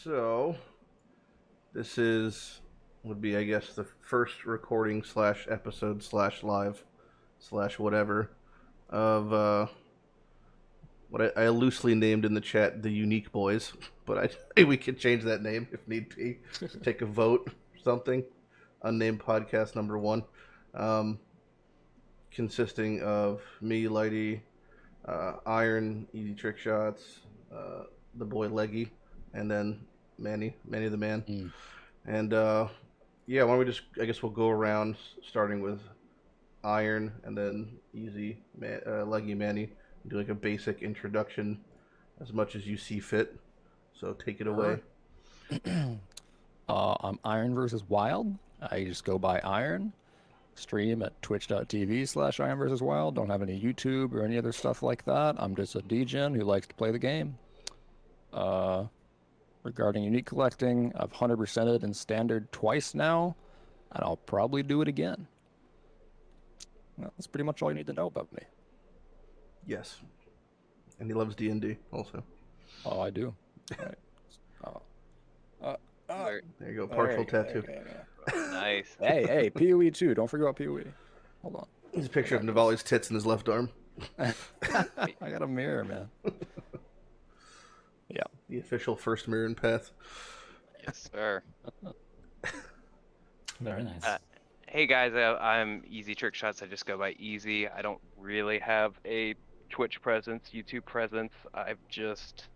So this would be, I guess, the first recording slash episode slash live slash whatever of what I loosely named in the chat the Unique Boys, but I think we could change that name if need be. Take a vote or something. Unnamed podcast number 1, consisting of me, Lighty, Iron, EZTrickShots, the boy Legi, and then Manni the man. And yeah, why don't we just, I guess we'll go around starting with Iron and then Legi, Manni, and do like a basic introduction as much as you see fit. So take it away. I'm IronVsWild. I just go by Iron. Stream at twitch.tv/IronVsWild. Don't have any YouTube or any other stuff like that. I'm just a degen who likes to play the game. Regarding unique collecting, I've 100%ed in standard twice now, and I'll probably do it again. Well, that's pretty much all you need to know about me. Yes. And he loves D&D also. Oh, I do. There you go, partial tattoo. Nice. Hey, PoE too. Don't forget about PoE. Hold on. There's a picture of Navali's tits in his left arm. I got a mirror, man. Yeah. The official first mirror in Path. Yes, sir. Very nice. Hey guys, I'm EZTrickShots. I just go by Easy. I don't really have a Twitch presence, YouTube presence. I've just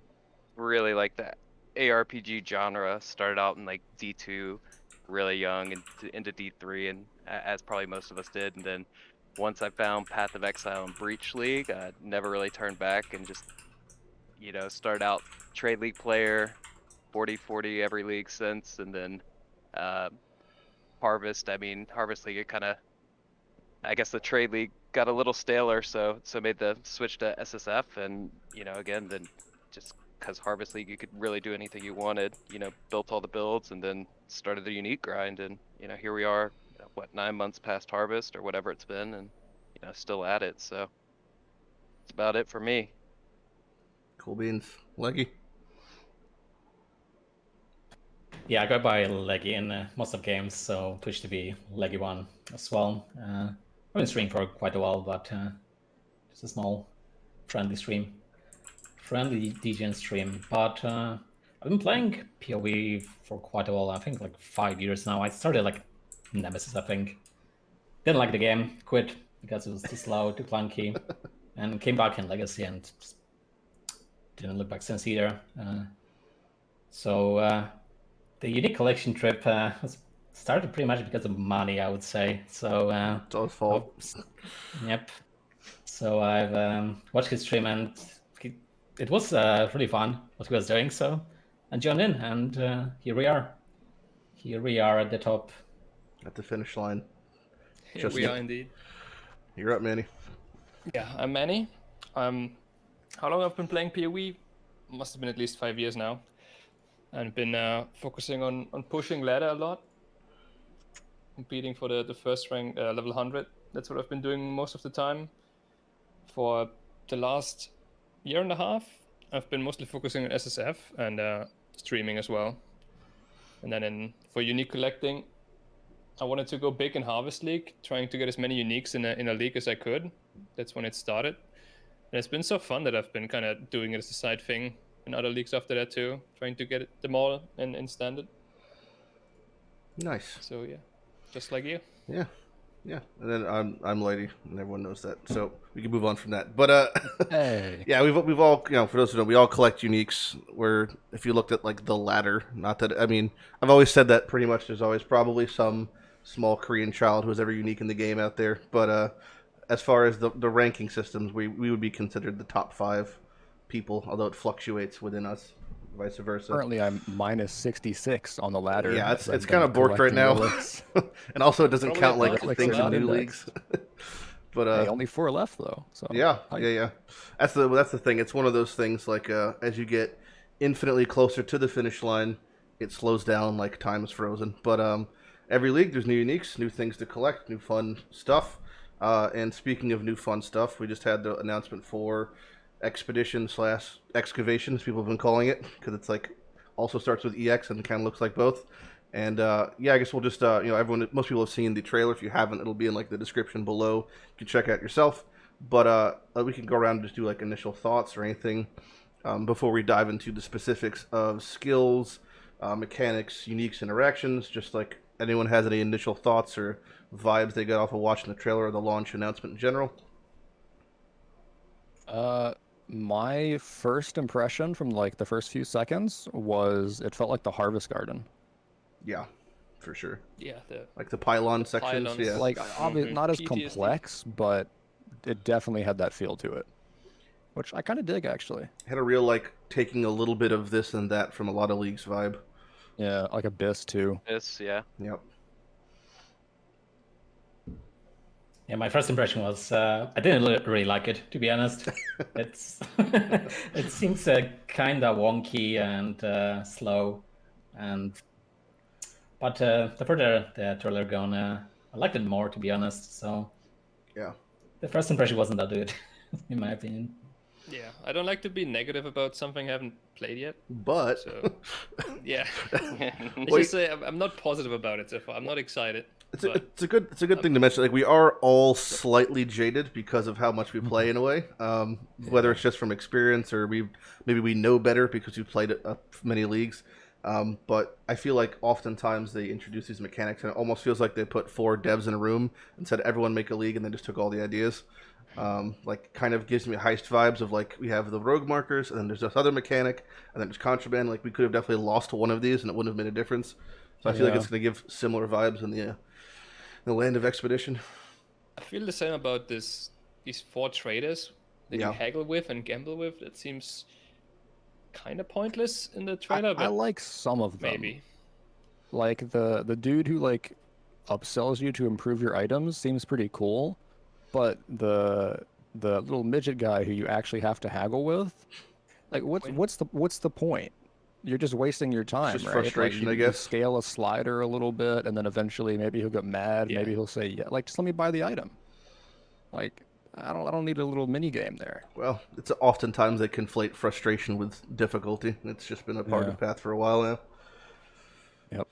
really like the ARPG genre. Started out in like D2, really young, and into D3, and as probably most of us did. And then once I found Path of Exile and Breach League, I never really turned back and just, started out trade league player, 40-40 every league since, and then Harvest League, it kind of, I guess the trade league got a little staler, so made the switch to SSF, and again, then just because Harvest League you could really do anything you wanted, built all the builds, and then started the unique grind, and here we are, 9 months past Harvest or whatever it's been, and still at it. So that's about it for me. Cool beans. Legi? Yeah, I go by Legi in most of games, so Twitch TV, Legi1 as well. I've been streaming for quite a while, but just a small friendly DGN stream. But I've been playing PoE for quite a while, I think like 5 years now. I started like Nemesis, I think. Didn't like the game, quit because it was too slow, too clunky, and came back in Legacy and just didn't look back since either. So the unique collection trip was started pretty much because of money, I would say. So it's all his fault. Yep. So I've watched his stream, and it was really fun what he was doing. So I joined in, and here we are. Here we are at the top. At the finish line. Here we are indeed. You're up, Manni. Yeah, I'm Manni. How long I've been playing PoE? Must have been at least 5 years now. And been focusing on pushing ladder a lot. Competing for the first rank, level 100. That's what I've been doing most of the time. For the last year and a half, I've been mostly focusing on SSF and streaming as well. And then for unique collecting, I wanted to go big in Harvest League, trying to get as many uniques in a league as I could. That's when it started. And it's been so fun that I've been kind of doing it as a side thing in other leagues after that too, trying to get them all in standard. Nice. So yeah, just like you. Yeah. And then I'm Lighty, and everyone knows that. So we can move on from that. But Hey. yeah, we've all, for those who know, we all collect uniques. Where if you looked at like the ladder, not that I've always said that pretty much. There's always probably some small Korean child who was ever unique in the game out there. But as far as the ranking systems, we would be considered the top 5 people, although it fluctuates within us, vice versa. Currently, I'm minus 66 on the ladder. Yeah, it's kind of borked right now. And also, it doesn't count like things in new leagues. But hey, only 4 left though. So yeah. That's the thing. It's one of those things like as you get infinitely closer to the finish line, it slows down like time is frozen. But every league, there's new uniques, new things to collect, new fun stuff. And speaking of new fun stuff, we just had the announcement for Expedition / Excavation, as people have been calling it, because it's like also starts with EX and kind of looks like both. And yeah, I guess we'll just most people have seen the trailer. If you haven't, it'll be in like the description below. You can check out yourself. But we can go around and just do like initial thoughts or anything before we dive into the specifics of skills, mechanics, uniques, interactions. Just like anyone has any initial thoughts or vibes they got off of watching the trailer or the launch announcement in general. My first impression from like the first few seconds was it felt like the Harvest Garden. Yeah, for sure. Yeah, Like the pylon sections. pylons. Yeah, Like obviously not as PTSD. complex, but it definitely had that feel to it, which I kind of dig actually. had a real like taking a little bit of this and that from a lot of leagues vibe. Yeah, like Abyss too. Yeah. Yep. Yeah, my first impression was I didn't really like it, to be honest. It's it seems kind of wonky and slow, but the further the trailer gone, I liked it more, to be honest. So Yeah. the first impression wasn't that good, in my opinion. Yeah, I don't like to be negative about something I haven't played yet. But So, yeah, it's Wait. just I'm not positive about it so far. I'm not excited. it's but a good thing to mention. Like we are all slightly jaded because of how much we play in a way. Whether it's just from experience or maybe we know better because we've played many leagues. But I feel like oftentimes they introduce these mechanics and it almost feels like they put 4 devs in a room and said everyone make a league and then just took all the ideas. Like kind of gives me heist vibes of like we have the rogue markers and then there's this other mechanic and then there's contraband. Like we could have definitely lost one of these and it wouldn't have made a difference. So I feel like it's going to give similar vibes in the land of expedition. I feel the same about these 4 traders that Yeah. you haggle with and gamble with. It seems kind of pointless in the trailer, I but like some of them. maybe. Like the dude who like upsells you to improve your items seems pretty cool, but the little midget guy who you actually have to haggle with, like what's the point? You're just wasting your time, just right? frustration, like, I you guess. scale a slider a little bit, and then eventually maybe he'll get mad. Yeah. Maybe he'll say, "Yeah, like just let me buy the item." Like I don't need a little mini game there. Well, it's oftentimes they conflate frustration with difficulty. It's just been a part Yeah. of Path for a while now. Yep.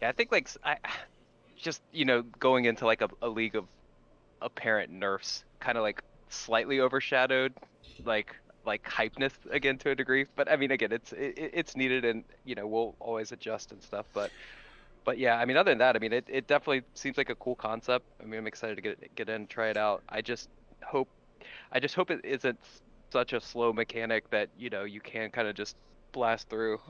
Yeah, I think like I just going into like a league of apparent nerfs, kind of like slightly overshadowed like hypeness again to a degree. But I mean, again, it's needed, and we'll always adjust and stuff. But yeah, I mean, other than that, I mean, it definitely seems like a cool concept. I mean, I'm excited to get in and try it out. I just hope it isn't such a slow mechanic that you can kind of just blast through.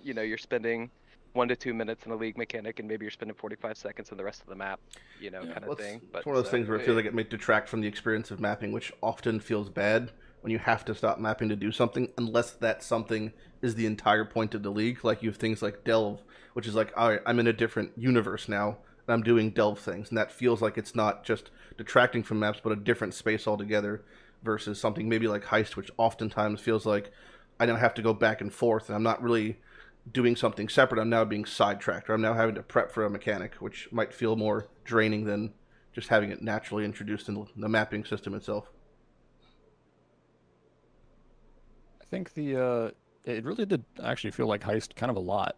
You're spending 1 to 2 minutes in a league mechanic, and maybe you're spending 45 seconds in the rest of the map, kind of thing. But It's one of those things where it feels like it may detract from the experience of mapping, which often feels bad when you have to stop mapping to do something, unless that something is the entire point of the league. Like you have things like Delve, which is like, all right, I'm in a different universe now, and I'm doing Delve things, and that feels like it's not just detracting from maps, but a different space altogether, versus something maybe like Heist, which oftentimes feels like I don't have to go back and forth, and I'm not really doing something separate. I'm now being sidetracked, or I'm now having to prep for a mechanic, which might feel more draining than just having it naturally introduced in the mapping system itself. I think it really did actually feel like Heist kind of a lot.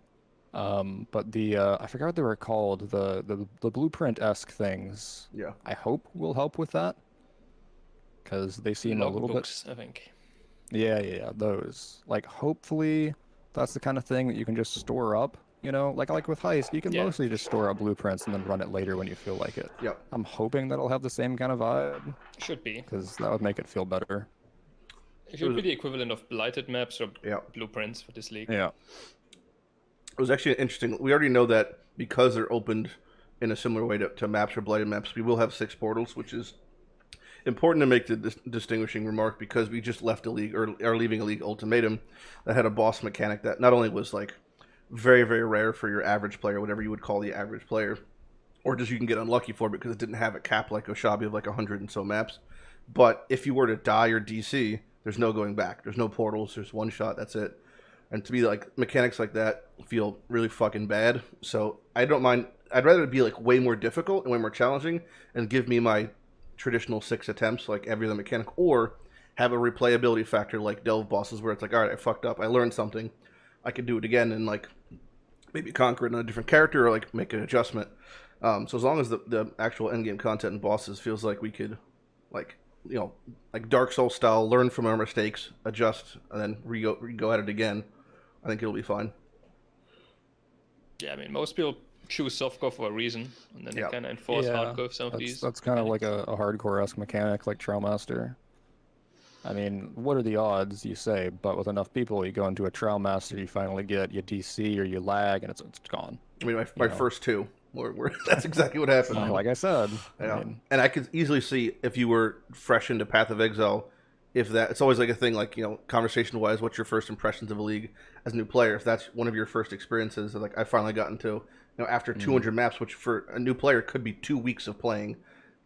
But I forgot what they were called, the blueprint-esque things. Yeah. I hope will help with that, because they seem a little bit. Logbooks, I think. Yeah, those. Like hopefully that's the kind of thing that you can just store up. Like with Heist, you can Yeah. mostly just store up blueprints and then run it later when you feel like it. Yep. I'm hoping that'll have the same kind of vibe, Should be. because that would make it feel better. It should be the equivalent of blighted maps or Yeah. blueprints for this league. Yeah. It was actually interesting. We already know that because they're opened in a similar way to maps or blighted maps, we will have 6 portals, which is important to make the distinguishing remark, because we just left a league, or are leaving a league, Ultimatum, that had a boss mechanic that not only was like very, very rare for your average player, whatever you would call the average player, or just you can get unlucky for it because it didn't have a cap like Oshabi of like 100 and so maps. But if you were to die or DC, there's no going back. There's no portals. There's one shot. That's it. And to me, like, mechanics like that feel really fucking bad. So I don't mind. I'd rather it be like way more difficult and way more challenging and give me my traditional 6 attempts like every other mechanic, or have a replayability factor like Delve bosses where it's like, all right, I fucked up. I learned something. I could do it again and like maybe conquer it in a different character or like make an adjustment. So as long as the actual endgame content and bosses feels like we could, like, you know, like Dark Souls style, learn from our mistakes, adjust, and then go at it again, I think it'll be fine. Yeah, I mean, most people choose softcore for a reason, and then they kind of enforce hardcore with some of these. That's kind of like a hardcore-esque mechanic, like Trail Master. I mean, what are the odds, you say, but with enough people, you go into a Trial Master, you finally get you DC or you lag, and it's gone. I mean, my first two, that's exactly what happened. Like I said. Yeah. And I could easily see if you were fresh into Path of Exile, if that, it's always like a thing, like, you know, conversation-wise, what's your first impressions of a league as a new player? If that's one of your first experiences, like I finally got into, you know, after 200 maps, which for a new player could be 2 weeks of playing,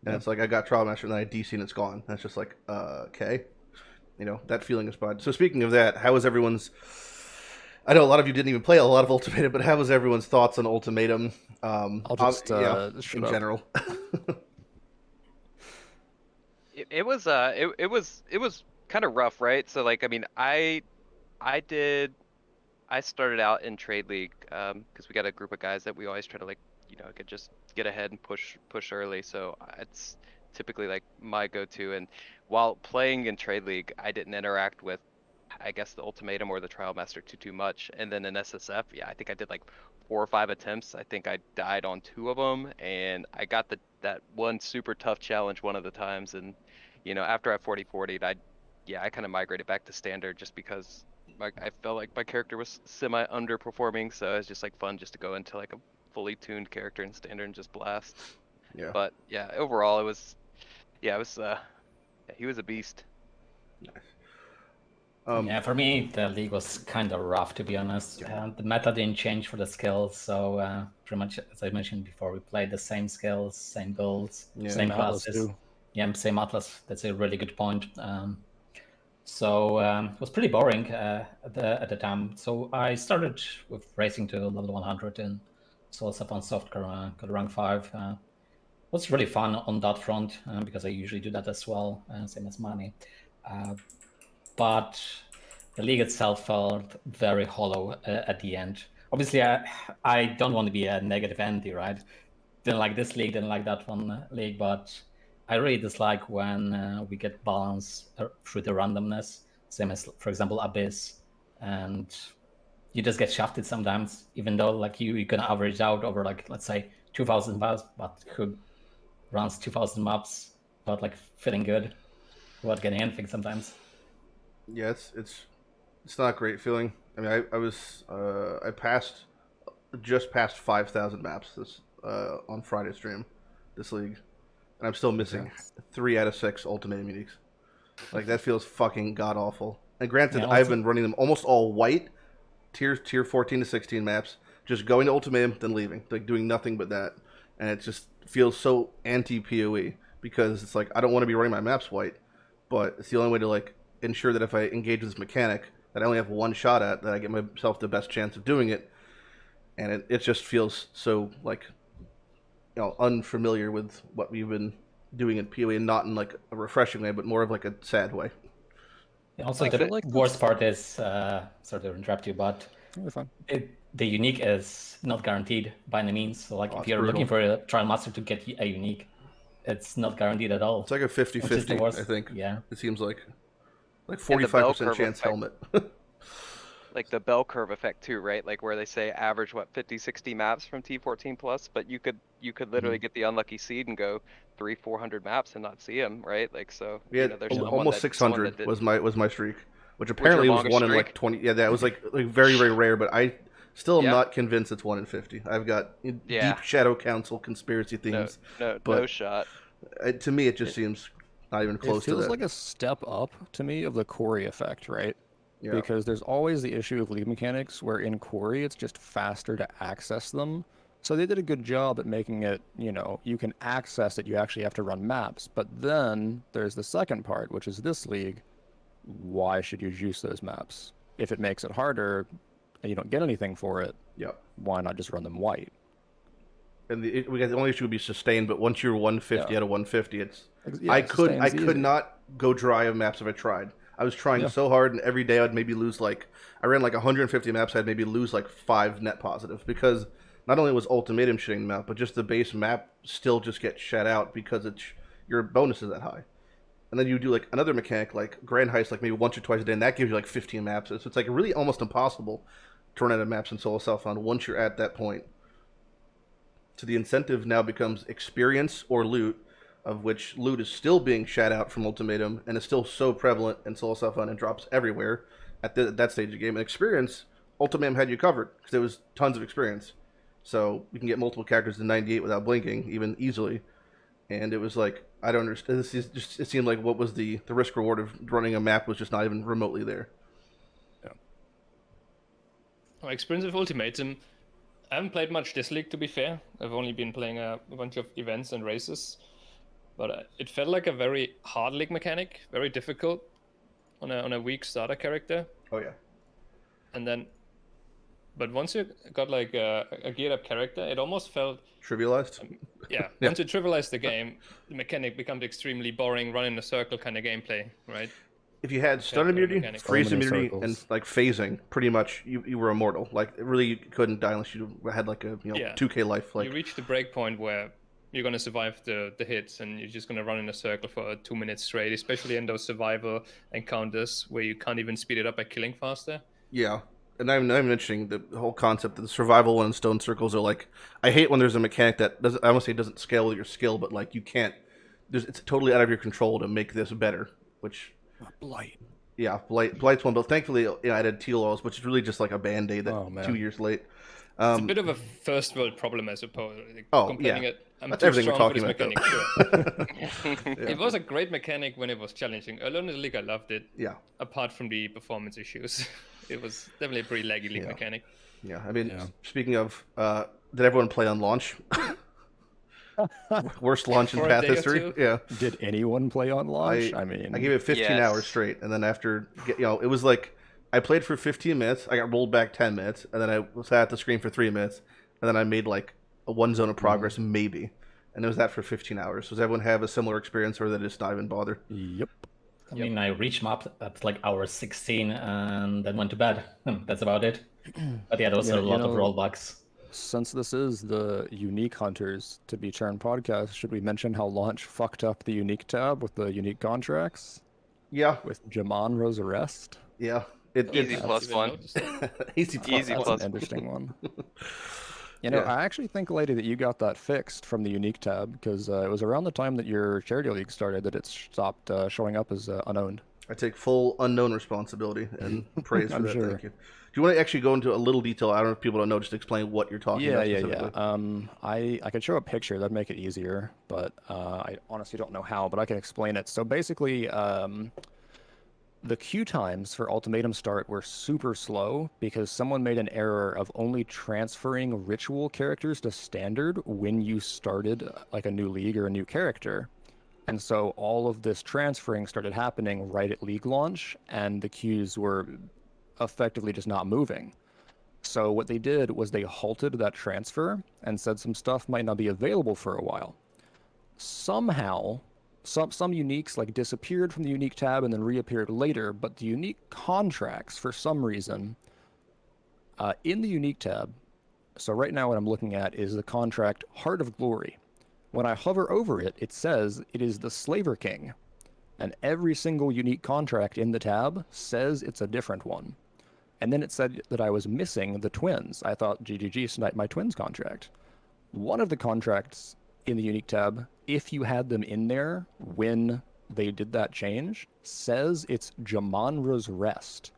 and it's like I got Trial Master and then I DC and it's gone. That's just like, okay. You know, that feeling is bad. So speaking of that, how was everyone's... I know a lot of you didn't even play a lot of Ultimatum, but how was everyone's thoughts on Ultimatum? I'll just in general. It was kind of rough, right? So like, I mean, I started out in Trade League because we got a group of guys that we always try to, like, you know, could just get ahead and push early. So it's typically like my go-to. And while playing in Trade League, I didn't interact with, I guess, the Ultimatum or the Trial Master too much. And then in SSF, yeah, I think I did like 4 or 5 attempts. I think I died on 2 of them, and I got that one super tough challenge one of the times. And you know, after I 40-40'd, I kind of migrated back to standard just because I felt like my character was semi underperforming. So it was just like fun just to go into like a fully tuned character in standard and just blast. Yeah. But yeah, overall it was he was a beast. Nice. Yeah, for me, the league was kind of rough, to be honest. The meta didn't change for the skills, so pretty much, as I mentioned before, we played the same skills, same builds, same classes. Yeah, same Atlas. That's a really good point. So it was pretty boring at the time. So I started with racing to level 100 and Souls up on softcore, got rank 5. It was really fun on that front because I usually do that as well, same as Manni. But the league itself felt very hollow at the end. Obviously, I don't want to be a negative entity, right? Didn't like this league, didn't like that one league, but I really dislike when we get balance through the randomness, same as, for example, Abyss, and you just get shafted sometimes, even though like you can average out over, like, let's say 2,000 maps, but who runs 2,000 maps without like feeling good, without getting anything sometimes. Yeah, it's not a great feeling. I mean, I just passed 5,000 maps this on Friday stream, this league, and I'm still missing 3 out of 6 Ultimatum uniques. Like, that feels fucking god awful. And granted, I've been running them almost all white, tier 14 to 16 maps, just going to Ultimatum then leaving, like doing nothing but that, and it just feels so anti PoE because it's like I don't want to be running my maps white, but it's the only way to like ensure that if I engage with this mechanic that I only have one shot at, that I get myself the best chance of doing it. And it just feels so, like, you know, unfamiliar with what we've been doing in PoE, and not in like a refreshing way, but more of like a sad way. Yeah, also, the worst part is, sorry to interrupt you, but the unique is not guaranteed by any means. So like if you're looking for a trial master to get a unique, it's not guaranteed at all. It's like a 50-50, I think. Yeah. It seems like 45% chance helmet. Like the bell curve effect too, right? Like where they say average 50-60 maps from T14 plus, but you could literally get the unlucky seed and go 300-400 maps and not see them, right? Like so. Yeah, you know, there's almost 600 was my streak, which apparently was one in like 20. Yeah, that was like very very rare, but I still am not convinced it's 1 in 50. I've got deep Shadow Council conspiracy themes. No shot. To me, it just seems not even close to that. It feels like a step up to me of the Quarry effect, right? Yeah. Because there's always the issue of league mechanics where in Quarry it's just faster to access them. So they did a good job at making it, you know, you can access it, you actually have to run maps. But then there's the second part, which is this league. Why should you juice those maps? If it makes it harder and you don't get anything for it, why not just run them white? And the only issue would be sustained, but once you're 150 out of 150, it's I could not go dry of maps if I tried. I was trying so hard, and every day I'd maybe lose like, I ran like 150 maps, I'd maybe lose like 5 net positive, because not only was Ultimatum shitting them out, but just the base map still just gets shat out because your bonus is that high. And then you do like another mechanic like Grand Heist, like maybe once or twice a day, and that gives you like 15 maps. So it's like really almost impossible to run out of maps in solo self-found once you're at that point. So the incentive now becomes experience or loot, of which loot is still being shat out from Ultimatum and is still so prevalent in solo self-found and drops everywhere at that stage of the game. And experience, Ultimatum had you covered because there was tons of experience. So we can get multiple characters to 98 without blinking, even easily. And it was like, I don't understand. It seemed like what was the risk reward of running a map was just not even remotely there. Yeah. My experience with Ultimatum, I haven't played much this league, to be fair. I've only been playing a bunch of events and races. But it felt like a very hard league mechanic, very difficult on a weak starter character. Oh, yeah. And then, but once you got like a geared up character, it almost felt trivialized. Yeah, once you trivialize the game, the mechanic becomes extremely boring, run in a circle kind of gameplay, right? If you had stun immunity, freeze immunity, and like phasing, pretty much you were immortal. Like really, you couldn't die unless you had like a 2K life. Like you reach the break point where you're gonna survive the hits, and you're just gonna run in a circle for 2 minutes straight. Especially in those survival encounters where you can't even speed it up by killing faster. Yeah. And I'm mentioning the whole concept that the survival and stone circles are like, I hate when there's a mechanic that doesn't, I won't say it doesn't scale with your skill, but like you can't, it's totally out of your control to make this better, which... Blight. Yeah, Blight's one, but thankfully I added teal oils, which is really just like a band-aid that 2 years late. It's a bit of a first world problem, I suppose. Yeah. I'm That's too everything strong we're for this talking mechanic, about. It was a great mechanic when it was challenging. Early in the league, I loved it. Yeah. Apart from the performance issues. It was definitely a pretty laggy league mechanic. Yeah, I mean, speaking of, did everyone play on launch? Worst launch in Path history. Yeah. Did anyone play on launch? I mean, I gave it 15 hours straight, and then after, it was like, I played for 15 minutes, I got rolled back 10 minutes, and then I sat at the screen for 3 minutes, and then I made like a 1 zone of progress, maybe. And it was that for 15 hours. Does everyone have a similar experience, or that just not even bother? Yep. I mean, I reached map at like hour 16 and then went to bed. That's about it. But yeah, there was a lot of rollbacks. Since this is the Unique Hunters to be Churn podcast, should we mention how launch fucked up the Unique tab with the unique contracts? Yeah. With Jamonro's arrest? Yeah. Easy +1. Easy plus. That's an interesting one. I actually think, Lady, that you got that fixed from the Unique tab, because it was around the time that your charity league started that it stopped showing up as unowned. I take full unknown responsibility and praise for that. Sure. Thank you. Do you want to actually go into a little detail? I don't know if people don't know, just explain what you're talking about. Yeah. I could show a picture. That'd make it easier, but I honestly don't know how, but I can explain it. So basically, the queue times for Ultimatum start were super slow because someone made an error of only transferring ritual characters to standard when you started like a new league or a new character. And so all of this transferring started happening right at league launch, and the queues were effectively just not moving. So what they did was they halted that transfer and said some stuff might not be available for a while. Somehow, some uniques like disappeared from the unique tab and then reappeared later, but the unique contracts, for some reason, in the unique tab, so right now what I'm looking at is the contract Heart of Glory. When I hover over it, it says it is the Slaver King, and every single unique contract in the tab says it's a different one. And then it said that I was missing the twins. I thought GGG sniped my twins contract. One of the contracts in the unique tab, if you had them in there when they did that change, says it's Jamonra's Rest,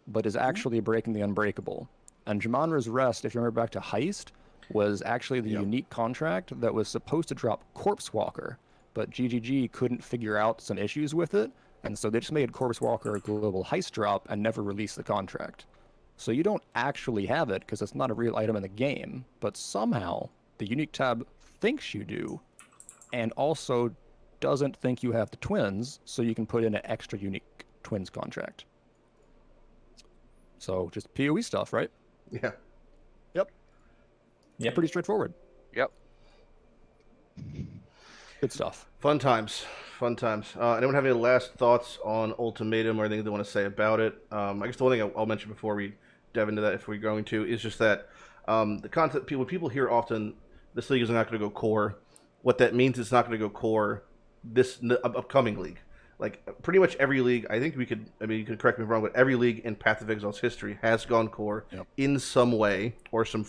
but is actually breaking the unbreakable. And Jamonra's Rest, if you remember back to Heist, was actually the unique contract that was supposed to drop Corpse Walker, but GGG couldn't figure out some issues with it, and so they just made Corpse Walker a global heist drop and never released the contract. So you don't actually have it because it's not a real item in the game, but somehow the unique tab thinks you do, and also doesn't think you have the twins, so you can put in an extra unique twins contract. So just PoE stuff, right? Yeah. Yep. Pretty straightforward. Yep. Good stuff. Fun times. Fun times. Anyone have any last thoughts on Ultimatum or anything they want to say about it? I guess the one thing I'll mention before we dive into that, if we're going to, is just that the concept, when people hear often, this league is not going to go core, what that means is it's not going to go core this upcoming league. Like, pretty much every league, I think you can correct me if I'm wrong, but every league in Path of Exile's history has gone core in some way or in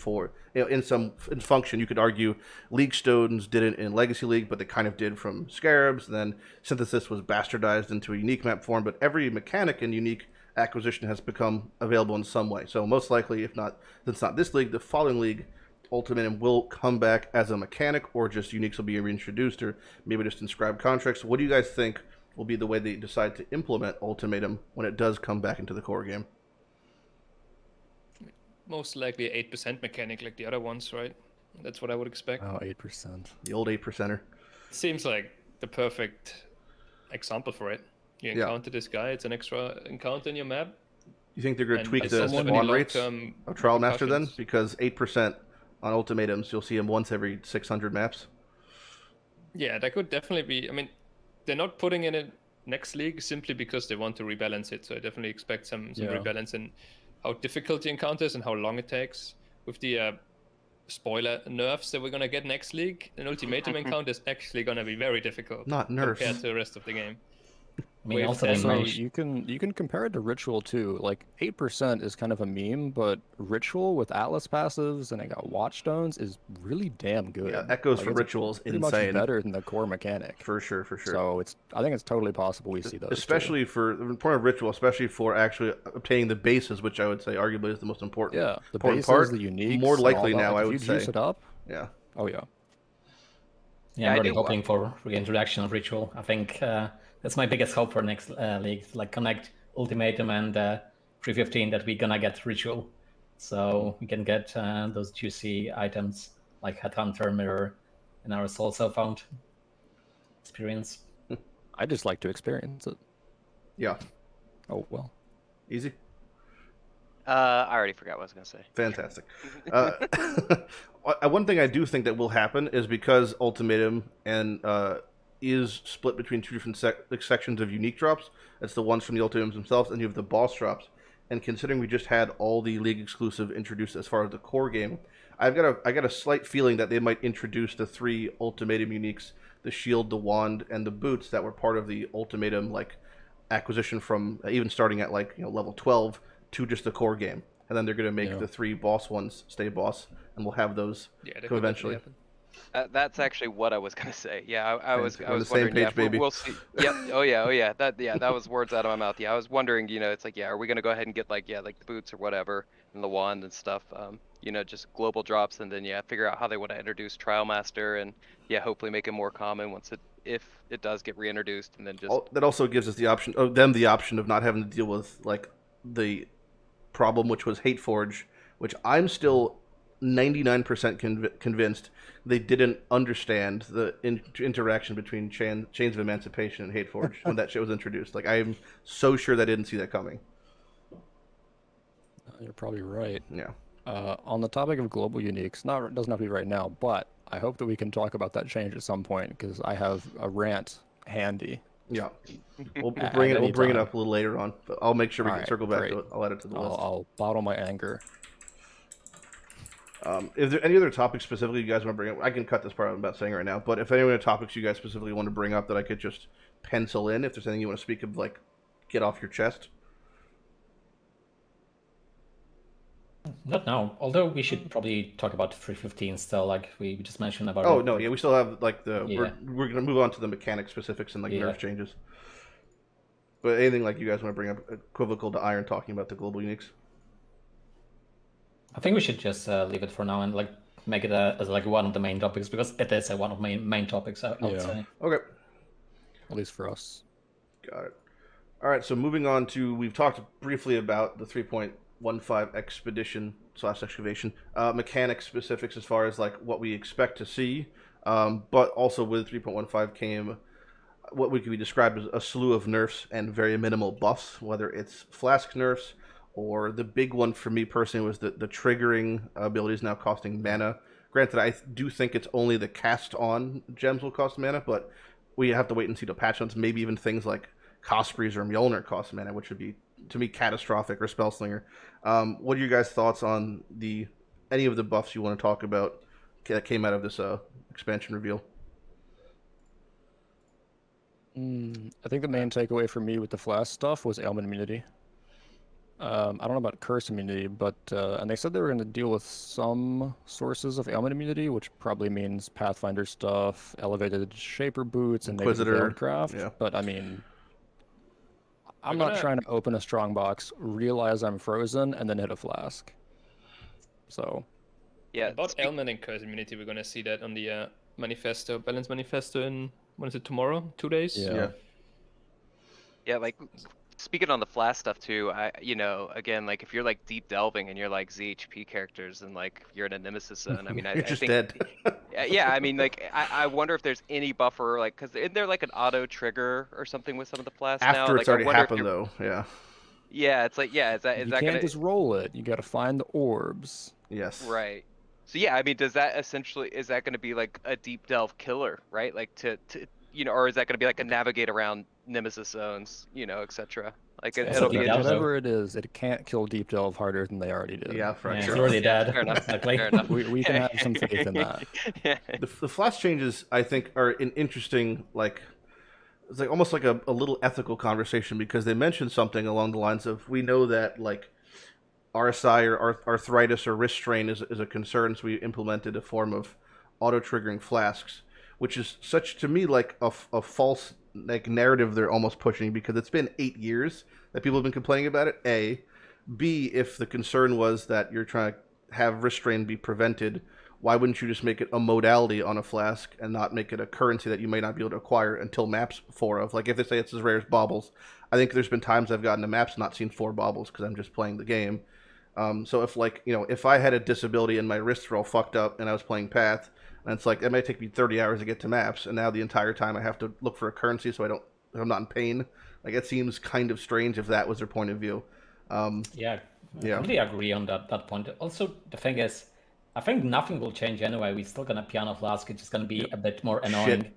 function. You could argue League Stones didn't in Legacy League, but they kind of did from Scarabs. And then Synthesis was bastardized into a unique map form, but every mechanic and unique acquisition has become available in some way. So most likely, if it's not this league, the following league, Ultimatum will come back as a mechanic, or just uniques will be reintroduced, or maybe just inscribed contracts. What do you guys think will be the way they decide to implement Ultimatum when it does come back into the core game? Most likely 8% mechanic like the other ones, right? That's what I would expect. Oh, 8%. The old 8%er. Seems like the perfect example for it. You encounter this guy, it's an extra encounter in your map. You think they're going to tweak the spawn rates of Trial Master then? Because 8% on Ultimatums, you'll see him once every 600 maps. Yeah, that could definitely be. I mean, they're not putting in it next league simply because they want to rebalance it. So I definitely expect some rebalance in how difficult the encounter is and how long it takes. With the spoiler nerfs that we're going to get next league, an Ultimatum encounter is actually going to be very difficult. Not nerfs. Compared to the rest of the game. I mean, also you can compare it to Ritual too. Like 8% is kind of a meme, but Ritual with Atlas passives and I got Watchstones is really damn good. Yeah, Echoes for Ritual is insane. Much better than the core mechanic. For sure. So I think it's totally possible we see those. Especially for the point of Ritual, especially for actually obtaining the bases, which I would say arguably is the most important. Yeah, the important bases, part. the unique. More likely now, I would say. If you juice it up. Yeah. Oh yeah. Yeah, I'm really hoping for reintroduction of Ritual. I think that's my biggest hope for next league. Like connect Ultimatum and 315 that we're gonna get Ritual, so we can get those juicy items like Headhunter, Mirror, and our Soul Found experience. I just like to experience it. Yeah. Oh well. Easy. I already forgot what I was gonna say. Fantastic. One thing I do think that will happen is because Ultimatum and is split between two different sections of unique drops. That's the ones from the Ultimatums themselves, and you have the boss drops. And considering we just had all the League exclusive introduced as far as the core game, I got a slight feeling that they might introduce the 3 Ultimatum uniques, the shield, the wand, and the boots that were part of the Ultimatum acquisition from even starting at level 12 to just the core game. And then they're going to make the 3 boss ones stay boss, and we'll have those come eventually. That's actually what I was gonna say. Yeah, I was on the same wondering. page, baby. We'll see. Yep. Oh yeah. That was words out of my mouth. Yeah, I was wondering. It's like, are we gonna go ahead and get like the boots or whatever, and the wand and stuff. Just global drops, and then figure out how they want to introduce Trial Master, and hopefully make it more common if it does get reintroduced, and then just that also gives us the option of not having to deal with the problem, which was Hateforge, which I'm still 99% convinced they didn't understand the interaction between Chains of Emancipation and Hateforge when that shit was introduced. I'm so sure they didn't see that coming. You're probably right. Yeah. On the topic of global uniques, doesn't have to be right now, but I hope that we can talk about that change at some point because I have a rant handy. Yeah, we'll bring it up a little later on, but I'll make sure we can circle back to it. I'll add it to the list. I'll bottle my anger. Is there any other topics specifically you guys want to bring up? I can cut this part I'm about saying right now, but if any other topics you guys specifically want to bring up that I could just pencil in, if there's anything you want to speak of, get off your chest. Not now. Although we should probably talk about 315 still, like we just mentioned about. Oh no, we still have we're gonna move on to the mechanic specifics and nerf changes. But anything you guys want to bring up equivocal to Iron talking about the global uniques? I think we should just leave it for now and make it as one of the main topics because it is one of main topics. I would say. Okay. At least for us. Got it. All right. So moving on to, we've talked briefly about the 3.15 expedition / excavation mechanic specifics as far as what we expect to see, but also with 3.15 came what would be described as a slew of nerfs and very minimal buffs, whether it's flask nerfs. Or the big one for me personally was the triggering abilities now costing mana Granted, I do think it's only the cast-on gems will cost mana, but we have to wait and see the patch notes. Maybe even things like Cosprees or Mjolnir cost mana, which would be, to me, catastrophic, or Spellslinger. What are your guys' thoughts on any of the buffs you want to talk about that came out of this expansion reveal? I think the main takeaway for me with the Flask stuff was ailment immunity. I don't know about curse immunity, but and they said they were going to deal with some sources of ailment immunity, which probably means Pathfinder stuff, elevated Shaper boots, and maybe Inquisitor, Craft. yeah. But I mean, I'm not trying to open a strong box, realize I'm frozen, and then hit a Flask. So, Yeah. About ailment and curse immunity, we're gonna see that on the manifesto, balance manifesto in, when is it, tomorrow? 2 days? yeah. Yeah, like speaking on the Flash stuff too, again, like if you're like deep delving and you're like ZHP characters and like you're in a Nemesis zone, I mean, You're I just think, dead. yeah, I mean, like I wonder if there's any buffer, like, cause isn't there like an auto trigger or something with some of the Flash now? After Like, it's already happened, though, yeah. Yeah, it's like, yeah, is that You gonna can't just roll it. You got to find the orbs. Yes. right? So yeah, I mean, is that gonna be like a deep delve killer, right? Like to or is that gonna be like a navigate around Nemesis zones, etc. Like It's it'll also be deep delve, interesting. Whatever it is, it can't kill Deep Delve harder than they already did. Yeah, for Yeah, sure. it's already dead. Fair enough. Exactly. Fair enough. We can have some faith in that. The Flash changes, I think, are an interesting, like, it's like almost like a little ethical conversation, because they mentioned something along the lines of, we know that, like, RSI or arthritis or wrist strain is a concern, so we implemented a form of auto-triggering flasks, which is such, to me, like a false like narrative they're almost pushing, because it's been 8 years that people have been complaining about it. A. B, if the concern was that you're trying to have wrist strain be prevented, why wouldn't you just make it a modality on a flask and not make it a currency that you may not be able to acquire until maps 4 of? Like, if they say it's as rare as baubles, I think there's been times I've gotten to maps not seen 4 baubles because I'm just playing the game. So if, like, if I had a disability and my wrists were all fucked up and I was playing Path, and it's like, it might take me 30 hours to get to maps, and now the entire time I have to look for a currency so I'm not in pain. Like, it seems kind of strange if that was their point of view. Yeah, I completely agree on that point. Also, the thing is, I think nothing will change anyway. We're still gonna Piano Flask. It's just gonna be a bit more annoying.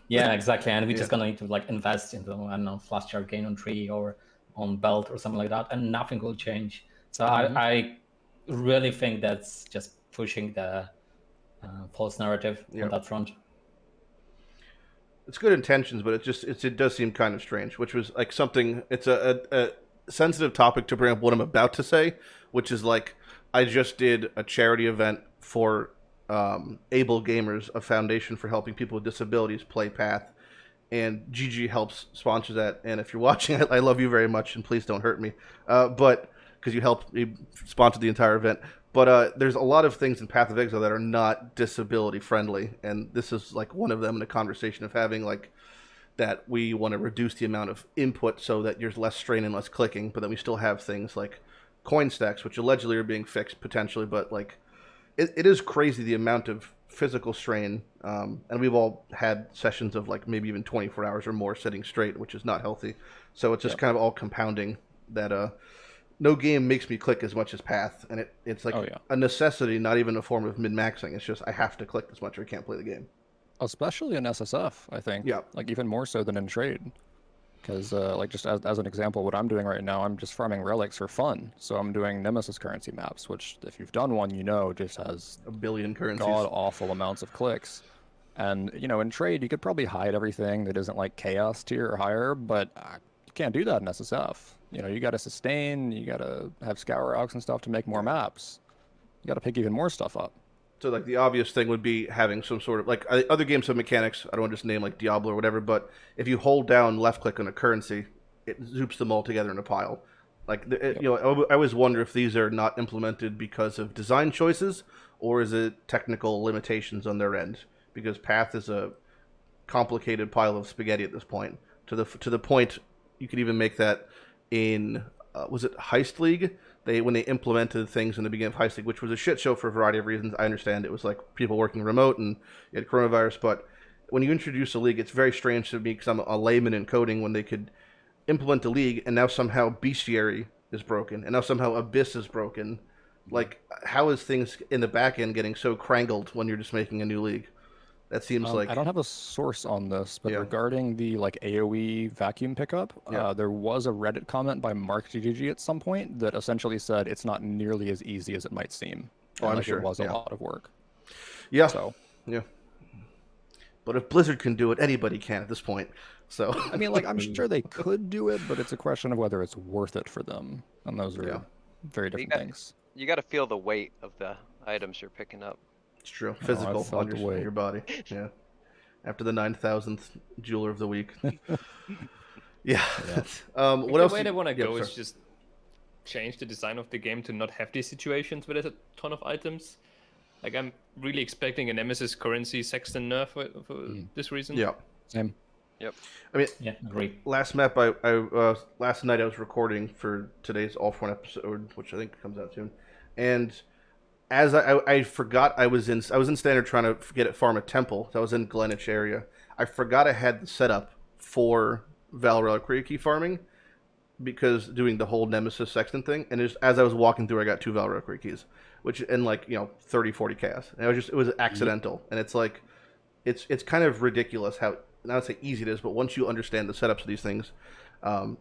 Yeah, exactly. And we're just gonna need to like invest into, I don't know, Flash Chart Gain on Tree or on Belt or something like that, and nothing will change. So I really think that's just pushing the false narrative on that front. It's good intentions, but it does seem kind of strange, which was like something. It's a sensitive topic to bring up what I'm about to say, which is like, I just did a charity event for Able Gamers, a foundation for helping people with disabilities play Path, and GG helps sponsor that. And if you're watching, I love you very much, and please don't hurt me. But because you sponsored the entire event. But there's a lot of things in Path of Exile that are not disability friendly, and this is like one of them in a conversation of having like that we want to reduce the amount of input so that there's less strain and less clicking, but then we still have things like coin stacks, which allegedly are being fixed potentially, but like it is crazy the amount of physical strain, and we've all had sessions of like maybe even 24 hours or more sitting straight, which is not healthy. So it's just kind of all compounding that no game makes me click as much as Path, and it's like a necessity, not even a form of min-maxing. It's just I have to click this much or I can't play the game. Especially in SSF, I think. Yeah. Like even more so than in trade. Because like just as an example, what I'm doing right now, I'm just farming relics for fun. So I'm doing Nemesis currency maps, which if you've done one, just has a billion currencies, god-awful amounts of clicks. And, in trade, you could probably hide everything that isn't like chaos tier or higher, but you can't do that in SSF. You got to sustain, you got to have scour routes and stuff to make more maps. You got to pick even more stuff up. So, like, the obvious thing would be having some sort of, like, other games have mechanics, I don't want to just name, like, Diablo or whatever, but if you hold down left-click on a currency, it zoops them all together in a pile. Like, I always wonder if these are not implemented because of design choices, or is it technical limitations on their end? Because Path is a complicated pile of spaghetti at this point. To the point, you could even make that in, was it Heist League? When they implemented things in the beginning of Heist League, which was a shit show for a variety of reasons. I understand it was like people working remote and you had coronavirus, but when you introduce a league, it's very strange to me because I'm a layman in coding when they could implement the league and now somehow Bestiary is broken and now somehow Abyss is broken. like, how is things in the back end getting so crangled when you're just making a new league? That seems like I don't have a source on this, but Yeah. regarding the like AOE vacuum pickup, Yeah. there was a Reddit comment by Mark GGG at some point that essentially said it's not nearly as easy as it might seem. Oh, And, I'm like, sure, it was a yeah. lot of work. yeah, So yeah. But if Blizzard can do it, anybody can at this point. So I mean, like, I'm sure they could do it, but it's a question of whether it's worth it for them, and those are Yeah. very different got- things. You got to feel the weight of the items you're picking up. it's true. I've Physical felt on the your, weight. your body. Yeah. After the 9,000th jeweler of the week. Yeah. What the else? way they want to yeah, go sorry. is just change the design of the game to not have these situations where there's a ton of items. Like, I'm really expecting a Nemesis currency Sexton nerf for this reason. Yeah. Same. I mean, Yeah, agree. last map last night I was recording for today's All For One episode, which I think comes out soon, and as I forgot I was in Standard trying to get it farm a temple. So I was in Greenwich area. I forgot I had the setup for Valkyrie key farming because doing the whole Nemesis Sexton thing, and just as I was walking through, I got 2 Valkyrie keys, which in like 30-40 chaos, and it was accidental, and it's like it's kind of ridiculous how not to say easy it is, but once you understand the setups of these things,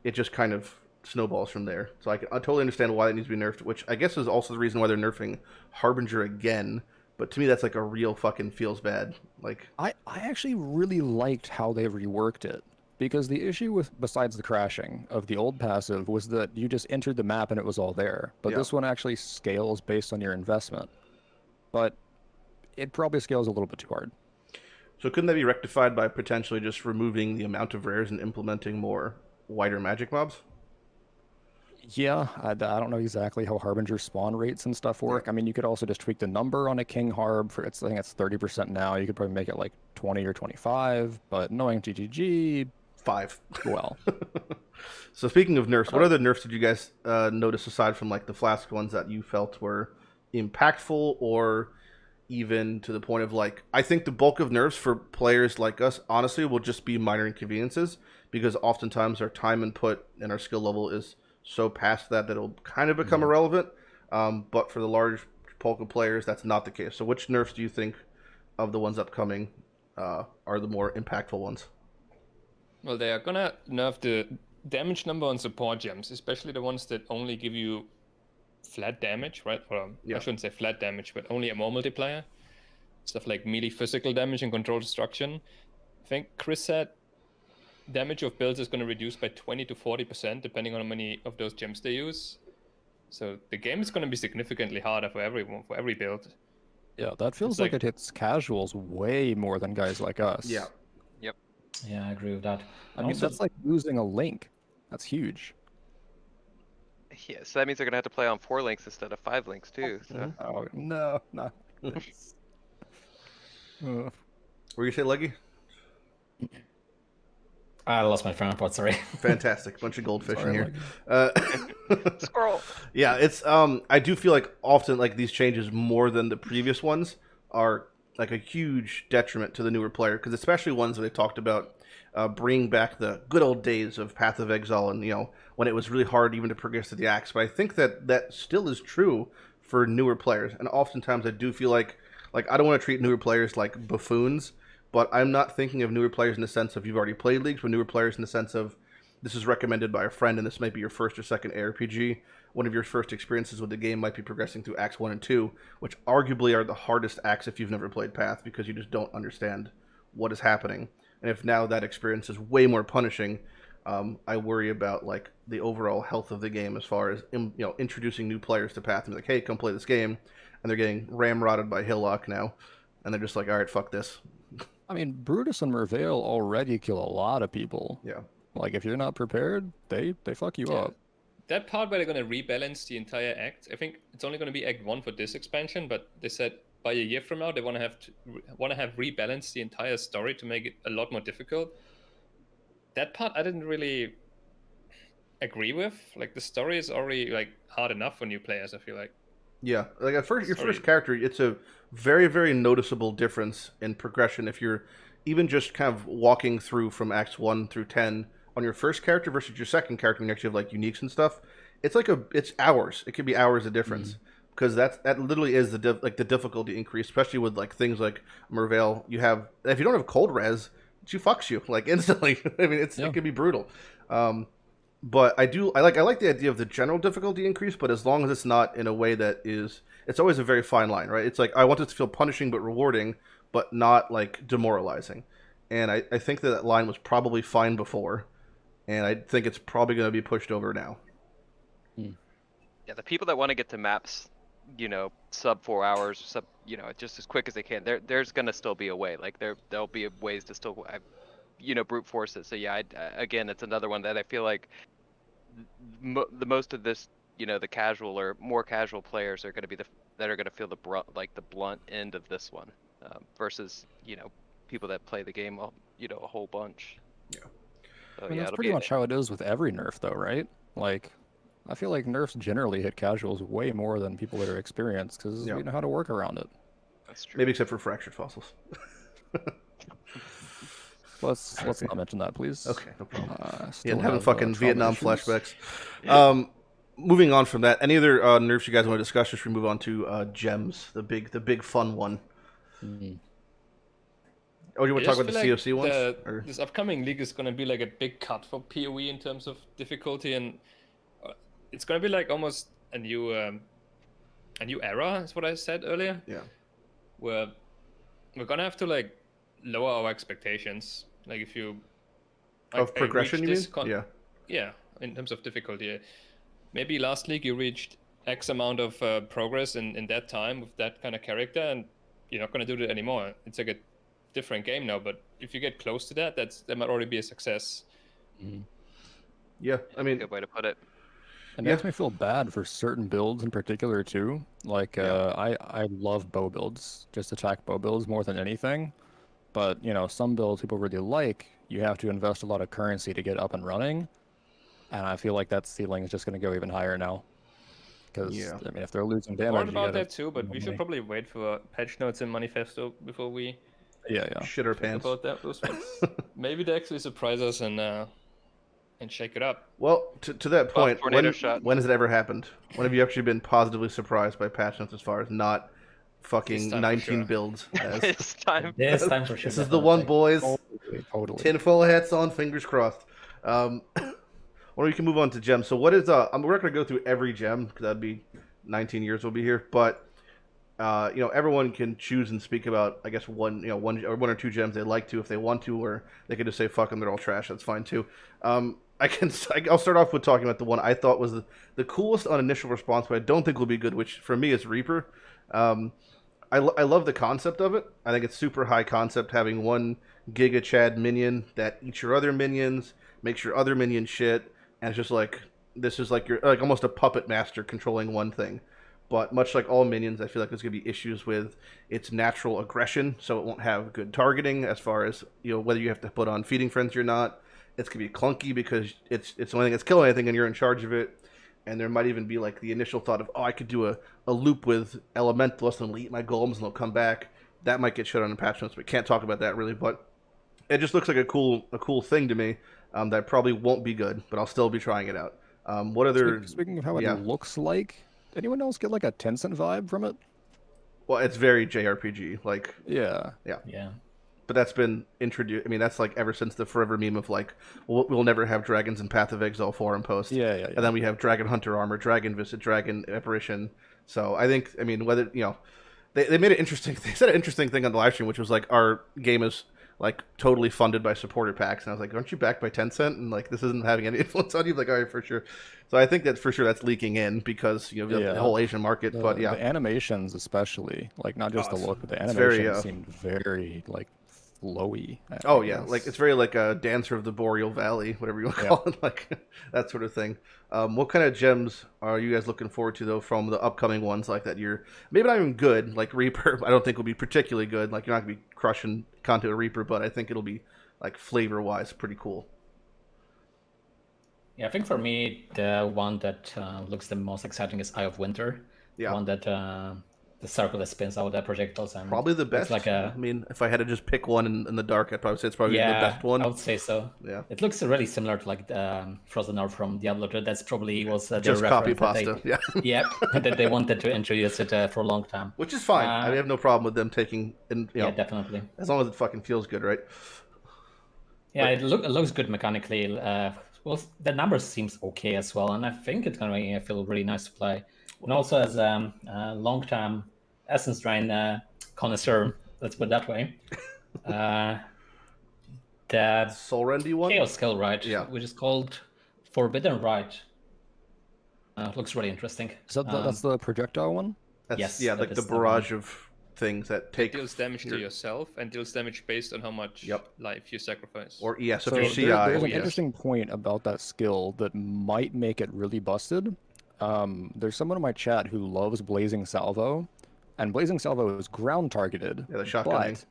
it just kind of snowballs from there. So I totally understand why it needs to be nerfed, which I guess is also the reason why they're nerfing Harbinger again. But to me, that's like a real fucking feels bad. Like I actually really liked how they reworked it, because the issue with, besides the crashing of the old passive, was that you just entered the map and it was all there. But Yeah. this one actually scales based on your investment. But it probably scales a little bit too hard. So couldn't that be rectified by potentially just removing the amount of rares and implementing more wider magic mobs? Yeah, I don't know exactly how Harbinger spawn rates and stuff work. I mean, you could also just tweak the number on a King Harb for I think it's 30% now. You could probably make it like 20 or 25, but knowing GGG, 5. well. So speaking of nerfs, what other nerfs did you guys notice aside from like the flask ones that you felt were impactful, or even to the point of like, I think the bulk of nerfs for players like us, honestly, will just be minor inconveniences, because oftentimes our time input and our skill level is so past that it'll kind of become irrelevant. But for the large bulk of players, that's not the case. So which nerfs do you think of the ones upcoming are the more impactful ones? Well, they are gonna nerf the damage number on support gems, especially the ones that only give you flat damage, right? Or Yeah. I shouldn't say flat damage, but only a more multiplier. Stuff like melee physical damage and control destruction. I think Chris said damage of builds is going to reduce by 20 to 40% depending on how many of those gems they use. So the game is going to be significantly harder for everyone, for every build. Yeah, that feels It's like like- it hits casuals way more than guys like us. Yeah. Yeah, I agree with that. I And mean, also, that's like losing a link. That's huge. Yeah, so that means they're gonna have to play on 4 links instead of 5 links too. So Mhm. Oh, no, no. What were you say, Leggy? I lost my train of thought, sorry. Fantastic, bunch of goldfish in Sorry, here. Leggy. squirrel. Yeah, it's I do feel like often like these changes more than the previous ones are like a huge detriment to the newer player, because especially ones that they talked about bringing back the good old days of Path of Exile, and when it was really hard even to progress to the axe. But I think that still is true for newer players, and oftentimes I do feel like I don't want to treat newer players like buffoons, but I'm not thinking of newer players in the sense of you've already played leagues, but newer players in the sense of this is recommended by a friend, and this might be your first or second ARPG. One of your first experiences with the game might be progressing through Acts 1 and 2, which arguably are the hardest acts if you've never played Path, because you just don't understand what is happening. And if now that experience is way more punishing, I worry about like the overall health of the game as far as introducing new players to Path and be like, hey, come play this game, and they're getting ramrodded by Hillock now, and they're just like, all right, fuck this. I mean, Brutus and Merveil already kill a lot of people. Yeah. Like, if you're not prepared, they fuck you Yeah. up. That part where they're going to rebalance the entire act, I think it's only going to be Act 1 for this expansion, but they said by a year from now they want to have rebalanced the entire story to make it a lot more difficult. That part I didn't really agree with. Like, the story is already like hard enough for new players, I feel like. Yeah, like at first, your Sorry. first character, it's a very, very noticeable difference in progression if you're even just kind of walking through from Acts 1 through 10 on your first character versus your second character when you actually have like uniques and stuff. It's like it's hours. It could be hours of difference. because that literally is the the difficulty increase, especially with like things like Merveil. You have, if you don't have cold res, she fucks you like instantly. I mean, it can be brutal. But I like the idea of the general difficulty increase, but as long as it's not in a way that is, it's always a very fine line, right? It's like I want it to feel punishing but rewarding, but not like demoralizing. And I think that line was probably fine before, and I think it's probably going to be pushed over now. Yeah, the people that want to get to maps, sub 4 hours, just as quick as they can, there's gonna still be a way. Like there'll be ways to still, brute force it. So yeah, again, it's another one that I feel like the most of this, the casual or more casual players are gonna be that are gonna feel the blunt end of this one, versus people that play the game, a whole bunch. Yeah. So, I mean, that's pretty much how it is with every nerf, though, right? Like, I feel like nerfs generally hit casuals way more than people that are experienced because we know how to work around it. That's true. Maybe except for fractured fossils. Let's not mention that, please. Okay, no problem. Still having fucking Vietnam issues. flashbacks. Moving on from that, any other nerfs you guys want to discuss? Just we move on to gems, the big fun one. Oh, you want to talk about the COC ones? This upcoming league is going to be like a big cut for PoE in terms of difficulty, and it's going to be like almost a new era, is what I said earlier. Yeah. Where we're going to have to like lower our expectations. Like if you... Of progression, you mean? Yeah. Yeah, in terms of difficulty. Maybe last league you reached X amount of progress in that time with that kind of character, and you're not going to do that anymore. It's like a different game now, but if you get close to that, that might already be a success. Yeah, I mean, good way to put it. It makes me feel bad for certain builds in particular too. Like I love bow builds, just attack bow builds more than anything. But some builds people really like, you have to invest a lot of currency to get up and running, and I feel like that ceiling is just going to go even higher now. Because I mean, if they're losing damage, I thought about that too, but we should probably wait for patch notes and manifesto before we shit our pants about those ones. Maybe they actually surprise us and shake it up. Well, to that point, shot. when has it ever happened? When have you actually been positively surprised by patch notes as far as not fucking 19 builds? It's time. This time for sure. This is the one, boys. Totally. Tinfoil hats on, fingers crossed. Or we can move on to gems. So what is we're not going to go through every gem because that'd be 19 years we'll be here, but everyone can choose and speak about, I guess, one or two gems they like to if they want to, or they could just say fuck them, they're all trash. That's fine too. I'll start off with talking about the one I thought was the coolest on initial response, but I don't think will be good, which for me is Reaper. I love the concept of it. I think it's super high concept, having one Giga Chad minion that eats your other minions, makes your other minion shit, and it's just like, this is like you're like almost a puppet master controlling one thing. But much like all minions, I feel like there's going to be issues with its natural aggression, so it won't have good targeting as far as whether you have to put on feeding frenzy or not. It's going to be clunky because it's the only thing that's killing anything and you're in charge of it. And there might even be like the initial thought of, I could do a loop with elementalists and eat my golems and they'll come back. That might get shut on in patch notes. We can't talk about that really, but it just looks like a cool thing to me that probably won't be good, but I'll still be trying it out. What other... Speaking of how it looks like, anyone else get like a Tencent vibe from it? Well, it's very JRPG, like... Yeah. But that's been introduced... I mean, that's like ever since the forever meme of like, we'll never have dragons in Path of Exile forum post. Yeah. And then we have Dragon Hunter armor, Dragon Visit, Dragon Apparition. So I think, I mean, whether, they made an interesting... They said an interesting thing on the live stream, which was like, our game is like totally funded by supporter packs, and I was like, aren't you backed by Tencent? And like, this isn't having any influence on you? Like, all right, for sure. So I think that for sure that's leaking in because the whole Asian market. But the animations especially, like not just the look, but the animations seemed very like flowy. Oh yeah, like it's very like a Dancer of the Boreal Valley, whatever you want to call it, like that sort of thing. What kind of gems are you guys looking forward to though from the upcoming ones like that? You're maybe not even good, like Reaper. I don't think will be particularly good. Like you're not gonna be crushing content of Reaper, but I think it'll be like flavor wise pretty cool. Yeah, I think for me the one that looks the most exciting is Eye of Winter. Yeah. One that the circle that spins out the projectiles. And Probably the it's best. like a, I mean, if I had to just pick one in the dark, I'd probably say it's probably the best one. I would say so. Yeah. It looks really similar to like the Frozen Orb from Diablo 2. That's probably was their Just copy reference pasta. Yeah. Yep, that they wanted to introduce it for a long time. Which is fine. I have no problem with them taking. Yeah, definitely. As long as it fucking feels good, right? Yeah, it looks good mechanically. Well, the numbers seems okay as well, and I think it's gonna feel really nice to play. And also as a long-term Essence Drain connoisseur, let's put it that way. The Soul Rendy one? Chaos skill, right? Yeah. Which is called Forbidden Right. Looks really interesting. So that's the projectile one? That's, yes, yeah, that like the is the barrage of things that take. Deals damage to yourself and deals damage based on how much life you sacrifice. Or yes, So if you're CI. there's an yes. interesting point about that skill that might make it really busted. There's someone in my chat who loves Blazing Salvo, and Blazing Salvo is ground targeted. Yeah, the shotgunning. But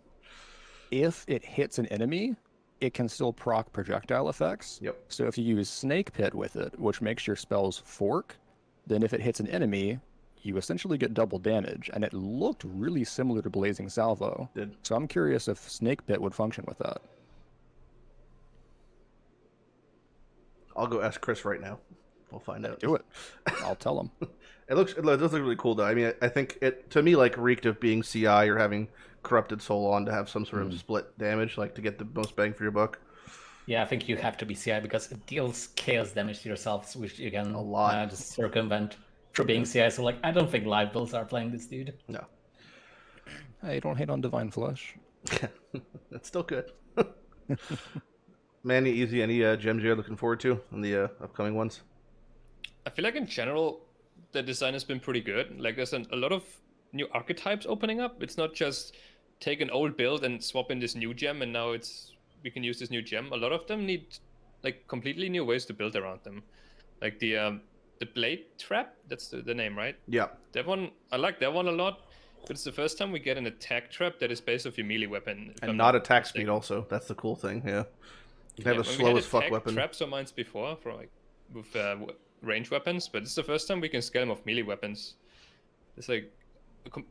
if it hits an enemy, it can still proc projectile effects. Yep. So if you use Snake Pit with it, which makes your spells fork, then if it hits an enemy, you essentially get double damage, and it looked really similar to Blazing Salvo. Did. So I'm curious if Snake Pit would function with that. I'll go ask Chris right now. We'll find out. Do it. I'll tell him. It does look really cool though. I mean, I think it to me like reeked of being CI or having Corrupted Soul on to have some sort of split damage, like to get the most bang for your buck. Yeah, I think you have to be CI because it deals chaos damage to yourself, which you can A lot. just circumvent through being CI. So like, I don't think live builds are playing this dude. No. Hey, don't hate on Divine Flesh. That's still good. Manny, Easy, any gems you're looking forward to in the upcoming ones? I feel like in general, the design has been pretty good. Like there's a lot of new archetypes opening up. It's not just take an old build and swap in this new gem and now we can use this new gem. A lot of them need like completely new ways to build around them. Like the blade trap, that's the name, right? Yeah. That one, I like that one a lot. But it's the first time we get an attack trap that is based off your melee weapon. And not attack speed also. That's the cool thing, yeah. You can have a slow as fuck weapon. Traps or mines before for like with range weapons, but it's the first time we can scale them off melee weapons. It's like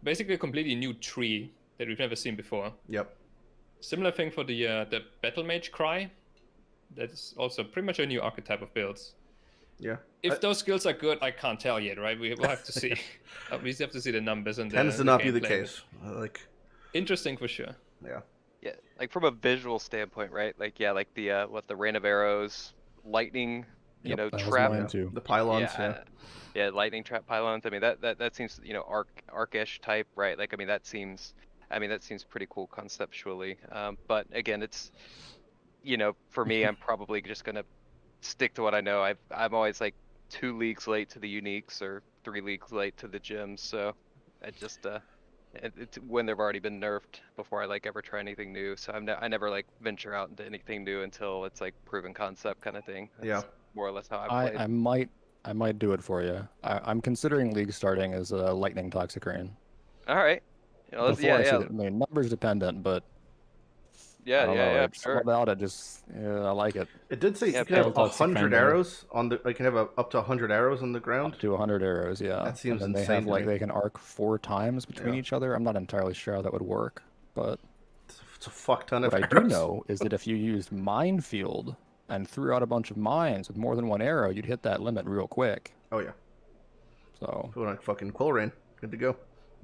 basically a completely new tree that we've never seen before. Yep. Similar thing for the Battle Mage Cry. That's also pretty much a new archetype of builds. Yeah. If those skills are good, I can't tell yet, right? We'll have to see. We have to see the numbers and tends to not be the case. Like interesting for sure. Yeah. Yeah, like from a visual standpoint, right? Like yeah, like the the rain of arrows, lightning, you know, trap. The pylons, yeah, lightning trap pylons. I mean that seems, you know, arc-ish type, right? Like I mean that seems pretty cool conceptually. But again, it's, you know, for me, I'm probably just gonna stick to what I know. I'm always like 2 leagues late to the uniques or 3 leagues late to the gems, so I just it's when they've already been nerfed before I like ever try anything new. So I never like venture out into anything new until it's like proven concept kind of thing. That's more or less how I play. I might do it for you. I'm considering league starting as a lightning toxic rain. All right. You know, I mean, numbers dependent, but sure. About it, just I like it. It did say you can have 100 arrows on the. You can have up to 100 arrows on the ground. Up to 100 arrows, yeah. That seems and insane. They have like they can arc 4 times between each other. I'm not entirely sure how that would work, but it's a fuck ton of arrows. What I do know is that if you used Minefield and threw out a bunch of mines with more than 1 arrow, you'd hit that limit real quick. Oh yeah. So. Put on fucking Quill Rain. Good to go.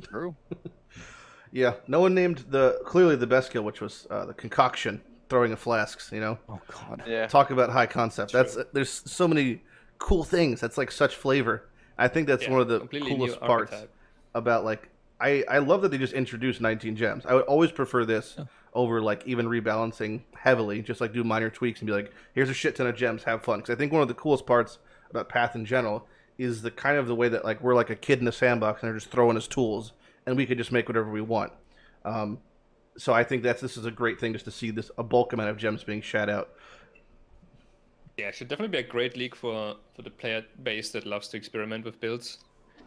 True. Yeah, no one named clearly the best skill, which was the concoction, throwing of flasks. You know. Oh god. Yeah. Talk about high concept. There's so many cool things. That's like such flavor. I think that's one of the coolest parts about like I love that they just introduced 19 gems. I would always prefer this over like even rebalancing heavily. Just like do minor tweaks and be like, here's a shit ton of gems. Have fun. Because I think one of the coolest parts about Path in general is the kind of the way that like we're like a kid in a sandbox and they're just throwing us tools. And we could just make whatever we want. So I think this is a great thing just to see a bulk amount of gems being shat out. Yeah, it should definitely be a great league for the player base that loves to experiment with builds.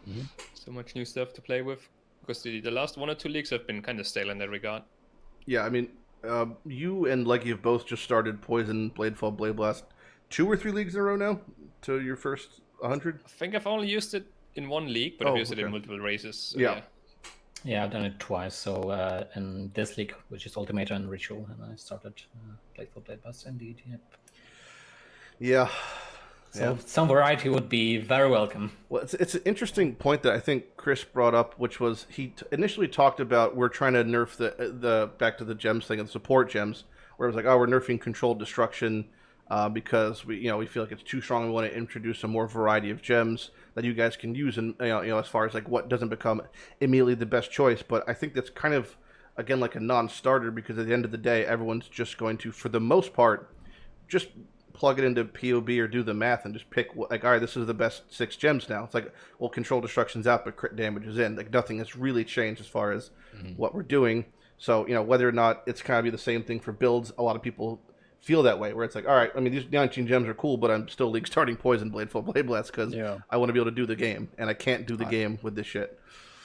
Mm-hmm. So much new stuff to play with. Because the last 1 or 2 leagues have been kind of stale in that regard. Yeah, I mean, you and Legi have both just started Poison, Bladefall, Blade Blast 2 or 3 leagues in a row now to your first 100? I think I've only used it in 1 league, but I've used it in multiple races. So yeah. Yeah, I've done it twice. So in this league, which is Ultimatum and Ritual, and I started Blade for Blade Bus indeed. Yep. Yeah. So some variety would be very welcome. Well, it's an interesting point that I think Chris brought up, which was he initially talked about we're trying to nerf the back to the gems thing and support gems, where it was like, oh, we're nerfing controlled destruction because we feel like it's too strong. We want to introduce a more variety of gems that you guys can use, and as far as like what doesn't become immediately the best choice. But I think that's kind of again like a non-starter, because at the end of the day, everyone's just going to, for the most part, just plug it into POB or do the math and just pick, like, all right, this is the best 6 gems now. It's like, well, control destruction's out, but crit damage is in. Like, nothing has really changed as far as what we're doing. So, whether or not it's kind of be the same thing for builds, a lot of people feel that way, where it's like, all right, I mean, these 19 gems are cool, but I'm still league starting Poison Blade full Blade Blast because I want to be able to do the game, and I can't do the game with this shit.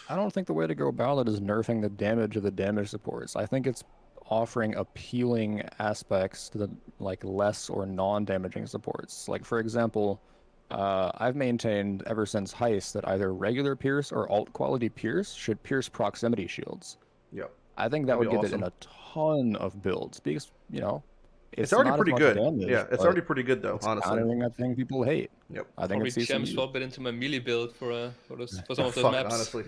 I don't think the way to go about it is nerfing the damage of the damage supports. I think it's offering appealing aspects to the less or non-damaging supports. Like, for example, I've maintained ever since Heist that either regular Pierce or alt quality Pierce should pierce proximity shields. Yep. I think that would get it in a ton of builds because it's already pretty good. Damage, yeah, it's already pretty good though. It's honestly, countering a thing people hate. Yep. I think it's gem swap it into my melee build for some of those maps. Honestly,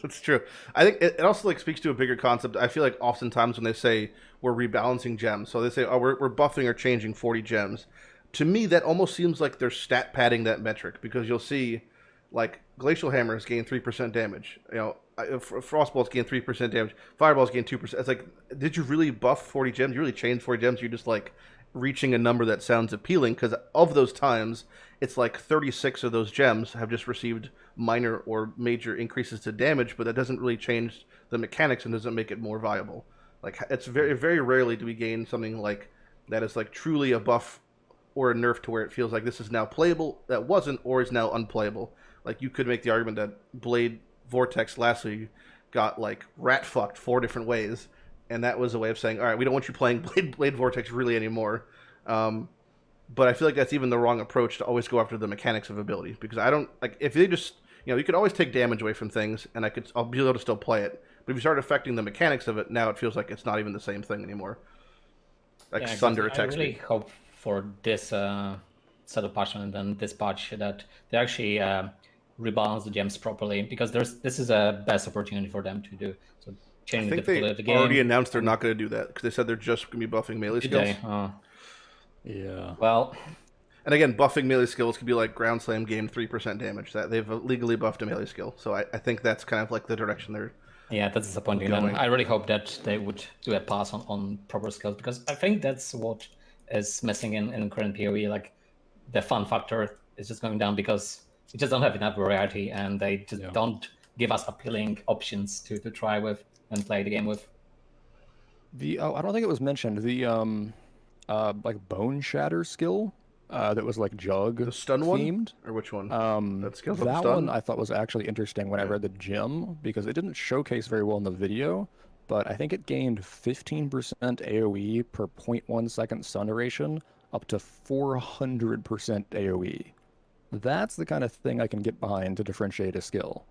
that's true. I think it also speaks to a bigger concept. I feel like oftentimes when they say we're rebalancing gems, so they say, oh, we're buffing or changing 40 gems. To me, that almost seems like they're stat padding that metric, because you'll see, like, Glacial Hammers gain 3% damage. Frostballs gain 3% damage. Fireballs gain 2%. It's like, did you really buff 40 gems? You really changed 40 gems? You're just like reaching a number that sounds appealing, because of those times, it's like 36 of those gems have just received minor or major increases to damage, but that doesn't really change the mechanics and doesn't make it more viable. Like, it's very, very rarely do we gain something like that is like truly a buff or a nerf to where it feels like this is now playable that wasn't, or is now unplayable. Like, you could make the argument that Blade Vortex lastly got like rat fucked 4 different ways, and that was a way of saying, all right, we don't want you playing Blade Vortex really anymore. But I feel like that's even the wrong approach to always go after the mechanics of ability, because I don't like, if they just you could always take damage away from things and I'll be able to still play it, but if you start affecting the mechanics of it, now it feels like it's not even the same thing anymore. Like Thunder attacks. I really hope for this set of patch and then this patch that they actually rebalance the gems properly, because this is a best opportunity for them to do. So changing the difficulty of the game. Already announced they're not going to do that, because they said they're just going to be buffing melee skills. Yeah. Well, and again, buffing melee skills could be like Ground Slam gain 3% damage. That they've legally buffed a melee skill. So I think that's kind of like the direction they're. Yeah, that's disappointing. And I really hope that they would do a pass on proper skills, because I think that's what is missing in current PoE. Like, the fun factor is just going down because we just don't have enough variety, and they just don't give us appealing options to try with and play the game with. I don't think it was mentioned, the like Bone Shatter skill that was like Jug the stun themed. Or which one? That skill that stun? one I thought was actually interesting when I read the gem, because it didn't showcase very well in the video, but I think it gained 15% AoE per 0.1 second stun duration up to 400% AoE. That's the kind of thing I can get behind to differentiate a skill.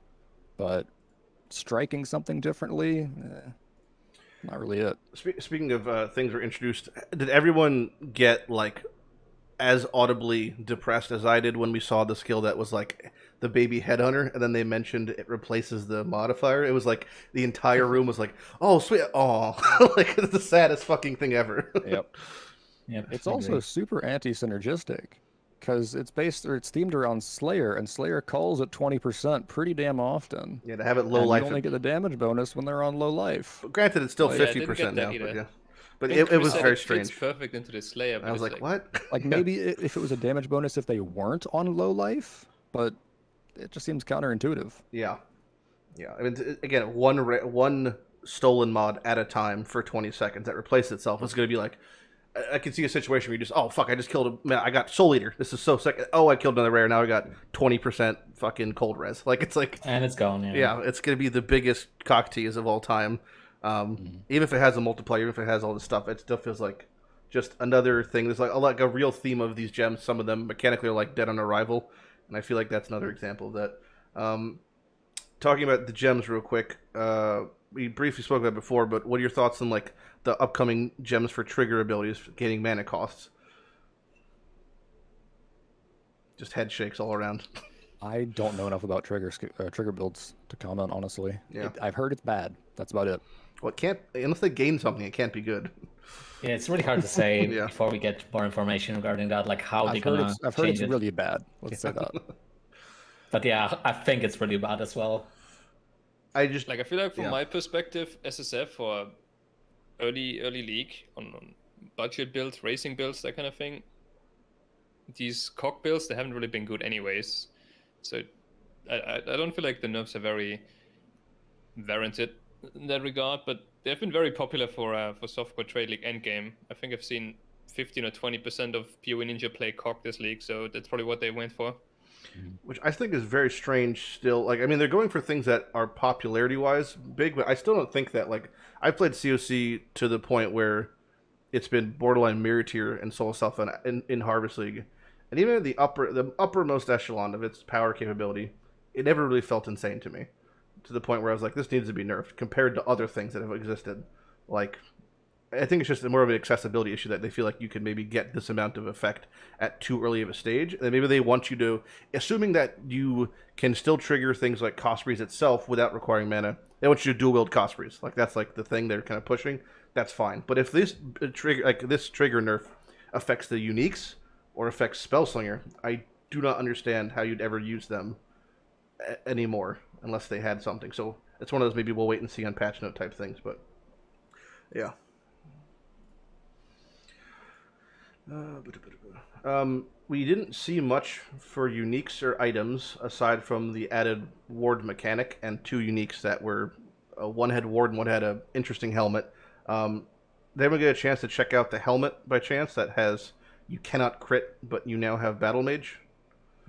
But striking something differently, not really it. Speaking of things were introduced, did everyone get like as audibly depressed as I did when we saw the skill that was like the baby headhunter, and then they mentioned it replaces the modifier? It was like the entire room was like, "Oh, sweet, oh!" Like, it's the saddest fucking thing ever. Yep. It's also super anti-synergistic, because it's themed around Slayer, and Slayer calls at 20% pretty damn often. Yeah, to have it low life. You only get the damage bonus when they're on low life. But granted, it's still 50% now. But it was very strange. It's perfect into the Slayer. I was like, what? Like, maybe if it was a damage bonus if they weren't on low life, but it just seems counterintuitive. Yeah. I mean, again, one stolen mod at a time for 20 seconds that replaces itself is going to be like, I can see a situation where you just, oh, fuck, I just killed man, I got Soul Eater. This is so sick. Oh, I killed another rare. Now I got 20% fucking cold res. Like, it's like... And it's gone, Yeah, it's going to be the biggest cock tease of all time. Even if it has a multiplier, even if it has all this stuff, it still feels like just another thing. There's like a real theme of these gems. Some of them mechanically are like dead on arrival. And I feel like that's another example of that. talking about the gems real quick. We briefly spoke about it before, but what are your thoughts on like the upcoming gems for trigger abilities, gaining mana costs? Just head shakes all around. I don't know enough about trigger builds to comment, honestly. Yeah. I've heard it's bad. That's about it. Well, it can't, unless they gain something, it can't be good. Yeah, it's really hard to say Yeah. before we get more information regarding that, like how they're gonna I've heard change it's it. really bad. Let's say that. But yeah, I think it's really bad as well. I just Like, I feel like from Yeah. my perspective, SSF or early league on budget builds, racing builds, that kind of thing, these cock builds, they haven't really been good anyways. So I don't feel like the nerfs are very warranted in that regard, but they've been very popular for softcore trade league endgame. I think I've seen 15 or 20% of PoE Ninja play cock this league, so that's probably what they went for. which I think is very strange still. Like, I mean, they're going for things that are popularity-wise big, but I still don't think that, like, I played COC to the point where it's been borderline mirror tier and Soul Self in Harvest League. And even at the uppermost echelon of its power capability, it never really felt insane to me. To the point where I was like, this needs to be nerfed compared to other things that have existed. Like, I think it's just more of an accessibility issue that they feel like you can maybe get this amount of effect at too early of a stage. And maybe they want you to, assuming that you can still trigger things like Cost Breeze itself without requiring mana, they want you to dual wield Cost Breeze. Like, that's like the thing they're kind of pushing. That's fine. But if this trigger nerf affects the uniques or affects Spellslinger, I do not understand how you'd ever use them anymore unless they had something. So it's one of those maybe we'll wait and see on patch note type things. But yeah. We didn't see much for uniques or items aside from the added ward mechanic and 2 uniques that were one had ward and one had an interesting helmet. They haven't get a chance to check out the helmet by chance that has you cannot crit, but you now have Battle Mage.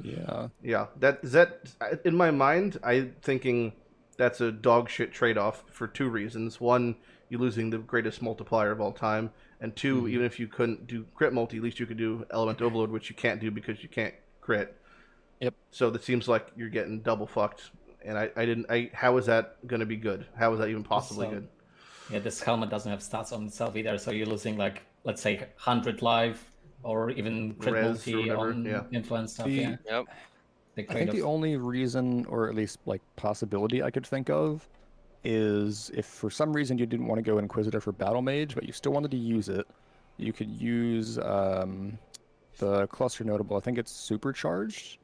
Yeah. Yeah, that in my mind, I'm thinking that's a dog shit trade-off for 2 reasons. One, you're losing the greatest multiplier of all time, and 2, even if you couldn't do crit multi, at least you could do element overload, which you can't do because you can't crit. Yep. So it seems like you're getting double fucked, and how is that going to be good? How is that even possibly good? Yeah, this helmet doesn't have stats on itself either, so you're losing like, let's say 100 life or even crit Res or multi whatever, on yeah. influence stuff. The- Yeah, Yep. big I think the trade-off. only reason, or at least like possibility I could think of, is if for some reason you didn't want to go Inquisitor for Battle Mage, but you still wanted to use it, you could use the cluster notable. I think it's supercharged.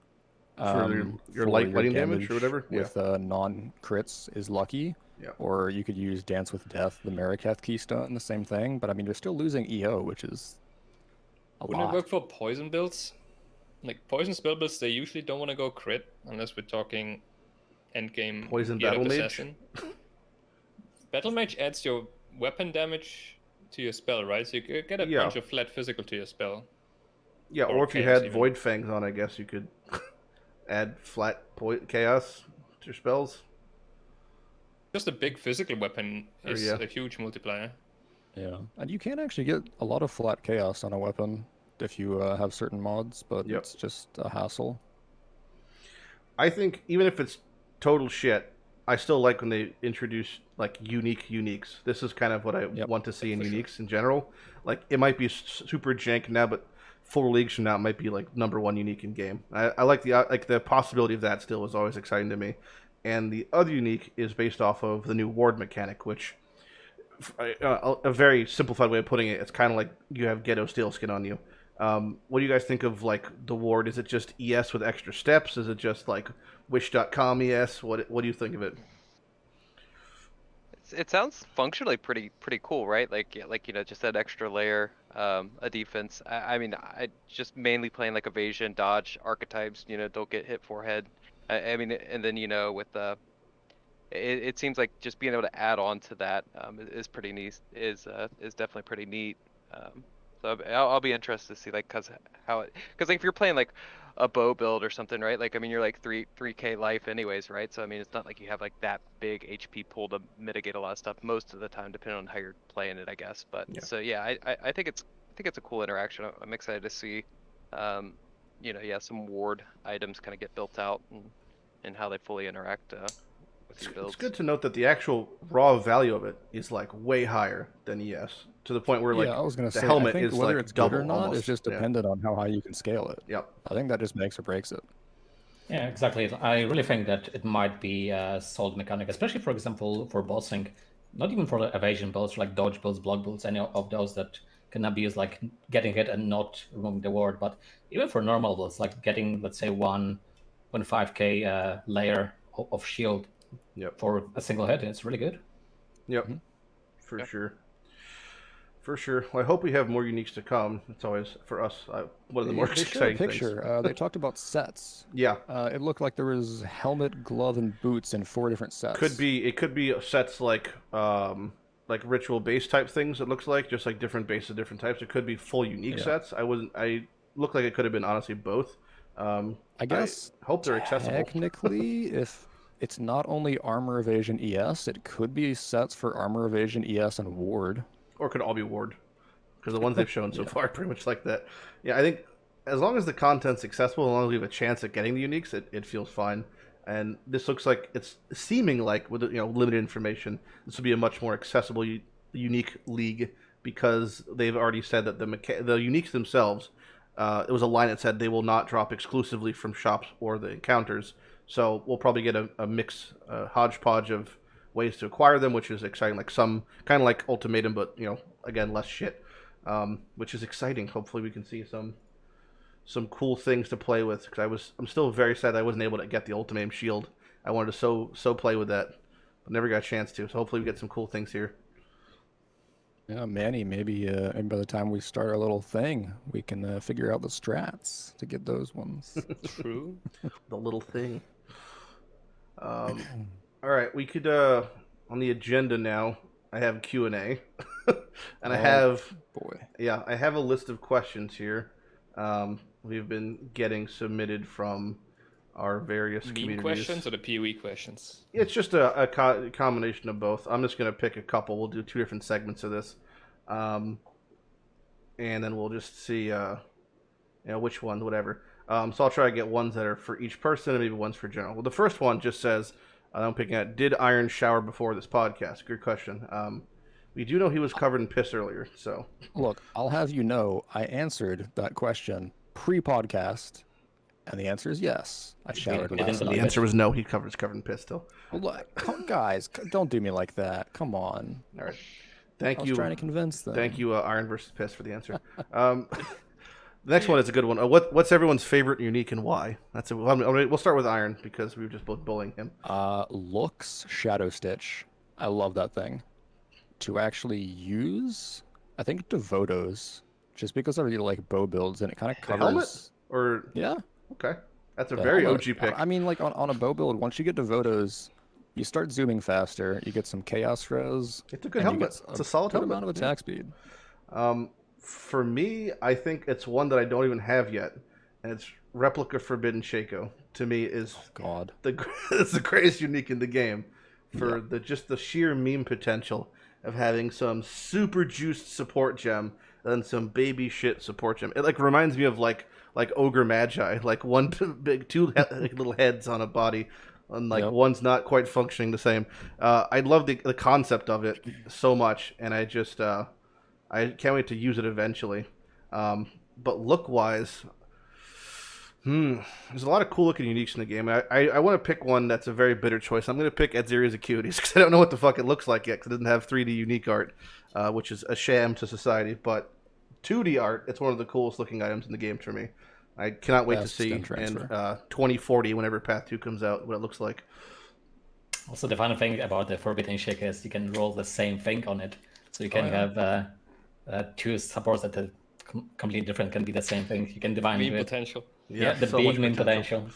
For your for lighting damage or whatever? with non-crits is lucky. Yeah. Or you could use Dance with Death, the Marikath Keystone, the same thing. But I mean, you're still losing EO, which is a Wouldn't lot. it work for poison builds? Like, poison spell builds, they usually don't want to go crit unless we're talking endgame Poison Geared Up Battle Mage? Assassin. Battle Mage adds your weapon damage to your spell, right? So you get a Yeah. bunch of flat physical to your spell. Yeah, Or or if you chaos had even. Void Fangs on, I guess you could add flat chaos to your spells. Just a big physical weapon Oh, is yeah. a huge multiplier. Yeah, and you can actually get a lot of flat chaos on a weapon if you have certain mods, but Yep. it's just a hassle. I think even if it's total shit, I still like when they introduce like uniques. This is kind of what I Yep. want to see in For sure. uniques in general. Like it might be super jank now, but 4 leagues from now it might be like #1 unique in game. I like the possibility of that still is always exciting to me. And the other unique is based off of the new ward mechanic, which a very simplified way of putting it, it's kind of like you have ghetto steel skin on you. What do you guys think of like the ward? Is it just ES with extra steps? Is it just like wish.com ES? What do you think of it? It sounds functionally pretty cool, right? Like just that extra layer, a defense. I mean, I just mainly playing like evasion, dodge archetypes. Don't get hit forehead. I mean, and then with it seems like just being able to add on to that is pretty neat. Is definitely pretty neat. So I'll be interested to see like because like if you're playing like a bow build or something, right? Like I mean you're like 3k life anyways, right? So I mean it's not like you have like that big HP pool to mitigate a lot of stuff most of the time, depending on how you're playing it, I guess. But Yeah. so yeah, I think it's a cool interaction. I'm excited to see, some ward items kind of get built out and how they fully interact with your It's builds. good to note that the actual raw value of it is like way higher than ES, to the point where like yeah, I was gonna the say, helmet I think is whether like it's good double or not almost. is just Yeah. dependent on how high you can scale it. Yep. I think that just makes or breaks it. Yeah, exactly. I really think that it might be a solid mechanic, especially, for example, for bossing. Not even for the evasion builds, like dodge builds, block builds, any of those that can abuse like getting hit and not removing the ward. But even for normal builds, like getting, let's say, 1.5k layer of shield Yep. for a single hit, it's really good. Yep. For sure. For sure. Well, I hope we have more uniques to come. It's always, for us, one of the more They showed a exciting picture. things. They talked about sets. Yeah. It looked like there was helmet, glove, and boots in 4 different sets. It could be sets like ritual base type things. It looks like just like different bases of different types. It could be full unique sets. I looked like it could have been honestly both. I guess I hope they're accessible. Technically, if it's not only armor evasion ES, it could be sets for armor evasion ES and ward. Or it could all be ward, because the ones they've shown so far are pretty much like that. Yeah, I think as long as the content's accessible, as long as we have a chance at getting the uniques, it feels fine. And this looks like it's seeming like with limited information, this will be a much more accessible unique league, because they've already said that the uniques themselves, it was a line that said they will not drop exclusively from shops or the encounters. So we'll probably get a mix, hodgepodge of ways to acquire them, which is exciting. Like some kind of like Ultimatum, but again, less shit, which is exciting. Hopefully, we can see some cool things to play with. Because I'm still very sad I wasn't able to get the Ultimatum shield. I wanted to so play with that, but never got a chance to. So hopefully, we get some cool things here. Yeah, Manny, maybe by the time we start our little thing, we can figure out the strats to get those ones. True. The little thing. All right, we could on the agenda now. I have Q&A, and I have I have a list of questions here. We've been getting submitted from our various communities. Questions or the PoE questions? It's just a combination of both. I'm just gonna pick a couple. We'll do 2 different segments of this, and then we'll just see which one, whatever. So I'll try to get ones that are for each person and maybe ones for general. Well, the first one just says, I'm picking out, did Iron shower before this podcast? Good question. We do know he was covered in piss earlier, so. Look, I'll have you know, I answered that question pre-podcast, and the answer is yes. I showered last night. The answer was no, he's covered in piss still. Well, look, guys, don't do me like that. Come on. All right. Thank you. I was trying to convince them. Thank you, Iron versus piss, for the answer. The next one is a good one. What's everyone's favorite unique and why? We'll start with Iron because we were just both bullying him. Looks Shadow Stitch. I love that thing. To actually use, I think Devotos, just because I really like bow builds and it kind of covers. Helmet? Or yeah. Okay, that's a very OG pick. I mean, like on a bow build, once you get Devotos, you start zooming faster. You get some chaos res. It's a good helmet. It's a solid helmet. Amount of attack speed. For me, I think it's one that I don't even have yet, and it's Replica Forbidden Shaco. To me, is it's the greatest unique in the game for the sheer meme potential of having some super juiced support gem and then some baby shit support gem. It like reminds me of like Ogre Magi, like two little heads on a body, and like one's not quite functioning the same. I love the concept of it so much, and I just I can't wait to use it eventually. But look-wise, there's a lot of cool-looking uniques in the game. I want to pick one that's a very bitter choice. I'm going to pick Edziria's Acuities because I don't know what the fuck it looks like yet because it doesn't have 3D unique art, which is a sham to society. But 2D art, it's one of the coolest-looking items in the game for me. I cannot wait to see in 2040, whenever Path 2 comes out, what it looks like. Also, the fun thing about the Forbidden Shaker is you can roll the same thing on it. So you can have 2 supports that are completely different, can be the same thing. You can divine meme potential. Yeah, the big meme potential.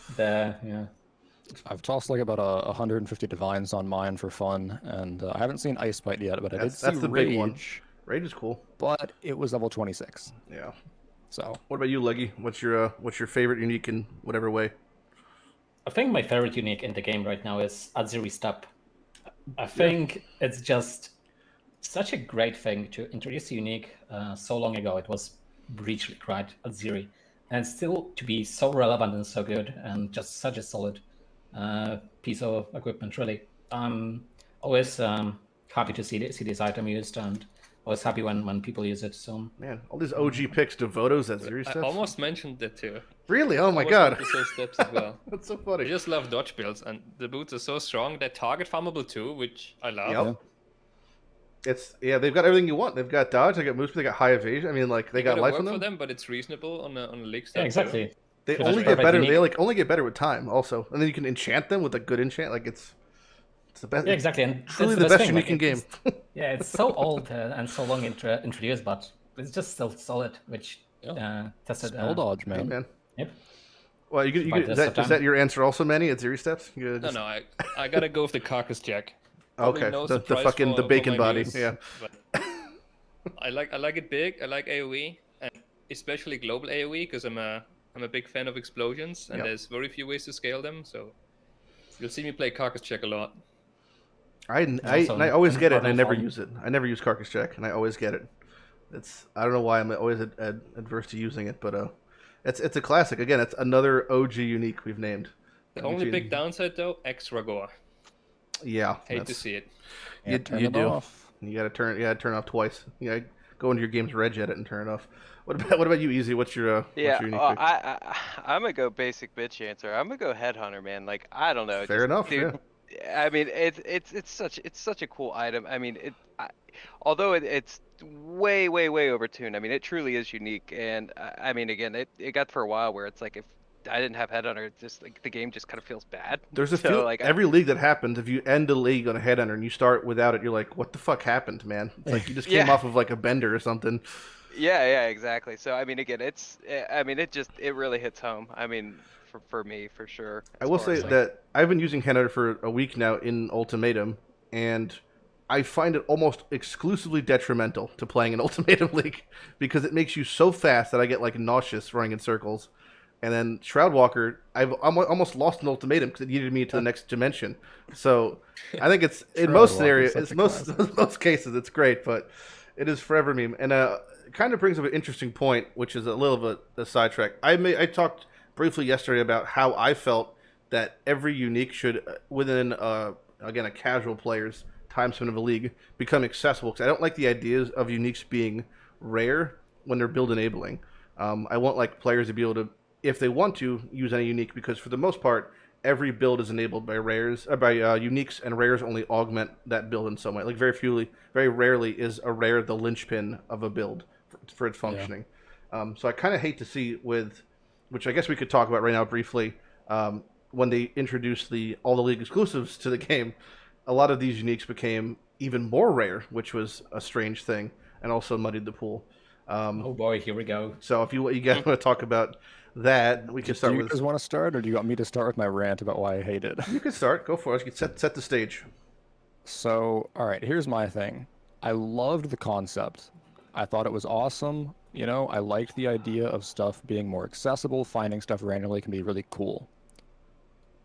I've tossed like about 150 divines on mine for fun, and I haven't seen Ice Bite yet, but I did see the Rage. Big one. Rage is cool, but it was level 26. Yeah. So, what about you, Legi? What's your favorite unique in whatever way? I think my favorite unique in the game right now is Adziri Step. I think it's just such a great thing to introduce a unique so long ago. It was Breach right Adziri, and still to be so relevant and so good, and just such a solid piece of equipment. Really, I'm always happy to see this item used, and always happy when people use it. So Man, all these OG picks, Devotos at zero I steps. almost mentioned that too. Really? Oh my Almost god. went to those steps as well. That's so I funny. just love dodge builds, and the boots are so strong. They're target farmable too, which I love. Yep. They've got everything you want. They've got dodge, they got moves, they got high evasion. I mean, like they got gotta life work in them. for them, but it's reasonable on a league yeah, step. exactly. They That's only get perfect. better. Unique. They like only get better with time, also, and then you can enchant them with a good enchant. Like it's the best. Yeah, exactly. And Truly that's the best thing, unique like, in game. Yeah, it's so old and so long introduced, but it's just still solid, which tested. Spell dodge, Hey, man. man. Yep. Well, you By is this that time. your answer also, Manny? At zero steps? You No, just- no, I gotta go with the carcass jack. Probably Okay, no the surprise fucking for the bacon my body. views, Yeah. but I like it big. I like AOE, and especially global AOE, because I'm a big fan of explosions, and Yep. there's very few ways to scale them. So you'll see me play carcass check a lot. And also I always get it, and I important never form. use it. I never use carcass check, and I always get it. I don't know why I'm always adverse to using it, but it's a classic. Again, it's another OG unique we've named. The only big downside though, extra gore. Yeah, Hate to that's- see it. Yeah, turn you it do. off. You gotta turn off twice. You gotta go into your game's reg edit and turn it off. What about you, Easy? What's your Yeah, what's your unique pick? I'm gonna go basic bitch answer. I'm gonna go headhunter, man. Like I don't know. Fair enough, Dude, I mean, it's such a cool item. I mean, although it's way overtuned. I mean, it truly is unique. And I mean, again, it got for a while where it's like if I didn't have headhunter, it's just like the game just kind of feels bad. There's a So, few like, every league that happens. If you end a league on a headhunter and you start without it, you're like, what the fuck happened, man? It's like you just came Yeah. off of like a bender or something. Yeah, exactly. So I mean, again, it really hits home. I mean, for me, for sure. I as will far say as, like- that I've been using headhunter for a week now in Ultimatum, and I find it almost exclusively detrimental to playing an Ultimatum league because it makes you so fast that I get like nauseous running in circles. And then Shroudwalker, I'm almost lost in Ultimatum because it needed me to the next dimension. So I think it's in most Shroudwalker's scenarios, such it's a most cases, it's great, but it is forever meme. And it kind of brings up an interesting point, which is a little bit a sidetrack. I talked briefly yesterday about how I felt that every unique should, within again a casual player's time spent of a league, become accessible. Because I don't like the ideas of uniques being rare when they're build enabling. I want like players to be able to, if they want to, use any unique, because for the most part, every build is enabled by rares, by uniques, and rares only augment that build in some way. Like very rarely is a rare the linchpin of a build for its functioning. So I kind of hate to see which I guess we could talk about right now briefly, when they introduced all the league exclusives to the game, a lot of these uniques became even more rare, which was a strange thing, and also muddied the pool. Oh boy, here we go. So if you guys want to talk about that, we can start Do you with. guys want to start, or do you want me to start with my rant about why I hate it? You can start. Go for it. You can set the stage. So, all right, here's my thing. I loved the concept. I thought it was awesome. You know, I liked the idea of stuff being more accessible. Finding stuff randomly can be really cool.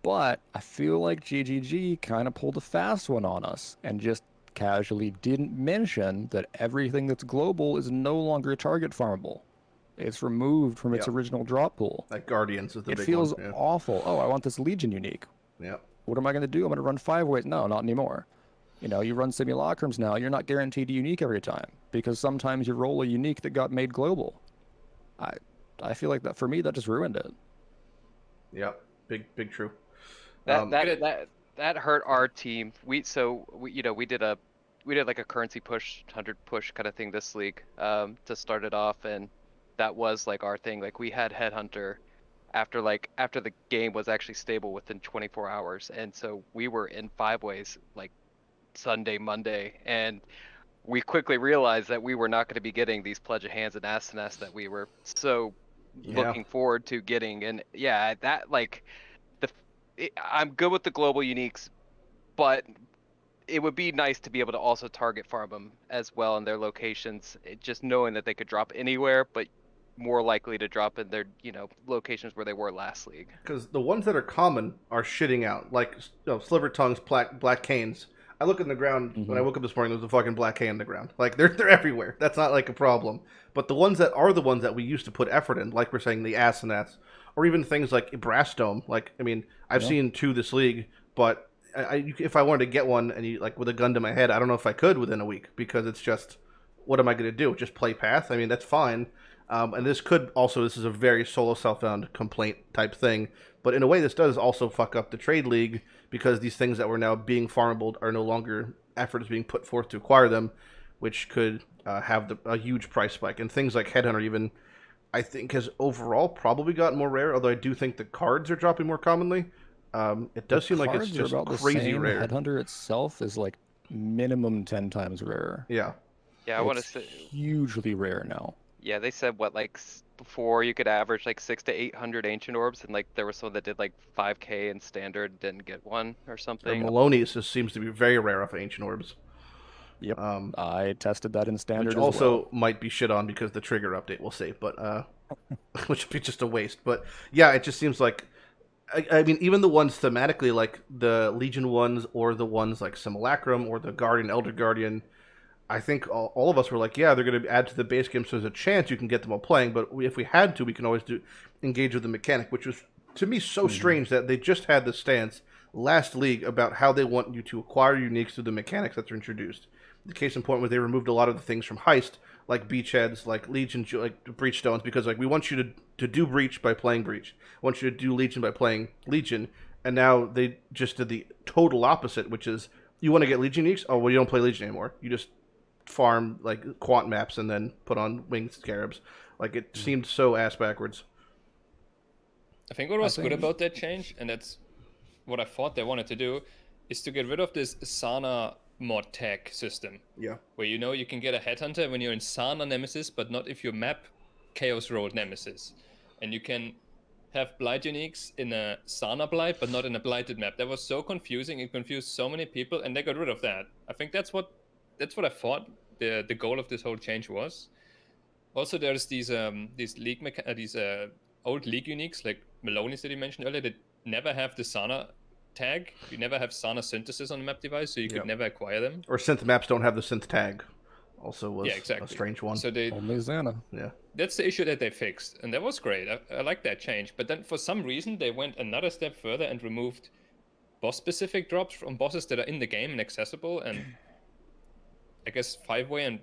But I feel like GGG kind of pulled a fast one on us and just casually didn't mention that everything that's global is no longer target farmable. It's removed from its Yep. original drop pool. Like Guardians is the It big feels one. awful. Oh, I want this Legion unique. Yeah. What am I going to do? I'm going to run 5 ways. No, not anymore. You know, you run simulacrums now, you're not guaranteed a unique every time, because sometimes you roll a unique that got made global. I feel like that, for me, that just ruined it. Yeah. Big true. That hurt our team. We did like a currency push, 100 push kind of thing this league to start it off, and that was like our thing. Like we had Headhunter after the game was actually stable within 24 hours, and so we were in 5 ways like Sunday, Monday, and we quickly realized that we were not going to be getting these Pledge of Hands and Asenath that we were so looking forward to getting. And yeah, that like I'm good with the global uniques, but it would be nice to be able to also target farm them as well in their locations. Just knowing that they could drop anywhere, but more likely to drop in their locations where they were last league. Because the ones that are common are shitting out, like sliver tongues, black canes. I look in the ground when I woke up this morning. There's a fucking black cane in the ground. Like they're everywhere. That's not like a problem. But the ones that are the ones that we used to put effort in, like we're saying the Asenaths, or even things like Brass Dome. Like I mean, I've seen 2 this league, but if I wanted to get one and you like with a gun to my head, I don't know if I could within a week because it's just what am I going to do? Just play Path? I mean, that's fine. And this is a very solo self-found complaint type thing. But in a way, this does also fuck up the trade league because these things that were now being farmable are no longer efforts being put forth to acquire them, which could have a huge price spike. And things like Headhunter even, I think, has overall probably gotten more rare, although I do think the cards are dropping more commonly. It does seem like it's just crazy rare. Headhunter itself is like minimum 10 times rarer. Yeah. Yeah, I want to say hugely rare now. Yeah, they said what before you could average like 600 to 800 ancient orbs, and like there was someone that did like 5K in standard, didn't get one or something. Maloney's just seems to be very rare off of ancient orbs. Yep. I tested that in standard. Which also might be shit on because the trigger update will save, but which would be just a waste. But yeah, it just seems like I mean, even the ones thematically, like the Legion ones or the ones like Simulacrum or the Guardian, Elder Guardian. I think all of us were like, yeah, they're going to add to the base game, so there's a chance you can get them all playing. But if we had to, we can always engage with the mechanic, which was to me so strange that they just had the stance last league about how they want you to acquire uniques through the mechanics that are introduced. The case in point was they removed a lot of the things from heist, like beachheads, like Legion, like breach stones, because like we want you to do breach by playing breach. We want you to do Legion by playing Legion, and now they just did the total opposite, which is you want to get Legion uniques. Oh well, you don't play Legion anymore. You just farm like quant maps and then put on winged scarabs. Like it seemed so ass backwards. I think what was good about that change, and that's what I thought they wanted to do, is to get rid of this Sana mod tag system. Yeah. Where you can get a headhunter when you're in Sana Nemesis, but not if you map Chaos Road Nemesis. And you can have Blight uniques in a Sana Blight, but not in a Blighted map. That was so confusing. It confused so many people, and they got rid of that. I think that's what I thought the goal of this whole change was. Also, there's these old league uniques like Maloney's that you mentioned earlier that never have the Sana tag. You never have Sana synthesis on the map device, so you could never acquire them. Or synth maps don't have the synth tag. Also was exactly. a strange one. So only Xana. Yeah. That's the issue that they fixed, and that was great. I like that change. But then for some reason they went another step further and removed boss-specific drops from bosses that are in the game and accessible, and I guess 5-way and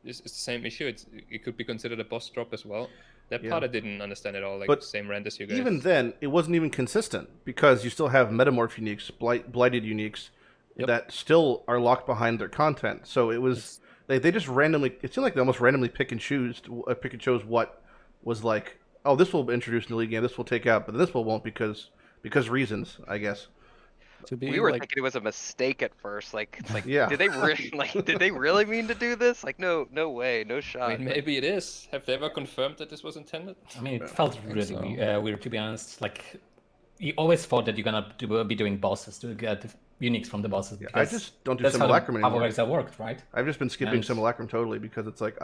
it's the same issue. It could be considered a boss drop as well. That part I didn't understand at all. Like but same rant as you guys. Even then, it wasn't even consistent because you still have metamorph uniques, blighted uniques that still are locked behind their content. So it was they just randomly. It seemed like they almost randomly pick and chose what was like. Oh, this will be introduced in the league game. This will take out, but this won't because reasons, I guess. We were thinking it was a mistake at first. Like did they really mean to do this? Like, no way, no shot. I mean, maybe it is. Have they ever confirmed that this was intended? I mean, it felt really weird, to be honest. Like, you always thought that you're gonna be doing bosses to get uniques from the bosses. Yeah, I just don't do Simulacrum anymore. Path of Exile worked, right? I've just been skipping Simulacrum totally because it's like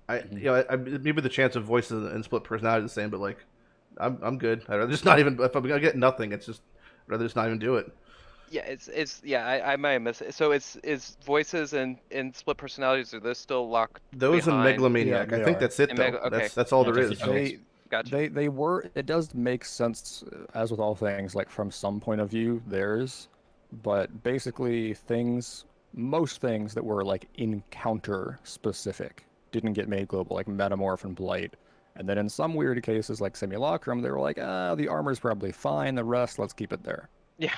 maybe the chance of voices and split personality is the same, but like, I'm good. I'd rather just not even if I'm gonna get nothing. It's just. Rather just not even do it. Yeah, I might have missed it. So it's voices and split personalities. Are those still locked? Those and Megalomaniac. I think that's it though. Okay. That's all there is. Gotcha. They were. It does make sense, as with all things, like from some point of view, theirs. But basically, most things that were like encounter specific didn't get made global, like Metamorph and Blight. And then in some weird cases, like Simulacrum, they were like, the armor's probably fine. The rest, let's keep it there. Yeah.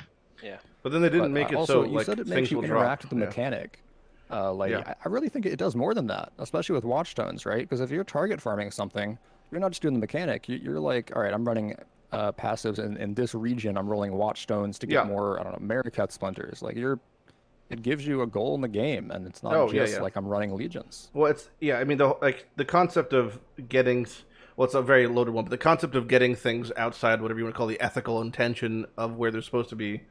But then they didn't make it also, so you like said it makes you interact with the Yeah. mechanic. I really think it does more than that, especially with Watchstones, right? Because if you're target farming something, you're not just doing the mechanic. You're like, all right, I'm running passives in this region. I'm rolling Watchstones to get more, I don't know, Maricat splinters. Like it gives you a goal in the game, and it's not like I'm running legions. Well, I mean, the concept of getting. Well, it's a very loaded one, but the concept of getting things outside whatever you want to call the ethical intention of where they're supposed to be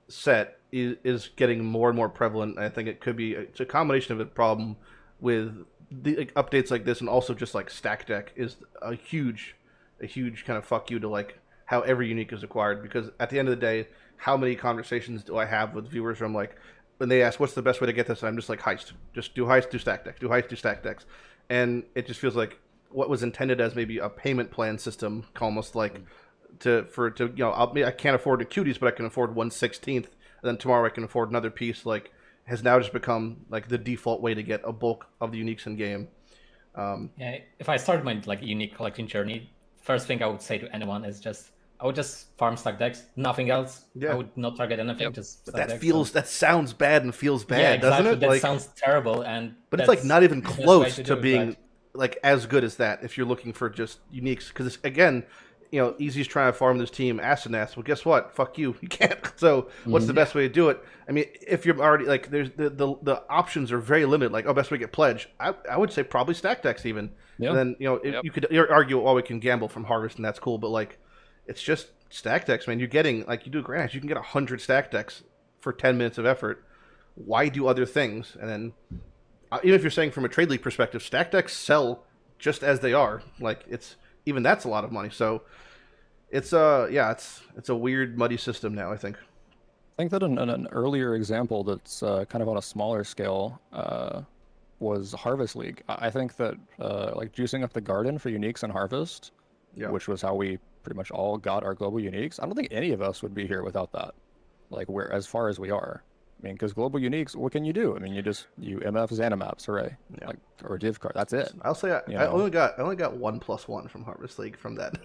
set is getting more and more prevalent. I think it's a combination of a problem with the updates like this, and also just like stack deck is a huge kind of fuck you to like how every unique is acquired. Because at the end of the day, how many conversations do I have with viewers where I'm like, when they ask what's the best way to get this, I'm just like heist, just do heist, do stack decks, do heist, do stack decks, and it just feels like what was intended as maybe a payment plan system, almost like I can't afford the cuties, but I can afford 1/16 then tomorrow I can afford another piece. Like, has now just become like the default way to get a bulk of the uniques in game. Yeah, if I started my like unique collecting journey, first thing I would say to anyone is just I would just farm stack decks, nothing else. Yeah. I would not target anything, just But stack that decks. that sounds bad and feels bad, yeah, exactly. doesn't it? That Like, sounds terrible, and but it's like not even the best way close to to do it, being right? like as good as that if you're looking for just uniques. Because again, you know, Easy's trying to farm this team ass and ass. Well, guess what? Fuck you. You can't. So what's the best way to do it? I mean, if you're already like, there's the options are very limited. Like, oh, best way to get pledge. I would say probably stack decks even. Yeah. And then, you know, you could argue, well, we can gamble from harvest and that's cool. But like, it's just stack decks, man. You're getting, like, you do Grand, you can get 100 stack decks for 10 minutes of effort. Why do other things? And then, even if you're saying from a trade league perspective, stack decks sell just as they are. Like, it's even that's a lot of money. So it's it's a weird, muddy system now, I think. I think that an earlier example that's kind of on a smaller scale was Harvest League. I think that like juicing up the garden for uniques and Harvest, which was how we pretty much all got our global uniques. I don't think any of us would be here without that. Like, we're as far as we are. I mean, because global uniques, what can you do? I mean, you MF Xanamaps, hooray, like, or div card. That's it. I'll say I only got 1+1 from Harvest League from that.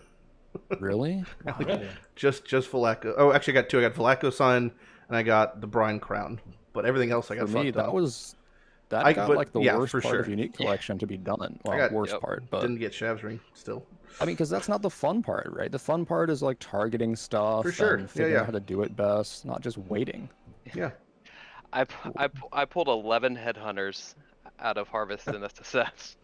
Really? Really? Just Valaco. Oh, actually, I got 2. I got Valaco Sign and I got the Brine Crown. But everything else I got. For me, fucked up. That got like the worst for part sure. of unique collection to be done. Well, worst part, but didn't get Shav's Ring still. I mean, because that's not the fun part, right? The fun part is like targeting stuff For sure. and figuring out how to do it best, not just waiting. Yeah. I pulled 11 headhunters out of Harvest and SSS.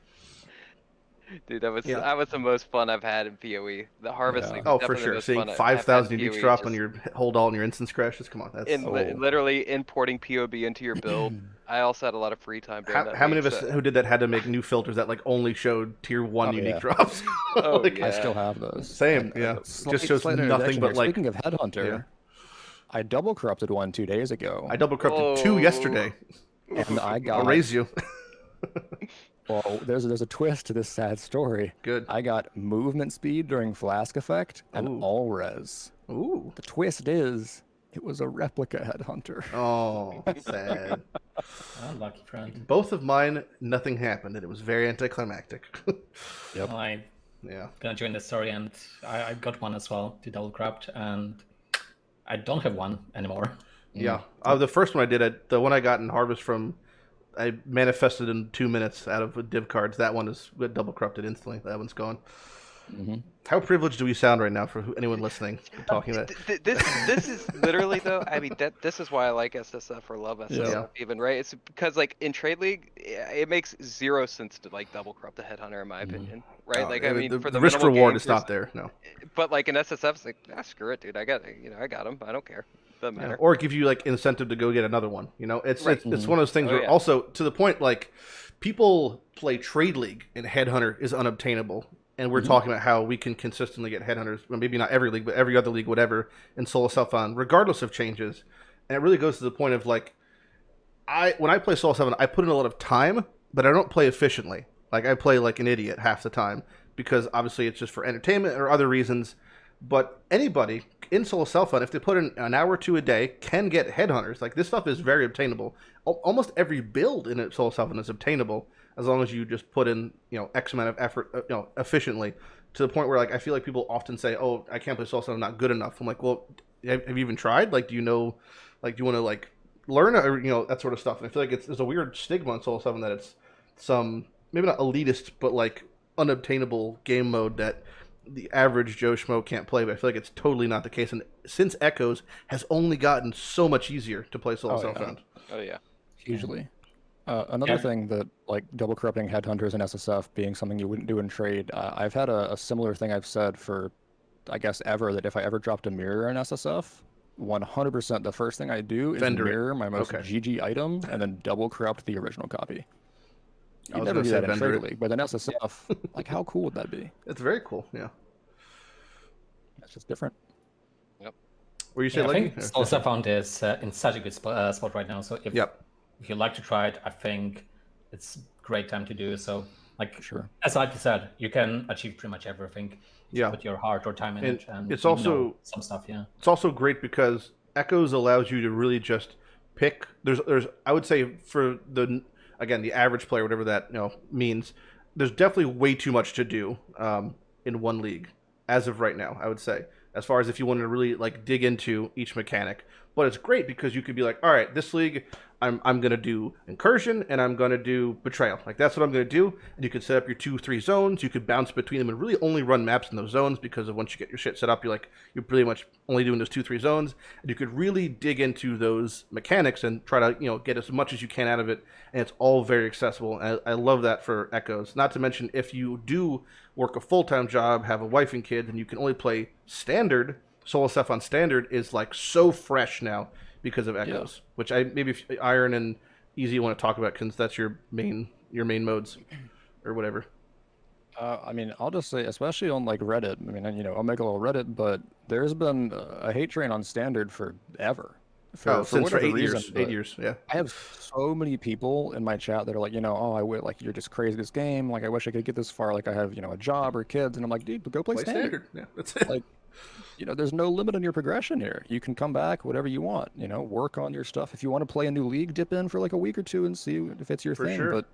Dude, that was the most fun I've had in PoE. The Harvest League. Oh, for sure. Seeing 5,000 uniques drop on your hold all and your instance crashes. Come on, that's literally importing POB into your build. I also had a lot of free time doing that. How many of us who did that had to make new filters that like only showed tier 1 unique drops? I still have those. Same, just shows nothing but like. Speaking of Headhunter, I double corrupted one 2 days ago. I double corrupted 2 yesterday. And I got. I'll raise you. Well, there's a twist to this sad story. Good. I got movement speed during Flask Effect and all res. Ooh. The twist is it was a replica Headhunter. Oh, sad. Lucky friend. Both of mine, nothing happened, and it was very anticlimactic. Yep. I'm gonna join the story, and I got one as well to double corrupt, and I don't have one anymore. Yeah. The first one I did, the one I got in Harvest from. I manifested in 2 minutes out of div cards. That one is double corrupted instantly. That one's gone. How privileged do we sound right now for anyone listening? Talking about this is literally though. I mean, this is why I like SSF or love SSF even, right? It's because like in trade league, it makes 0 sense to like double corrupt a headhunter in my opinion, right? Like I mean, for the risk reward games, is not there. No. But like in SSF, it's like screw it, dude. I got him. I don't care. Doesn't matter. Or give you like incentive to go get another one. You know, it's one of those things where also to the point like people play trade league and headhunter is unobtainable, and we're talking about how we can consistently get headhunters. Well, maybe not every league, but every other league, whatever, in solo self-on, regardless of changes. And it really goes to the point of like, when I play solo 7, I put in a lot of time, but I don't play efficiently. Like I play like an idiot half the time because obviously it's just for entertainment or other reasons. But anybody in solo self-on, if they put in an hour or 2 a day, can get headhunters. Like this stuff is very obtainable. Almost every build in a solo self-on is obtainable as long as you just put in, X amount of effort, efficiently. To the point where like I feel like people often say, "Oh, I can't play solo self-on, I'm not good enough." I'm like, "Well, have you even tried? Like, do you know? Like, do you want to like learn or that sort of stuff?" And I feel like there's a weird stigma in solo self-on that it's some maybe not elitist, but like unobtainable game mode that the average Joe Schmo can't play, but I feel like it's totally not the case. And since Echoes has only gotten so much easier to play solo self-found. Oh yeah, hugely. Another thing that like double corrupting headhunters and SSF being something you wouldn't do in trade. I've had a similar thing I've said for, I guess ever, that if I ever dropped a mirror in SSF, 100% the first thing I do is mirror my most GG item and then double corrupt the original copy. You never do that in trade league, but in SSF, like how cool would that be? It's very cool, yeah. It's just different. Yep. Were you saying? I think solo self-found is in such a good spot right now. So if you like to try it, I think it's a great time to do so. Like as I said, you can achieve pretty much everything. Put your heart or time in it, and it's also some stuff. Yeah. It's also great because Echoes allows you to really just pick. There's I would say for the average player, whatever that means, there's definitely way too much to do in one league as of right now. I would say, as far as if you wanted to really like dig into each mechanic, but it's great because you could be like, all right, this league, I'm gonna do incursion and I'm gonna do betrayal. Like that's what I'm gonna do. And you could set up your 2-3 zones. You could bounce between them and really only run maps in those zones because of once you get your shit set up, you're pretty much only doing those 2-3 zones. And you could really dig into those mechanics and try to get as much as you can out of it. And it's all very accessible. And I love that for Echoes. Not to mention if you do work a full-time job, have a wife and kids, and you can only play standard. Solo stuff on standard is like so fresh now because of Echoes, which maybe if Iron and Easy want to talk about because that's your main modes or whatever. I mean, I'll just say, especially on like Reddit. I mean, I'll make a little Reddit, but there's been a hate train on standard forever. For 8 years. 8 years, yeah. I have so many people in my chat that are like, like you're just crazy at this game. Like I wish I could get this far. Like I have a job or kids, and I'm like, dude, go play standard. Yeah, that's it. Like. There's no limit on your progression here. You can come back, whatever you want, work on your stuff. If you want to play a new league, dip in for like a week or two and see if it's your thing. Sure. But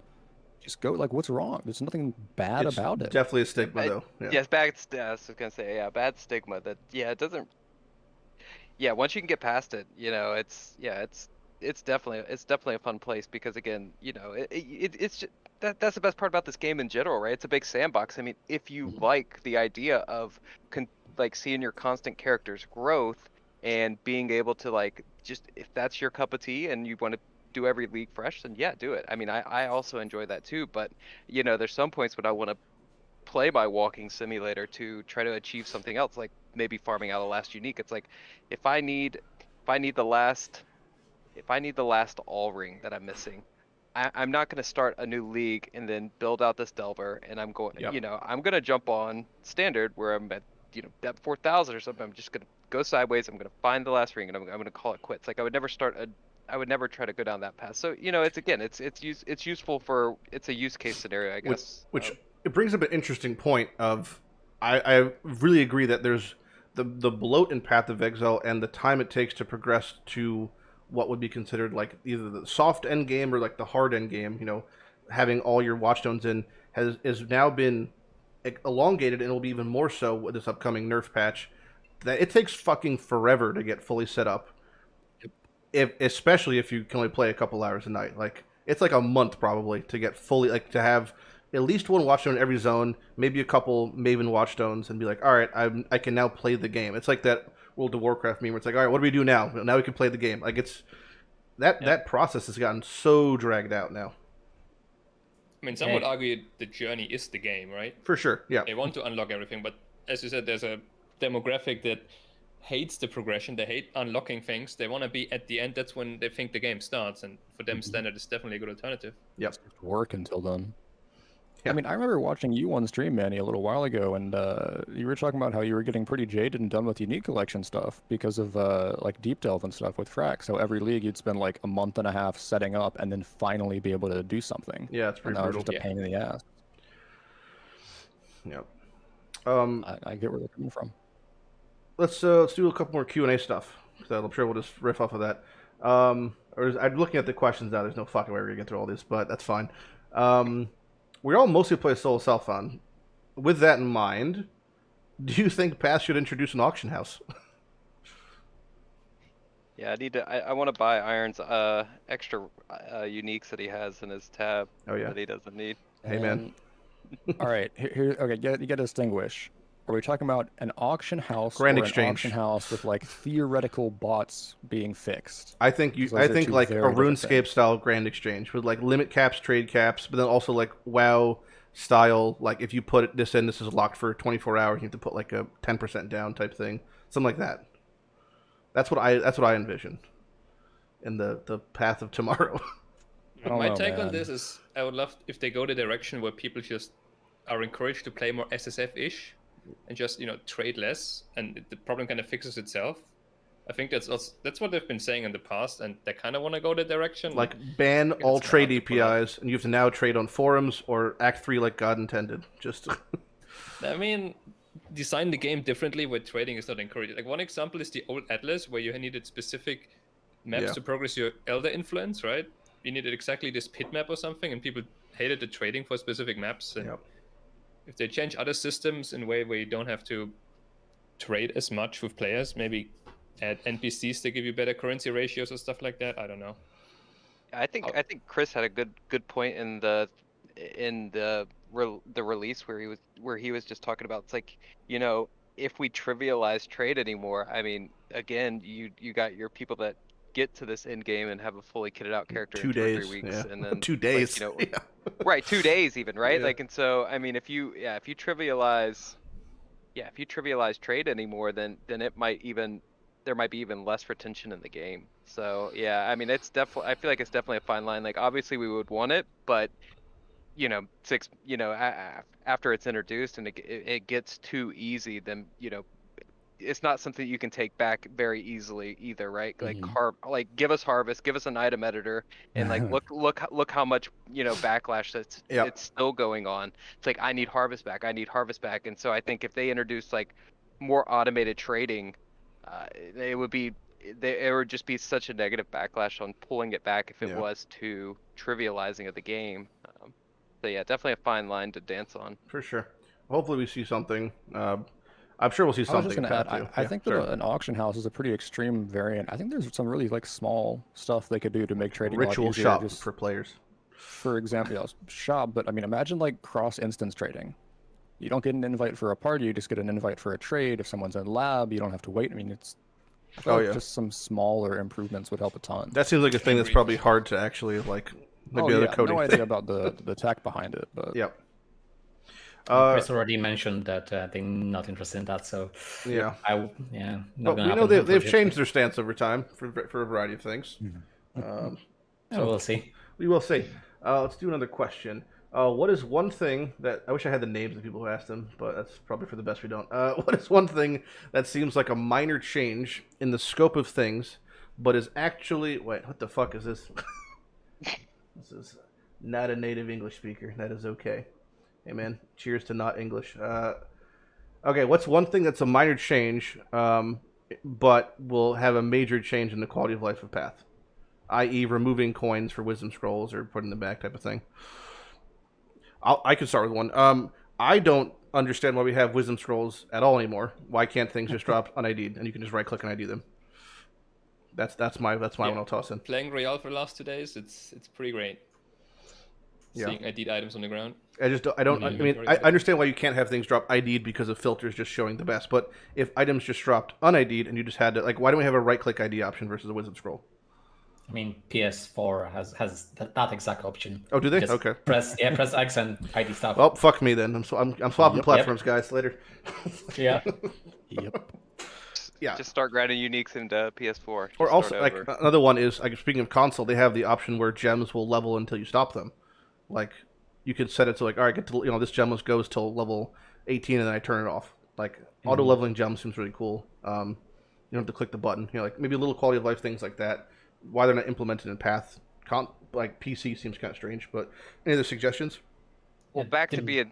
just go, like, what's wrong? There's nothing bad about it. Definitely a stigma, though. Yeah. Yes, bad. I was gonna say, bad stigma. That it doesn't. Yeah, once you can get past it, it's definitely a fun place because again, it's just, that's the best part about this game in general, right? It's a big sandbox. I mean, if you like the idea of like seeing your constant character's growth and being able to like just if that's your cup of tea and you want to do every league fresh, then yeah, do it. I mean, I also enjoy that too, but there's some points when I want to play my walking simulator to try to achieve something else, like maybe farming out a last unique. It's like if I need the last all ring that I'm missing, I'm not going to start a new league and then build out this Delver, and I'm going, I'm going to jump on standard where I'm at, depth 4,000 or something. I'm just going to go sideways. I'm going to find the last ring, and I'm going to call it quits. Like I would never try to go down that path. So it's useful for it's a use case scenario, I guess. Which it brings up an interesting point of, I really agree that there's the bloat in Path of Exile and the time it takes to progress to what would be considered like either the soft end game or like the hard end game, having all your watchstones in has now been elongated, and it'll be even more so with this upcoming nerf patch, that it takes fucking forever to get fully set up. Especially if you can only play a couple hours a night. Like it's like a month probably to get fully, like to have at least one watchstone in every zone, maybe a couple Maven watchstones, and be like, all right, I can now play the game. It's like that World of Warcraft meme where it's like, all right, what do we do now? Now we can play the game. Like it's that process has gotten so dragged out now. I mean, some would argue the journey is the game, right? For sure, yeah. They want to unlock everything, but as you said, there's a demographic that hates the progression. They hate unlocking things. They want to be at the end. That's when they think the game starts, and for them, standard is definitely a good alternative. Yep. Work until then. Yeah. I mean, I remember watching you on stream, Manny, a little while ago, and you were talking about how you were getting pretty jaded and done with unique collection stuff because of like deep delve and stuff with Frack. So every league you'd spend like a month and a half setting up and then finally be able to do something. Yeah, it's pretty brutal. Just a pain in the ass. Yep. I get where they're coming from. Let's do a couple more Q&A stuff. So I'm sure we'll just riff off of that. I'm looking at the questions now. There's no fucking way we're gonna get through all this, but that's fine. We all mostly play solo self-on. With that in mind, do you think Path should introduce an auction house? Yeah, I want to buy Iron's extra uniques that he has in his tab. Oh yeah. That he doesn't need. Hey man. All right, here. Okay, you got to distinguish. Are we talking about an auction house Grand or exchange. An auction house with like theoretical bots being fixed? I think like a RuneScape style Grand Exchange with like limit caps, trade caps, but then also like WoW style. Like if you put this in, this is locked for 24 hours. You have to put like a 10% down type thing, something like that. That's what I envision in the path of tomorrow. My take on this is I would love if they go the direction where people just are encouraged to play more SSF-ish. And just trade less, and the problem kind of fixes itself. I think that's what they've been saying in the past, and they kind of want to go that direction. Like ban all trade APIs, and you have to now trade on forums or Act 3 like God intended. Just. I mean, design the game differently where trading is not encouraged. Like one example is the old Atlas, where you needed specific maps to progress your Elder influence, right? You needed exactly this pit map or something, and people hated the trading for specific maps. And if they change other systems in a way where you don't have to trade as much with players, maybe add NPCs that give you better currency ratios or stuff like that. I don't know. I think Chris had a good point in the release where he was just talking about, it's like, you know, if we trivialize trade anymore, I mean, again, you got your people that get to this end game and have a fully kitted out character in 2 or 3 weeks, and then 2 days, like, you know, right, 2 days even, right? Like, and so I mean, if you trivialize trade anymore, then it might even, there might be even less retention in the game. So yeah, I mean, it's definitely, I feel like it's definitely a fine line. Like, obviously we would want it, but you know, after it's introduced and it gets too easy, then, you know, it's not something you can take back very easily either, right? Like, give us Harvest, give us an item editor, and like look how much, you know, backlash it's still going on. It's like, I need Harvest back, and so I think if they introduce like more automated trading, it would just be such a negative backlash on pulling it back if it was too trivializing of the game. So yeah, definitely a fine line to dance on. For sure. Hopefully we see something. I'm sure we'll see something. I was just going to add, I think that an auction house is a pretty extreme variant. I think there's some really like small stuff they could do to make trading ritual a lot easier, shop just, for players. For example, shop. But I mean, imagine like cross instance trading. You don't get an invite for a party; you just get an invite for a trade. If someone's in lab, you don't have to wait. I mean, it's just some smaller improvements would help a ton. That seems like a thing that's probably hard to actually like. Maybe no idea about the tech behind it, but Chris already mentioned that they're not interested in that, so but we know they've changed their stance over time for a variety of things. So we'll see. We will see. Let's do another question. What is one thing that, I wish I had the names of people who asked them, but that's probably for the best we don't. What is one thing that seems like a minor change in the scope of things, but is actually, wait, what the fuck is this? This is not a native English speaker. That is okay. Hey man, cheers to not English. Okay, what's one thing that's a minor change, but will have a major change in the quality of life of Path? I.e. removing coins for wisdom scrolls or putting them back type of thing. I can start with one. I don't understand why we have wisdom scrolls at all anymore. Why can't things just drop unID'd and you can just right click and ID them? That's my one I'll toss in. Playing Royale for the last 2 days, it's pretty great. Seeing ID'd items on the ground. I understand why you can't have things drop ID'd because of filters just showing the best, but if items just dropped unID'd and you just had to, like, why don't we have a right click ID option versus a wisdom scroll? I mean, PS4 has that exact option. Oh, do they? Just okay. Press X and ID stuff. Well, fuck me then. I'm swapping platforms, guys. Later. Yeah. Yeah. Just start grinding uniques into PS4. Or also, like, another one is, like, speaking of console, they have the option where gems will level until you stop them. Like, you could set it to, like, all right, get to, this gem goes till level 18 and then I turn it off. Like, auto leveling gems seems really cool. You don't have to click the button. Like maybe little quality of life things like that. Why they're not implemented in Path, like PC seems kind of strange. But any other suggestions? Well, back to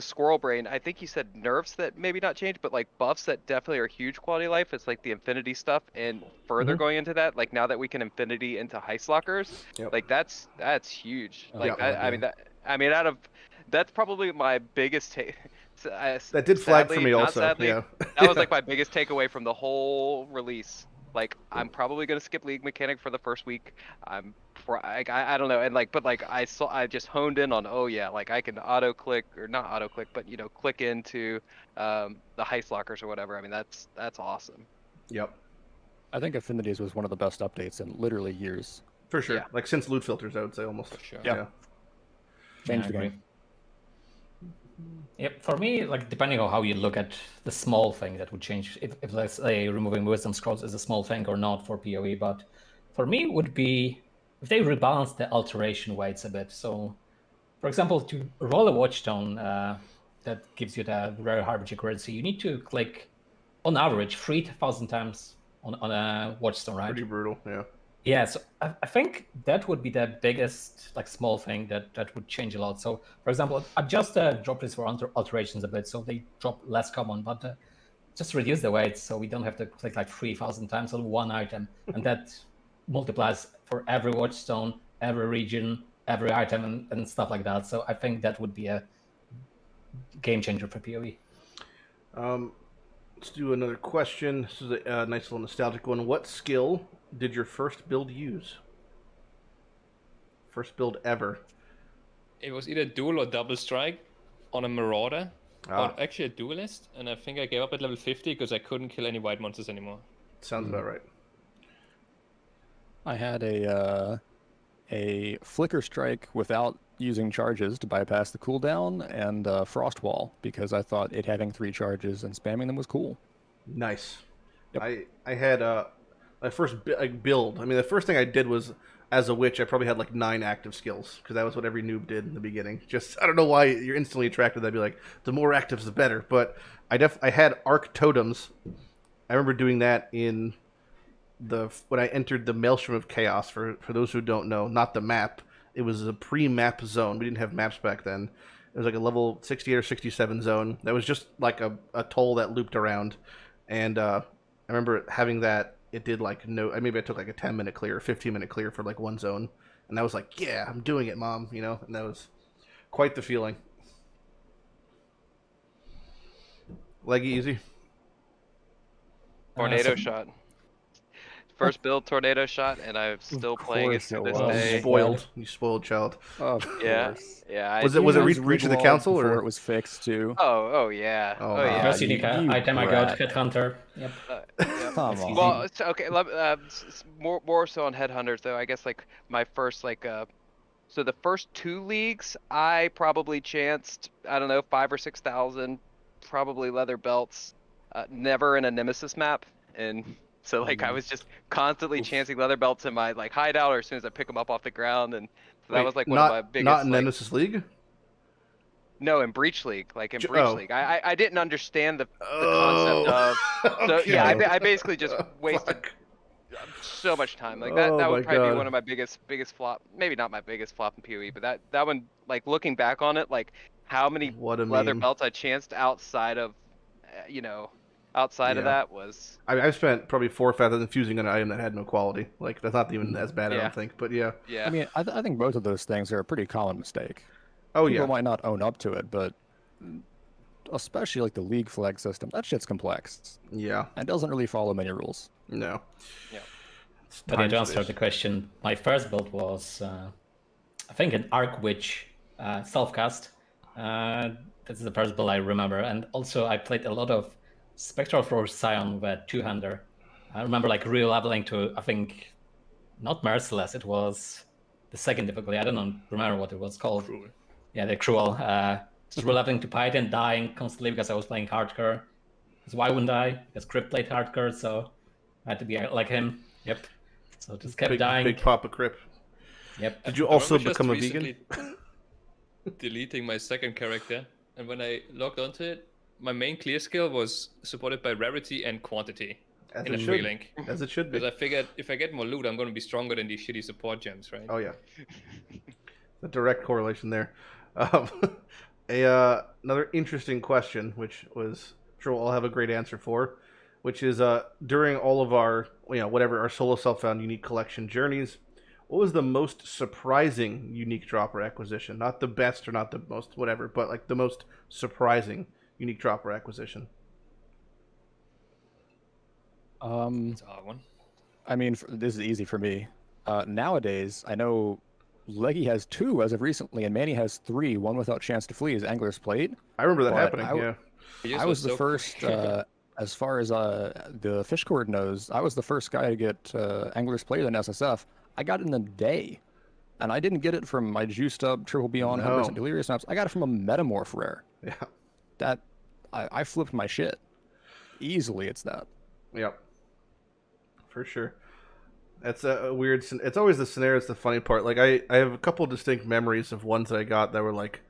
Squirrel Brain. I think you said nerfs that maybe not change, but like buffs that definitely are huge quality of life. It's like the infinity stuff, and further going into that, like now that we can infinity into heist lockers, like that's huge. Like that's probably my biggest take. That did flag for me also. Sadly, that was like my biggest takeaway from the whole release. Like, I'm probably gonna skip League Mechanic for the first week. I don't know, and I just honed in on, like I can not auto click, but click into the heist lockers or whatever. I mean, that's awesome. Yep. I think Affinities was one of the best updates in literally years. For sure. Yeah. Like since loot filters, I would say almost. For sure. Yeah. Changed the game. Yep, for me, like depending on how you look at the small thing that would change, if let's say removing wisdom scrolls is a small thing or not for PoE, but for me it would be if they rebalance the alteration weights a bit. So, for example, to roll a watchstone that gives you the rare harbinger currency, you need to click on average 3,000 times on a watchstone, right? Pretty brutal, yeah. Yeah, so I think that would be the biggest like small thing that would change a lot. So, for example, adjust the drop rates for alterations a bit so they drop less common, but just reduce the weights so we don't have to click like 3,000 times on one item, and that multiplies for every watchstone, every region, every item, and stuff like that. So I think that would be a game changer for PoE. Let's do another question. This is a nice little nostalgic one. What skill did your first build use? First build ever. It was either dual or double strike on a marauder, Ah. or actually a duelist, and I think I gave up at level 50 because I couldn't kill any white monsters anymore. Sounds about right. I had a flicker strike without using charges to bypass the cooldown, and frost wall because I thought it having 3 charges and spamming them was cool. Nice. Yep. I had my first build. I mean, the first thing I did was, as a witch, I probably had like 9 active skills because that was what every noob did in the beginning. Just, I don't know why you're instantly attracted. I'd be like, the more actives, the better. But I had arc totems. I remember doing that in when I entered the Maelstrom of Chaos. For those who don't know, not the map. It was a pre-map zone. We didn't have maps back then. It was like a level 68 or 67 zone. That was just like a toll that looped around. And I remember having that. It did like maybe I took like a 10-minute clear, 15-minute clear for like one zone. And I was like, yeah, I'm doing it, Mom. You know, and that was quite the feeling. Leggy, easy. Tornado shot. First build tornado shot, and I'm still playing it to this day. Spoiled. You spoiled child. Of Yeah, course. yeah. Was it reach of the council before or it was fixed too? Oh yeah. Oh, Oh yeah. First unique you item I got, brat. Headhunter. Yep. Yeah. Come on. Well, it's okay. More so on headhunters though. I guess like my first so the first 2 leagues I probably chanced, I don't know, 5,000 or 6,000, probably leather belts, never in a nemesis map, and so like I was just constantly chancing leather belts in my like hideout, or as soon as I pick them up off the ground, and so that was like one of my biggest. Not in like, Nemesis League. No, in Breach League, like in Breach Oh. League. I didn't understand the concept of. So Okay. yeah, I basically just wasted Fuck. so much time. Like Oh that my would probably God. be one of my biggest flop. Maybe not my biggest flop in PoE, but that one, like looking back on it, like how many What a leather meme. belts I chanced outside of, outside of Yeah. that was. I've spent probably 4 or 5 hours infusing an item that had no quality. Like that's not even as bad, I Yeah. don't think. But yeah. Yeah. I mean, I think both of those things are a pretty common mistake. Oh People yeah. might not own up to it, but especially like the league flag system, that shit's complex Yeah. and doesn't really follow many rules. No. Yeah. It's But yeah, time to answer space. the question, my first build was, I think, an Arc Witch self-cast. That's the first build I remember. And also, I played a lot of Spectral Force Scion with two-hander. I remember like re-leveling to, I think, not Merciless, it was the second difficulty. I don't remember what it was called. Cruel. Yeah, the Cruel. Just re-leveling to Python, dying constantly because I was playing hardcore. Because why wouldn't I? Because Crypt played hardcore, so I had to be like him. Yep. So just kept dying. Big Papa Crip. Yep. Did you I also remember just become a vegan? recently deleting my second character, and when I logged onto it, my main clear skill was supported by rarity and quantity As in a it free should. link. As it should be. Because I figured if I get more loot, I'm going to be stronger than these shitty support gems, right? Oh yeah. A direct correlation there. Another interesting question, which was I'm sure we'll all have a great answer for, which is during all of our whatever our solo self-found unique collection journeys, what was the most surprising unique dropper acquisition? Not the best or not the most whatever, but like the most surprising unique dropper acquisition. It's a hard one. I mean, this is easy for me. Nowadays, I know Legi has 2 as of recently, and Manni has 3. One without chance to flee is Angler's Plate. I remember that But happening. Yours I was the so first, as far as the fish cord knows, I was the first guy to get Angler's Plate in SSF. I got it in a day. And I didn't get it from my juiced up Triple Beyond No. 100% Delirious maps. I got it from a Metamorph rare. Yeah. That, I flipped my shit. Easily, it's that. Yep. For sure. That's a weird. It's always the scenario. It's the funny part. Like I have a couple distinct memories of ones that I got that were like,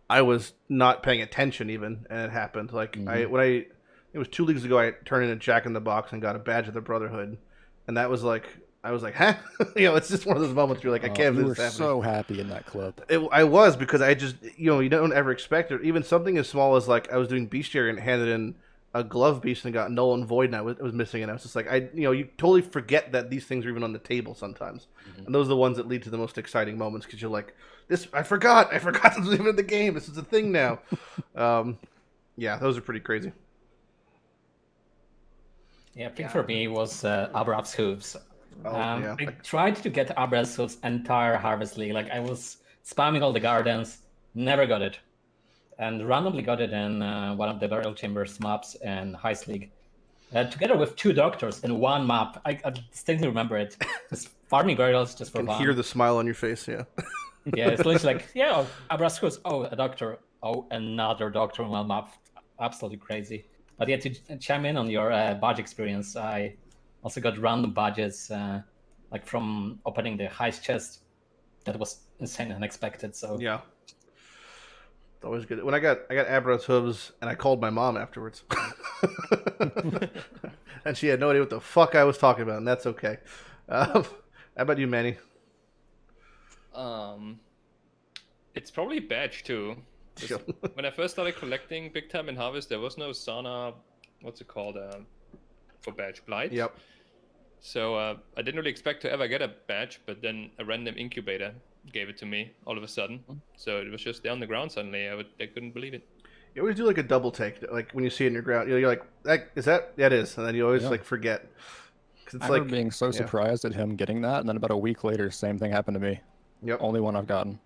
I was not paying attention even, and it happened. Like it was 2 leagues ago. I turned in a Jack in the Box and got a badge of the Brotherhood, and that was like I was like, huh? You know, it's just one of those moments where you're like, I can't You believe were this happening. so happy in that clip. I was, because I just, you know, you don't ever expect it. Even something as small as like I was doing bestiary and handed in a glove beast and got null and void, and I was missing it. I was just like, you totally forget that these things are even on the table sometimes, and those are the ones that lead to the most exciting moments, because you're like, I forgot this was even in the game. This is a thing now. Yeah, those are pretty crazy. Yeah, I think for me it was Abraham's Hooves. Yeah. I tried to get Abraham's Hooves entire Harvest League. Like I was spamming all the gardens, never got it. And randomly got it in one of the Burial Chambers maps in Heist League. Together with 2 doctors in one map. I distinctly remember it. Just farming burials just for I can fun. hear the smile on your face, yeah. Yeah, it's literally like, yeah, Abraham's Hooves. Oh, a doctor. Oh, another doctor in one map. Absolutely crazy. But yeah, to chime in on your badge experience, I also got random badges, like from opening the heist chest. That was insane and unexpected. So Yeah. It's always good. When I got Abra's hooves, and I called my mom afterwards. And she had no idea what the fuck I was talking about, and that's okay. How about you, Manny? It's probably badge too. Sure. When I first started collecting big time in Harvest, there was no Sana, what's it called, for badge Blight. Yep. So I didn't really expect to ever get a badge, but then a random incubator gave it to me all of a sudden. So it was just there on the ground suddenly. I couldn't believe it. You always do like a double take, like when you see it in your ground. You're like, is that? Yeah, it is. And then you always like forget. I remember being so surprised at him getting that, and then about a week later, same thing happened to me. Yep. Only one I've gotten.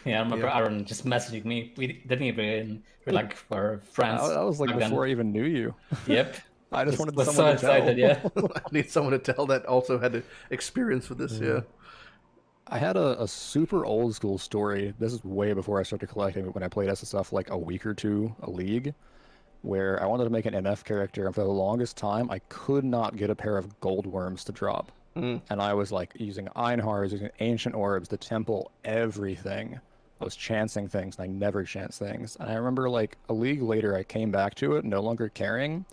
Yeah, I remember Aaron just messaging me. We didn't even like for friends. That was like before I even knew you. Yep. I just wanted was someone so to excited, tell. yeah. I need someone to tell that also had experience with this. Yeah. I had a super old school story. This is way before I started collecting, when I played SSF like a week or two, a league, where I wanted to make an MF character, and for the longest time, I could not get a pair of gold worms to drop. And I was like using Einhars, using Ancient Orbs, the Temple, everything. I was chancing things, and I never chance things. And I remember like a league later, I came back to it, no longer caring,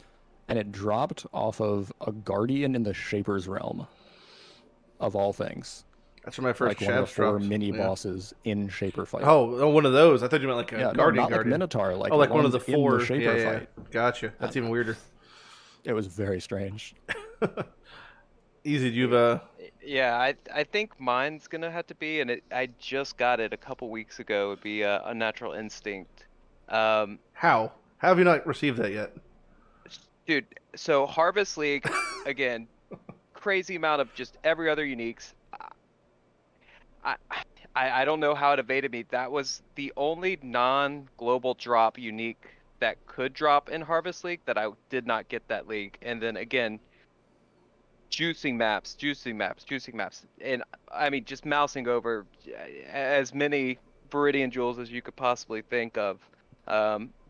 and it dropped off of a Guardian in the Shaper's Realm, of all things. That's where my first like one of the 4 dropped. mini bosses in Shaper Fight. Oh, one of those. I thought you meant like a Guardian. Not like Minotaur. Like like one of the ones in 4 Shaper Fight. Gotcha. That's even weirder. It was very strange. Easy, you've Yeah, I think mine's gonna have to be, and I just got it a couple weeks ago. Would be a Unnatural Instinct. How have you not received that yet? Dude, so Harvest League, again, crazy amount of just every other uniques. I don't know how it evaded me. That was the only non-global drop unique that could drop in Harvest League that I did not get that league. And then again, juicing maps. And I mean, just mousing over as many Viridian Jewels as you could possibly think of.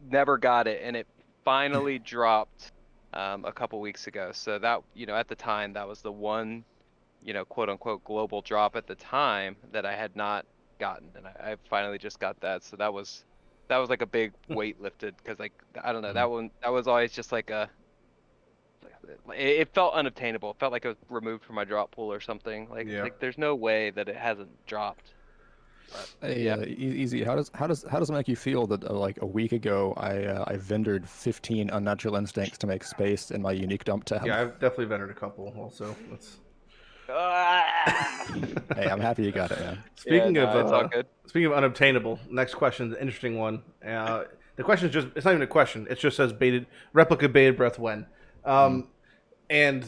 Never got it, and it finally dropped a couple weeks ago. So that, at the time, that was the one, quote unquote global drop at the time that I had not gotten, and I finally just got that. So that was like a big weight lifted, because like, I don't know, that was always just like it felt unobtainable. It felt like it was removed from my drop pool or something. Like there's no way that it hasn't dropped. But, Easy. How does it make you feel that like a week ago I vendored 15 Unnatural Instincts to make space in my unique dump tab? Yeah, I've definitely vendored a couple also. Hey, I'm happy you got it, man. Speaking it's all good. Speaking of unobtainable, next question is an interesting one. The question is it's not even a question. It just says replica baited breath when. And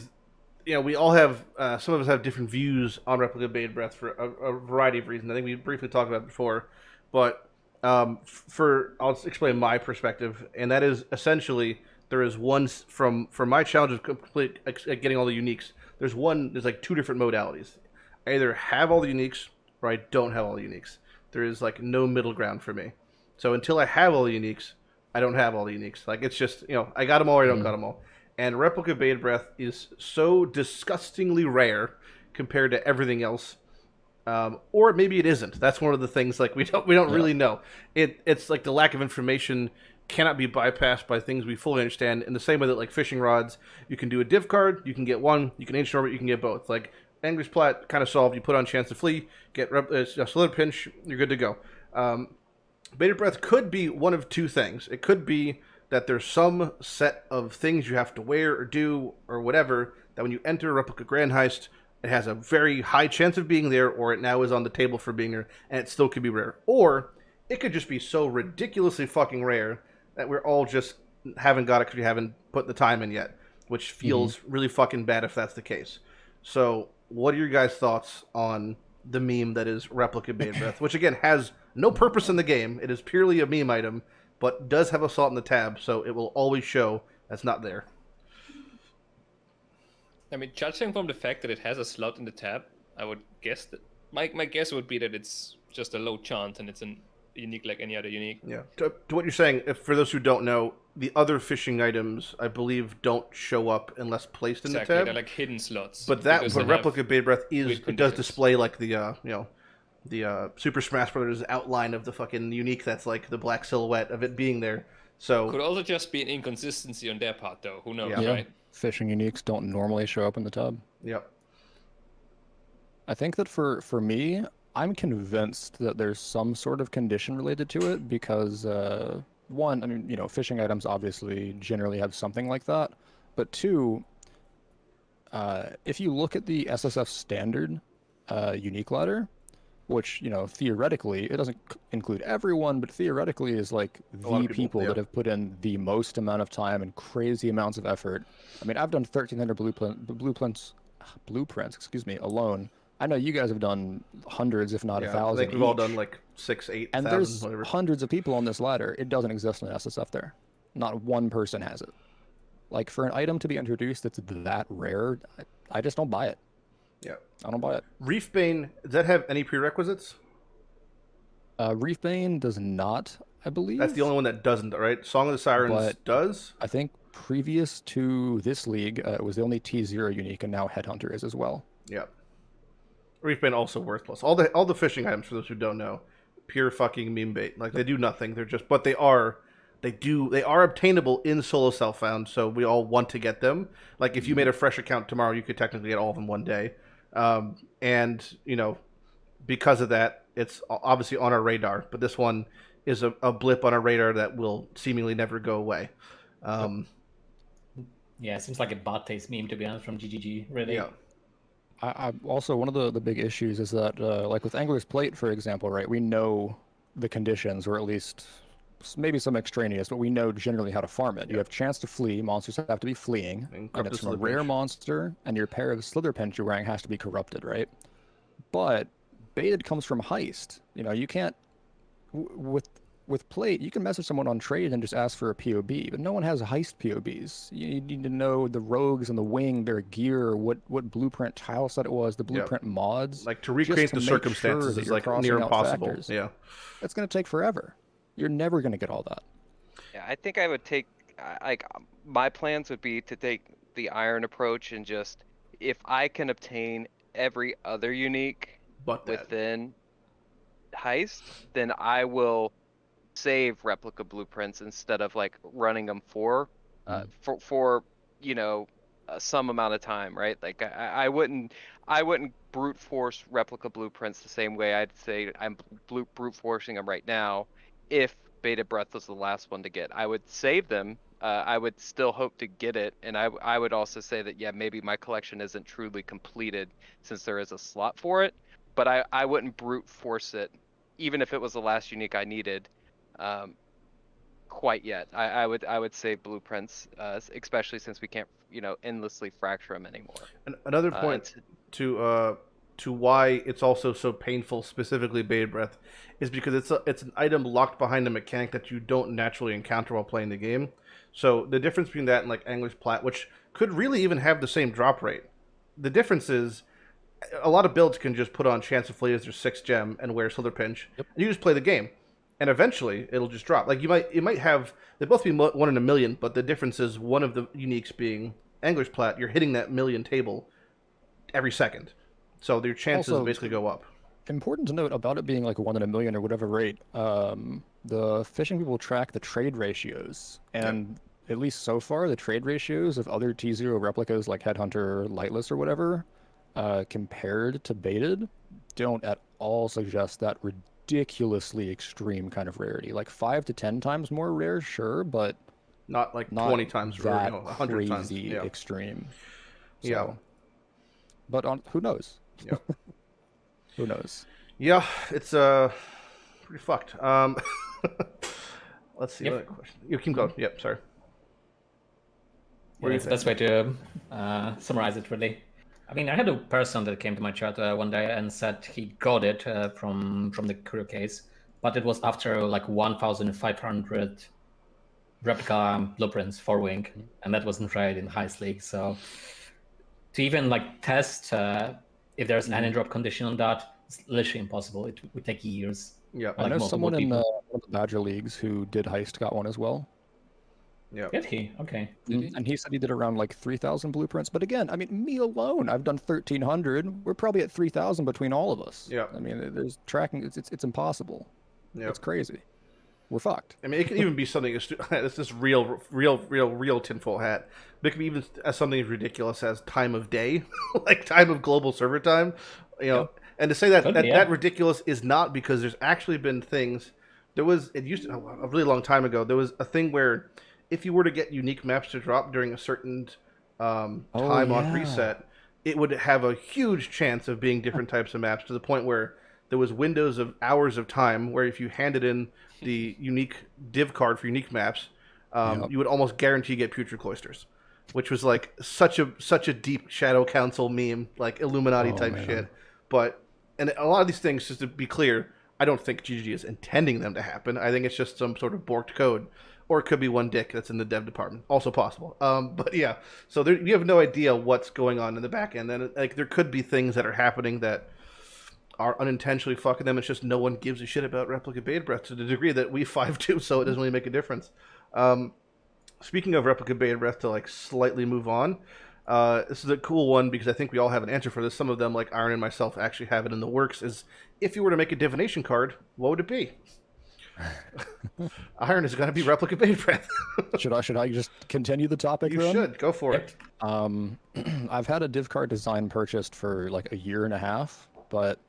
we all have some of us have different views on replica baited breath for a variety of reasons. I think we briefly talked about it before, but I'll explain my perspective, and that is essentially there is one from my challenge of complete getting all the uniques. There's like 2 different modalities. I either have all the uniques or I don't have all the uniques. There is like no middle ground for me. So until I have all the uniques, I don't have all the uniques. Like it's just, I got them all or I don't got them all. And replica baited breath is so disgustingly rare compared to everything else. Or maybe it isn't. That's one of the things like we don't really know. It's like the lack of information cannot be bypassed by things we fully understand. In the same way that like fishing rods, you can do a div card, you can get one, you can ancient orbit, you can get both. Like Angler's Plat kind of solved. You put on chance to flee, get a slither pinch, you're good to go. Bated Breath could be one of two things. It could be that there's some set of things you have to wear or do or whatever that when you enter Replica Grand Heist, it has a very high chance of being there, or it now is on the table for being there, and it still could be rare. Or it could just be so ridiculously fucking rare that we're all just haven't got it because we haven't put the time in yet, which feels really fucking bad if that's the case. So what are your guys' thoughts on the meme that is Replica Bated Breath, which again has no purpose in the game. It is purely a meme item, but does have a slot in the tab, so it will always show that's not there. I mean, judging from the fact that it has a slot in the tab, I would guess that my guess would be that it's just a low chance and it's a unique like any other unique. Yeah. To what you're saying, if for those who don't know, the other fishing items, I believe, don't show up unless placed in the tab. They're like hidden slots. But Replica Bated Breath it does display like the Super Smash Brothers outline of the fucking unique that's like the black silhouette of it being there. So could also just be an inconsistency on their part, though. Who knows, Yeah. right? Fishing uniques don't normally show up in the tab. Yep. I think that for me, I'm convinced that there's some sort of condition related to it because, one, I mean, fishing items obviously generally have something like that. But two, if you look at the SSF standard unique ladder, which, theoretically, it doesn't include everyone, but theoretically is like the people that have put in the most amount of time and crazy amounts of effort. I mean, I've done 1,300 blueprints, alone. I know you guys have done hundreds, if not 1,000. I think we've all done like 6,000, 8,000, and there's whatever. Hundreds of people on this ladder. It doesn't exist in SSF there. Not one person has it. Like, for an item to be introduced that's that rare, I just don't buy it. Yeah. I don't buy it. Reefbane, does that have any prerequisites? Reefbane does not, I believe. That's the only one that doesn't, right? Song of the Sirens does? I think previous to this league, it was the only T0 unique, and now Headhunter is as well. Yeah. Reefbane also worthless. All the fishing items, for those who don't know, pure fucking meme bait. Like, they do nothing. They're just, but they are obtainable in solo self-found, so we all want to get them. Like, if you made a fresh account tomorrow, you could technically get all of them one day. And, because of that, it's obviously on our radar, but this one is a blip on our radar that will seemingly never go away. Yeah, it seems like a bad taste meme, to be honest, from GGG, really. Yeah. I also, one of the big issues is that, like with Angler's Plate, for example, right, we know the conditions, or at least maybe some extraneous, but we know generally how to farm it. You have chance to flee, monsters have to be fleeing, and it's from a rare monster, and your pair of Slither Pinch you're wearing has to be corrupted, right? But baited comes from heist. You can't, with Plate, you can message someone on trade and just ask for a POB, but no one has heist POBs. You need to know the rogues and the wing, their gear, what blueprint tile set it was, the blueprint mods. Like, to recreate the circumstances is like near impossible. Factors. Yeah. It's going to take forever. You're never going to get all that. Yeah, I think I would take, my plans would be to take the iron approach and just, if I can obtain every other unique within heist, then I will save replica blueprints instead of like running them for some amount of time, right? Like I wouldn't brute force replica blueprints the same way I'd say I'm brute forcing them right now. If Bated Breath was the last one to get, I would save them. I would still hope to get it, and I would also say that maybe my collection isn't truly completed since there is a slot for it, but I wouldn't brute force it, even if it was the last unique I needed, quite yet. I would save blueprints, especially since we can't endlessly fracture them anymore. Another point to why it's also so painful, specifically Bated Breath, is because it's an item locked behind a mechanic that you don't naturally encounter while playing the game. So the difference between that and like Angler's Plat, which could really even have the same drop rate, the difference is a lot of builds can just put on Chance of Flee as their 6th gem and wear Slither Pinch, and you just play the game, and eventually it'll just drop. Like it might have, they both be 1 in a million, but the difference is one of the uniques being Angler's Plat, you're hitting that million table every second. So their chances also, basically go up. Important to note about it being like 1 in a million or whatever rate, the fishing people track the trade ratios, and at least so far, the trade ratios of other T0 replicas like Headhunter, Lightless, or whatever, compared to baited, don't at all suggest that ridiculously extreme kind of rarity. Like 5 to 10 times more rare, sure, but not like not 20 times or that 100 times. crazy Yeah. extreme. So, Yeah. But who knows? Yeah. Who knows? Yeah, it's pretty fucked. Let's see. Yep. What question? You can go. Yep. Sorry. What do you That's the best way to summarize it, really. I mean, I had a person that came to my chat one day and said he got it from the Curio case, but it was after like 1,500 replica blueprints for Wing, and that wasn't tried in Heist League. So to even like test if there's an any drop condition on that, it's literally impossible. It would take years. Yeah. I Like know multiple someone in people. one of the Badger leagues who did Heist got one as well. Yeah. Did he? Okay. And he said he did around like 3,000 blueprints. But again, I mean, me alone, I've done 1,300. We're probably at 3,000 between all of us. Yeah. I mean, there's tracking. It's impossible. Yeah. It's crazy. We're fucked. I mean, it can even be something. It's this real tinfoil hat. But it can be even as something as ridiculous as time of day, like time of global server time. You know, and to say that that ridiculous is not because there's actually been things. It used to a really long time ago. There was a thing where if you were to get unique maps to drop during a certain time on reset, it would have a huge chance of being different types of maps to the point where there was windows of hours of time where if you handed in the unique div card for unique maps, you would almost guarantee get Putrid Cloisters, which was like such a deep Shadow Council meme, like Illuminati type shit. And a lot of these things, just to be clear, I don't think GG is intending them to happen. I think it's just some sort of borked code. Or it could be one dick that's in the dev department. Also possible. But yeah, so you have no idea what's going on in the back end. And like there could be things that are happening that are unintentionally fucking them. It's just no one gives a shit about replica beta breath to the degree that we 5 do, so it doesn't really make a difference. Speaking of replica beta breath, to like slightly move on, this is a cool one because I think we all have an answer for this. Some of them, like Iron and myself, actually have it in the works. Is if you were to make a divination card, what would it be? Iron is going to be replica beta breath. Should I just continue the topic? You then? should go for it. I've had a div card design purchased for like 1.5 years, but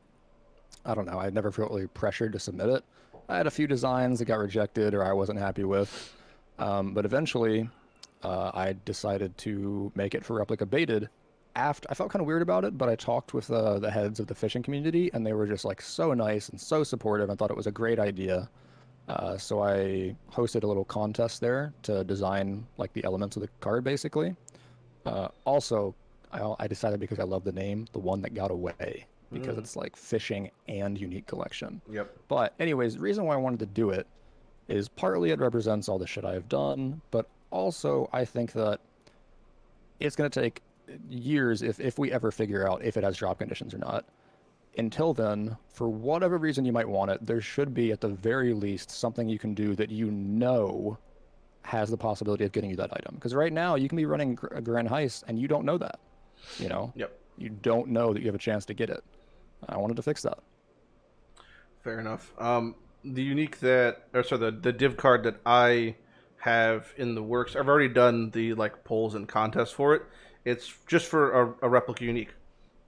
I don't know. I never felt really pressured to submit it. I had a few designs that got rejected or I wasn't happy with, but eventually I decided to make it for replica baited. After I felt kind of weird about it, but I talked with the heads of the fishing community, and they were just like so nice and so supportive. I thought it was a great idea. So I hosted a little contest there to design like the elements of the card, basically. Also, I decided because I love the name, the one that got away, because it's like fishing and unique collection. Yep. But anyways, the reason why I wanted to do it is partly it represents all the shit I have done, but also I think that it's going to take years if we ever figure out if it has drop conditions or not. Until then, for whatever reason you might want it, there should be at the very least something you can do that you know has the possibility of getting you that item. Because right now you can be running a Grand Heist and you don't know that. You know? Yep. You don't know that you have a chance to get it. I wanted to fix that. Fair enough. The unique the div card that I have in the works, I've already done the like polls and contests for it. It's just for a replica unique.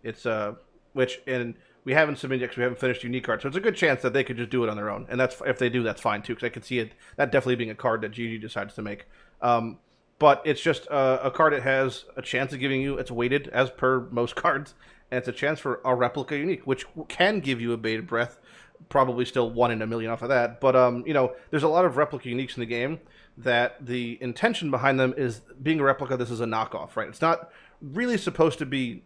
It's and we haven't submitted yet because we haven't finished unique card. So it's a good chance that they could just do it on their own. And that's if they do, that's fine too, because I could see it that definitely being a card that GG decides to make. But it's just a card that has a chance of giving you, it's weighted as per most cards, and it's a chance for a replica unique, which can give you a beta breath, probably still 1 in a million off of that. But, there's a lot of replica uniques in the game that the intention behind them is being a replica, this is a knockoff, right? It's not really supposed to be,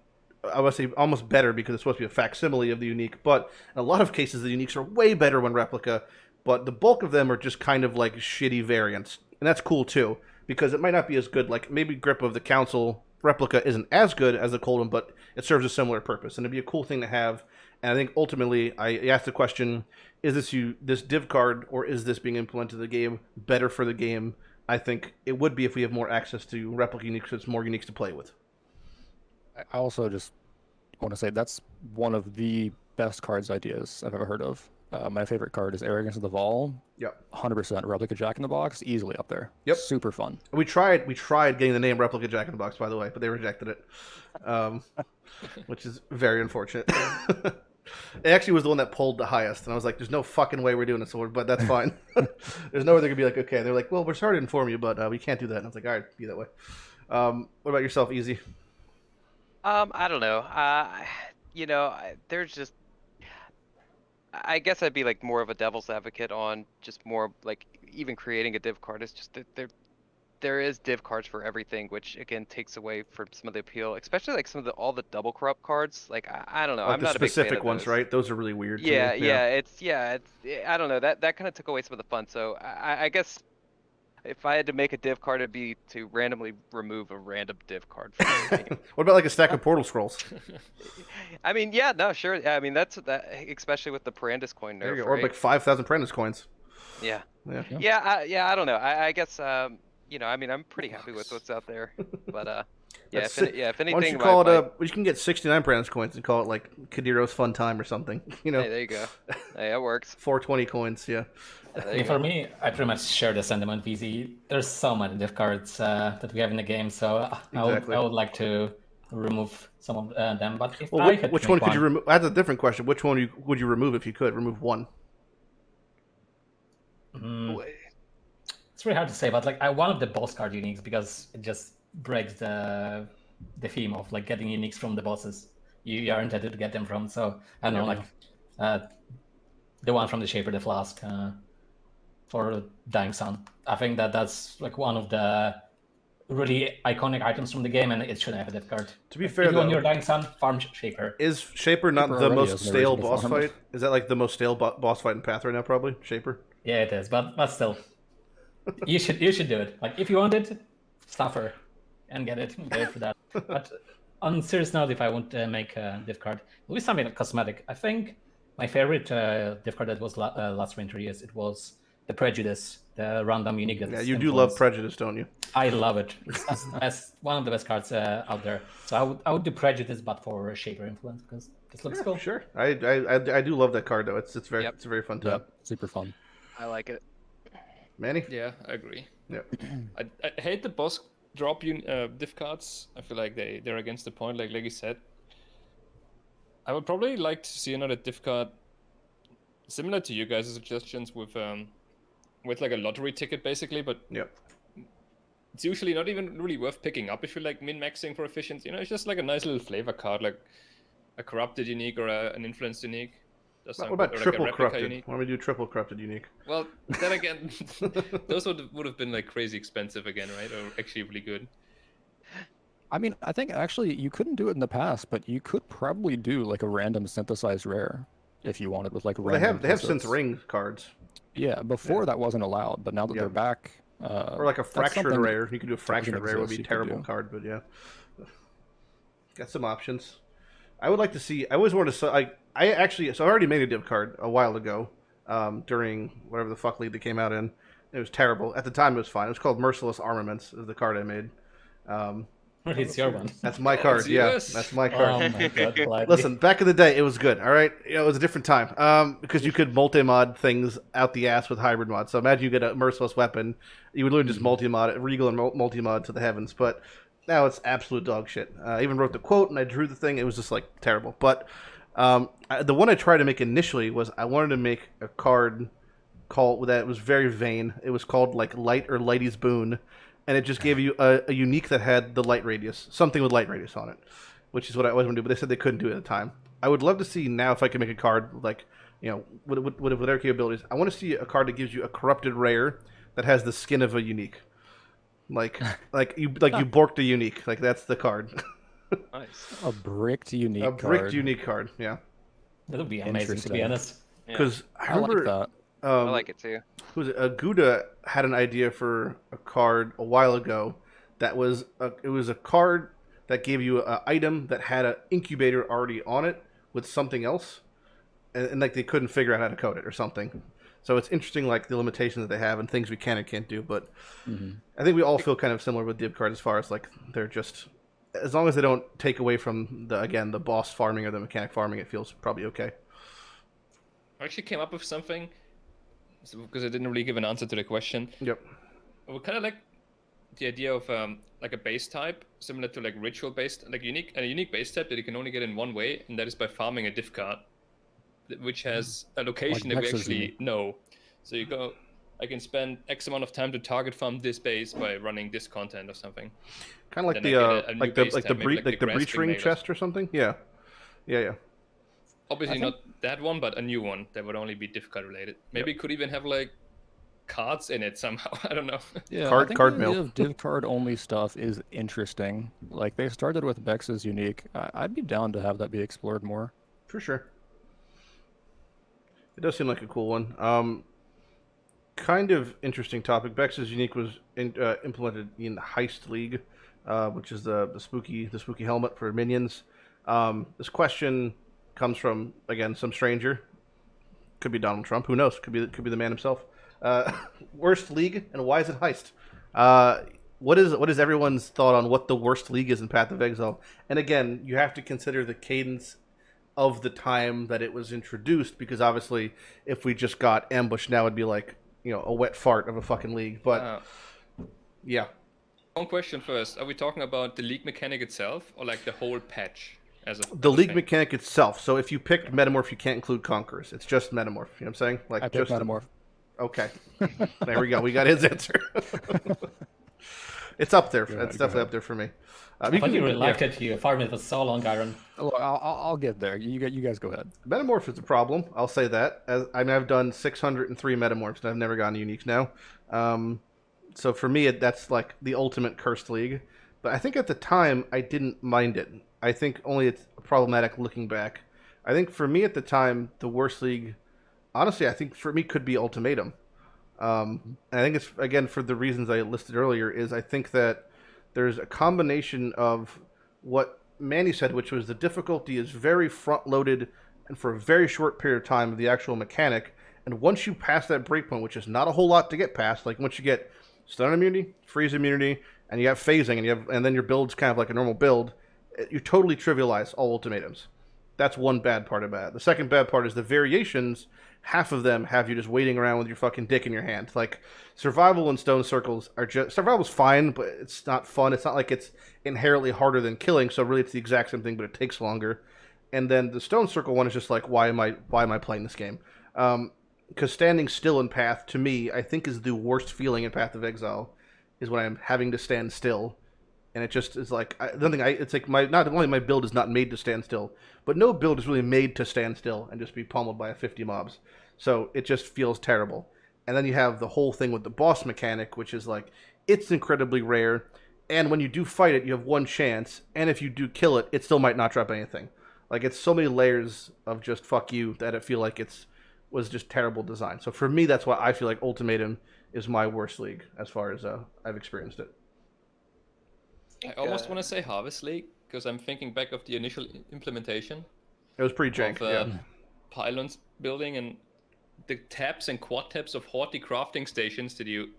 I would say, almost better because it's supposed to be a facsimile of the unique, but in a lot of cases the uniques are way better when replica, but the bulk of them are just kind of like shitty variants, and that's cool too, because it might not be as good, like maybe Grip of the Council replica isn't as good as the cold one, but it serves a similar purpose, and it'd be a cool thing to have. And I think ultimately, I asked the question, is this div card, or is this being implemented in the game better for the game? I think it would be if we have more access to replica uniques, so it's more uniques to play with. I also just want to say that's one of the best cards ideas I've ever heard of. My favorite card is Arrogance of the Vol. Yep. 100% Replica Jack in the Box, easily up there. Yep. Super fun. We tried getting the name Replica Jack in the Box, by the way, but they rejected it, which is very unfortunate. It actually was the one that pulled the highest, and I was like, "There's no fucking way we're doing this, but that's fine." There's no way they're gonna be like, "Okay." They're like, "Well, we're sorry to inform you, but we can't do that." And I was like, "All right, be that way." What about yourself, Easy? I don't know. There's just. I guess I'd be like more of a devil's advocate on just more like even creating a div card is just that there is div cards for everything, which again takes away from some of the appeal, especially like some of all the double corrupt cards. Like I don't know, Like I'm the not a big fan specific of ones, those. right? Those are really weird. To Yeah, me. it's I don't know, that kind of took away some of the fun. So I guess if I had to make a div card, it'd be to randomly remove a random div card from the game. What about like a stack of portal scrolls? I mean, yeah, no, sure. I mean, that's that, especially with the Parandus coin There nerf, you go. Or right? like 5,000 Prentice coins. Yeah. Yeah. I don't know. I guess I mean, I'm pretty happy with what's out there, but if anything, Why don't you call it you can get 69 Prentice coins and call it like Kadiro's Fun Time or something. Hey, there you go. Hey, that works. 420 coins, yeah. For me, I pretty much share the sentiment, VZ. There's so many div cards that we have in the game, so Exactly. I would like to remove some of them. But if Well, which one could you remove? That's a different question. Which one would you remove if you could? Remove one. It's really hard to say, but like one of the boss card uniques, because it just breaks the theme of like getting uniques from the bosses you are intended to get them from. So I don't know, like the one from the Shaper the Flask for Dying Sun. I think that's like one of the really iconic items from the game, and it should have a div card. To be Like, fair, if you want though, your Dying Sun, farm Shaper. is Shaper not Shaper the already most has an stale original boss farm. fight? Is that like the most stale boss fight in Path right now? Probably Shaper. Yeah, it is, but still, you should do it. Like if you want it, suffer and get it for that. But on serious note, if I want to make a div card, it'll be something like cosmetic. I think my favorite div card that was last winter years, it was the Prejudice, the random unique. Yeah, you do love Prejudice, don't you? I love it. It's one of the best cards out there. So I would do Prejudice, but for a Shaper influence, because this looks cool. Sure, I do love that card though. It's very Yep. it's a very fun time. Yep, super fun. I like it. Manny? Yeah, I agree. Yeah. I hate the boss drop div cards. I feel like they're against the point, like Legi said. I would probably like to see another div card similar to you guys' suggestions with like a lottery ticket basically, but Yep. it's usually not even really worth picking up if you're like min-maxing for efficiency. It's just like a nice little flavor card, like a corrupted unique or an influenced unique. What about or triple like a replica corrupted? unique. Why don't we do triple corrupted unique? Well, then again, those would have been like crazy expensive again, right? Or actually really good. I mean, I think actually you couldn't do it in the past, but you could probably do like a random synthesized rare if you wanted with like Well, random. they have synth presets. ring cards, Yeah, before that wasn't allowed, but now that they're back, or like a that's fractured something rare. You could do a fractured rare. Would be a exist, you could terrible do. card, but yeah, got some options. I would like to see. I always wanted to. I actually. So I already made a div card a while ago, during whatever the fuck league that came out in. It was terrible at the time. It was fine. It was called Merciless Armaments. Is the card I made. It's your one. That's my card. it's Yeah, yours. that's my Oh card. my god, Lighty. Listen, back in the day, it was good. All right, it was a different time. Because you could multi-mod things out the ass with hybrid mods. So imagine you get a merciless weapon, you would literally just multi-mod it, regal and multi-mod to the heavens. But now it's absolute dog shit. I even wrote the quote and I drew the thing. It was just like terrible. But the one I tried to make initially was I wanted to make a card called that was very vain. It was called like Light or Lighty's Boon. And it just gave you a unique that had the light radius, something with light radius on it, which is what I always want to do. But they said they couldn't do it at the time. I would love to see now if I can make a card like, with their capabilities. I want to see a card that gives you a corrupted rare that has the skin of a unique, like you borked a unique. Like that's the card. Nice. A bricked unique A bricked card. unique card. Yeah. That would be amazing, to be Interesting. honest. Yeah. Because I like that. I like it too. Who was it? Gouda had an idea for a card a while ago that was it was a card that gave you an item that had an incubator already on it with something else, and like they couldn't figure out how to code it or something. So it's interesting, like the limitations that they have and things we can and can't do. But I think we all feel kind of similar with div cards as far as like they're just, as long as they don't take away from the boss farming or the mechanic farming, it feels probably okay. I actually came up with something because I didn't really give an answer to the question. Yep. We kind of like the idea of like a base type similar to like ritual based, like a unique base type that you can only get in one way, and that is by farming a div card, which has a location that we actually know. So you go, I can spend X amount of time to target farm this base by running this content or something. Kind of like the breach ring chest or something. Yeah. Obviously not that one, but a new one that would only be div card related. Maybe it could even have like cards in it somehow. I don't know. Yeah, card mill. Div card only stuff is interesting. Like they started with Bex's unique. I'd be down to have that be explored more. For sure. It does seem like a cool one. Kind of interesting topic. Bex's unique was implemented in Heist League, which is the spooky helmet for minions. This question comes from, again, some stranger. Could be Donald Trump. Who knows? Could be the man himself. Worst league, and why is it Heist? What is everyone's thought on what the worst league is in Path of Exile? And again, you have to consider the cadence of the time that it was introduced, because obviously, if we just got ambushed now, it'd be like, a wet fart of a fucking league. But yeah. One question first: are we talking about the league mechanic itself, or like the whole patch? The league mechanic itself. So if you picked Metamorph, you can't include Conquerors. It's just Metamorph. You know what I'm saying? Like I picked Metamorph. Okay. There we go. We got his answer. It's up there. It's definitely up there for me. I thought you really liked it. You farmed it for so long, Iron. I'll get there. You guys go ahead. Metamorph is a problem. I'll say that. I've done 603 Metamorphs, and I've never gotten uniques now. So for me, that's like the ultimate cursed league. But I think at the time, I didn't mind it. I think only it's problematic looking back. I think for me at the time, the worst league, honestly, I think for me could be Ultimatum. And I think it's, again, for the reasons I listed earlier, is I think that there's a combination of what Manny said, which was the difficulty is very front-loaded and for a very short period of time of the actual mechanic. And once you pass that breakpoint, which is not a whole lot to get past, like once you get stun immunity, freeze immunity, and you have phasing, and then your build's kind of like a normal build, you totally trivialize all ultimatums. That's one bad part about it. The second bad part is the variations. Half of them have you just waiting around with your fucking dick in your hand. Like, survival and stone circles are just... Survival's fine, but it's not fun. It's not like it's inherently harder than killing, so really it's the exact same thing, but it takes longer. And then the stone circle one is just like, why am I playing this game? Because standing still in Path, to me, I think is the worst feeling in Path of Exile, is when I'm having to stand still. And it just is like, it's like not only my build is not made to stand still, but no build is really made to stand still and just be pummeled by 50 mobs. So it just feels terrible. And then you have the whole thing with the boss mechanic, which is like, it's incredibly rare. And when you do fight it, you have one chance. And if you do kill it, it still might not drop anything. Like, it's so many layers of just fuck you that I feel like was just terrible design. So for me, that's why I feel like Ultimatum is my worst league as far as I've experienced it. I almost want to say Harvest League, because I'm thinking back of the initial implementation. It was pretty jank, yeah. Pylons building and the tabs and quad tabs of Horty crafting stations that you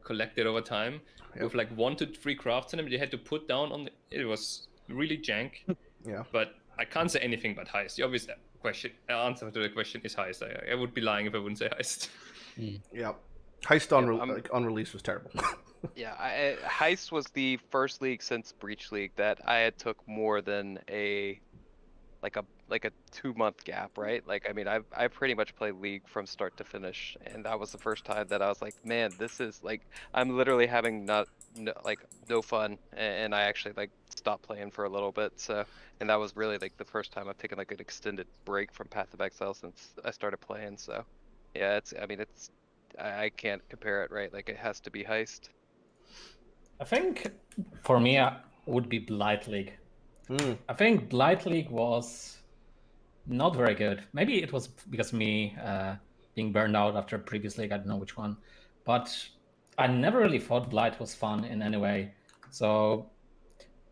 collected over time, with like 1 to 3 crafts in them. You had to put down on it was really jank. Yeah. But I can't say anything but Heist. The obvious answer to the question is Heist. I would be lying if I wouldn't say Heist. Yeah. Heist on release was terrible. Yeah, Heist was the first league since Breach League that I had took more than a 2-month gap, right? Like, I mean, I pretty much played League from start to finish, and that was the first time that I was like, man, this is like, I'm literally having no fun, and I actually like stopped playing for a little bit. So, and that was really like the first time I've taken like an extended break from Path of Exile since I started playing. So, yeah, I can't compare it, right? Like, it has to be Heist. I think for me, it would be Blight League. I think Blight League was not very good. Maybe it was because me being burned out after previous league, I don't know which one. But I never really thought Blight was fun in any way. So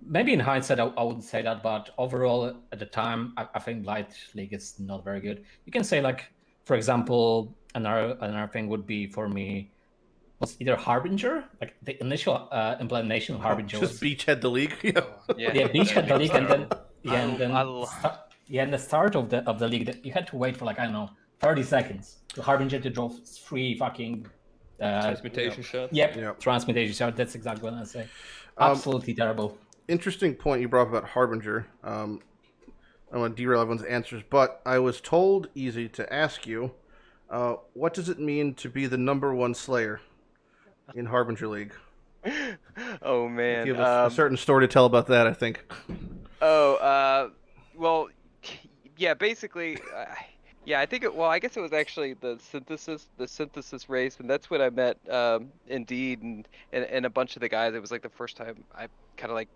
maybe in hindsight, I wouldn't say that. But overall, at the time, I think Blight League is not very good. You can say, like, for example, another thing would be for me, was either Harbinger, like the initial implementation of Harbinger. Just Beachhead the league. Yeah, Beachhead the league, and then the start of the league, that you had to wait for like, I don't know, 30 seconds to Harbinger to draw 3 fucking Transmutation shot. Yep, transmutation shot. That's exactly what I say. Absolutely terrible. Interesting point you brought up about Harbinger. I want to derail everyone's answers, but I was told, Easy, to ask you, what does it mean to be the #1 Slayer in Harbinger League? Oh man, You have a certain story to tell about that, I think. Well, yeah, basically, yeah, I think well, I guess it was actually the synthesis race, and that's when I met Indeed and a bunch of the guys. It was like the first time I kind of like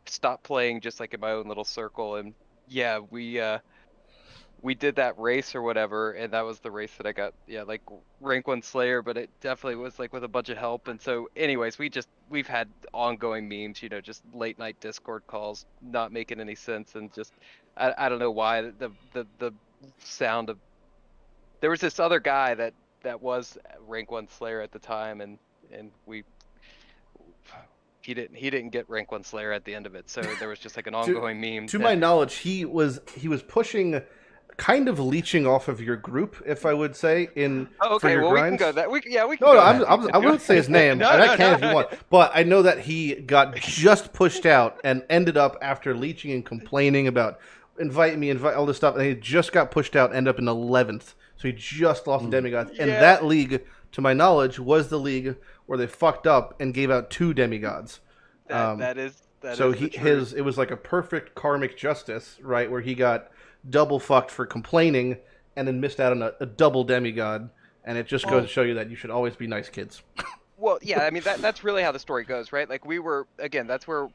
stopped playing just like in my own little circle, and yeah, we did that race or whatever, and that was the race that I got, like rank 1 Slayer, but it definitely was like with a bunch of help. And so anyways, we've had ongoing memes, just late night Discord calls not making any sense, and just I don't know why the sound of, there was this other guy that was rank 1 Slayer at the time, and he didn't get rank 1 Slayer at the end of it, so there was just like an ongoing meme. To my knowledge, he was pushing, kind of leeching off of your group, if I would say, in for your grinds. We can go that. We can No, go I won't say his name. I can if you want. But I know that he got just pushed out and ended up, after leeching and complaining about invite all this stuff, and he just got pushed out, ended up in 11th. So he just lost to demigods. And that league, to my knowledge, was the league where they fucked up and gave out 2 demigods. That is it was like a perfect karmic justice, right, where he got double fucked for complaining and then missed out on a double demigod, and it just goes to show you that you should always be nice kids. Well, yeah, I mean that's really how the story goes, right? Like that's where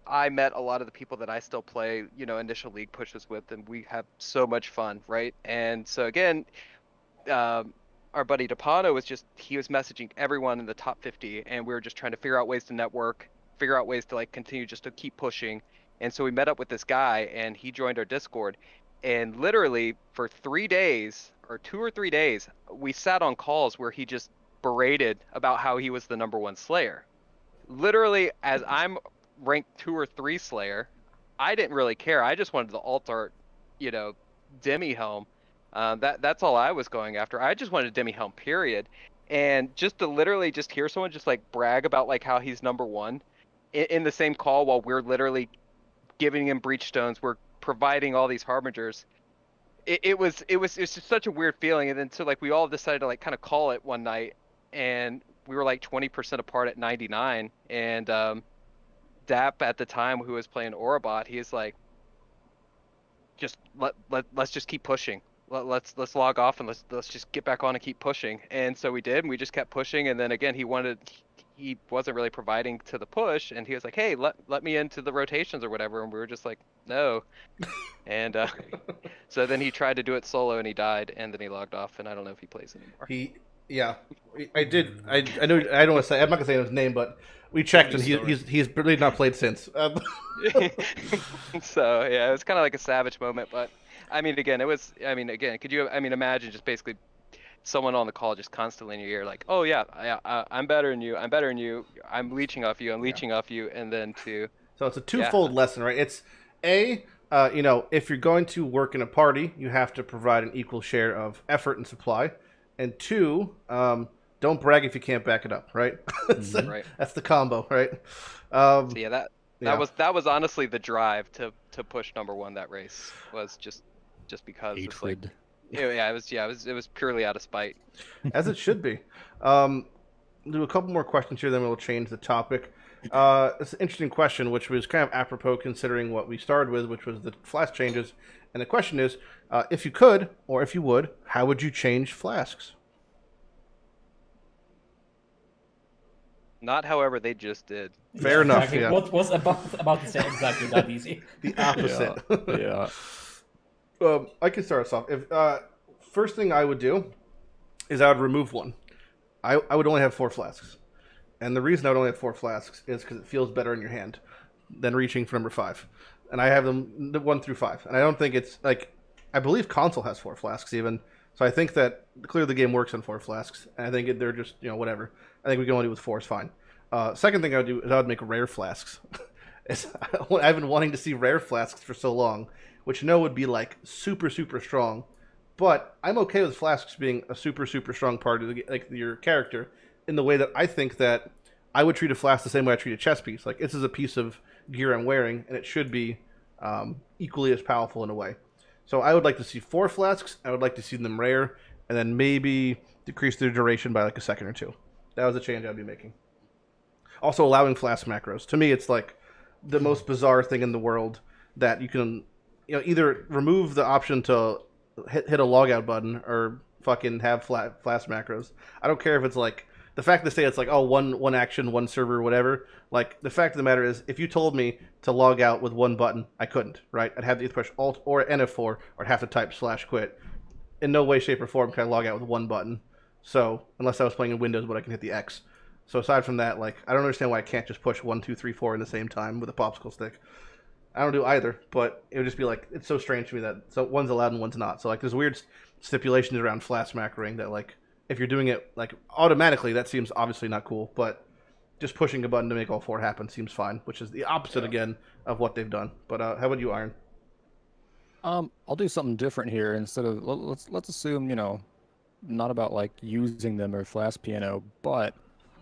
I met a lot of the people that I still play, initial league pushes with, and we have so much fun, right? And so again, our buddy DePano he was messaging everyone in the top 50, and we were just trying to figure out ways to network, figure out ways to like continue just to keep pushing. And so we met up with this guy, and he joined our Discord. And literally for 3 days, or 2 or 3 days, we sat on calls where he just berated about how he was the #1 Slayer. Literally, as I'm ranked 2 or 3 Slayer, I didn't really care. I just wanted the alt art, demi helm. That's all I was going after. I just wanted a demi helm, period. And just to literally just hear someone just like brag about like how he's #1 in the same call while we're literally giving him breach stones, we're providing all these harbingers. It was just such a weird feeling. And then so like we all decided to like kind of call it one night, and we were like 20% apart at 99. And Dap at the time, who was playing Orobot, he's like, just let's just keep pushing. Let's log off and let's just get back on and keep pushing. And so we did, and we just kept pushing. And then again, he wasn't really providing to the push, and he was like, hey, let me into the rotations or whatever, and we were just like, no. And so then he tried to do it solo, and he died, and then he logged off, and I don't know if he plays anymore. I did. I know. I don't want to say. I'm not gonna say his name, but we checked, and he's really not played since. So yeah, it was kind of like a savage moment, but I mean, again, could you imagine just basically someone on the call just constantly in your ear, like, oh yeah, I'm better than you, I'm leeching off you, and then so it's a twofold lesson, right? It's if you're going to work in a party, you have to provide an equal share of effort and supply, and 2, don't brag if you can't back it up, right? Right. That's the combo, right? So that was honestly the drive to push #1 that race, was just because it's like, it was purely out of spite. As it should be. Do a couple more questions here, then we'll change the topic. It's an interesting question, which was kind of apropos considering what we started with, which was the flask changes. And the question is, if you could, or if you would, how would you change flasks? Not however they just did. Fair enough. Exactly. Yeah. What was about to say exactly that easy? The opposite. Yeah. I can start us off. If first thing I would do is I would remove one. I would only have 4 flasks, and the reason I would only have 4 flasks is because it feels better in your hand than reaching for number 5. And I have them 1 through 5, and I don't think it's like, I believe console has 4 flasks even. So I think that clearly the game works on 4 flasks, and I think they're just whatever. I think we can only do with 4 is fine. Second thing I would do is I would make rare flasks. I've been wanting to see rare flasks for so long, which would be like super, super strong, But I'm okay with flasks being a super, super strong part of your character, in the way that I think that I would treat a flask the same way I treat a chess piece. Like, this is a piece of gear I'm wearing, and it should be equally as powerful in a way. So I would like to see 4 flasks. I would like to see them rare, and then maybe decrease their duration by like a second or 2. That was a change I'd be making. Also, allowing flask macros. To me, it's like the most bizarre thing in the world that you can, either remove the option to hit a logout button or fucking have flask macros. I don't care if it's like the fact to say it's like, oh, one action, one server, whatever. Like, the fact of the matter is, if you told me to log out with one button, I couldn't, right? I'd have to either push Alt or NF4, or I'd have to type /quit. In no way, shape, or form can I log out with one button. So, unless I was playing in Windows, but I can hit the X. So aside from that, like, I don't understand why I can't just push 1, 2, 3, 4 in the same time with a popsicle stick. I don't do either, but it would just be like, it's so strange to me that one's allowed and one's not. So like, there's weird stipulations around flask macroing that, like, if you're doing it like automatically, that seems obviously not cool. But just pushing a button to make all 4 happen seems fine, which is the opposite again of what they've done. But how about you, Iron? I'll do something different here. Instead of let's assume, not about like using them or flask piano, but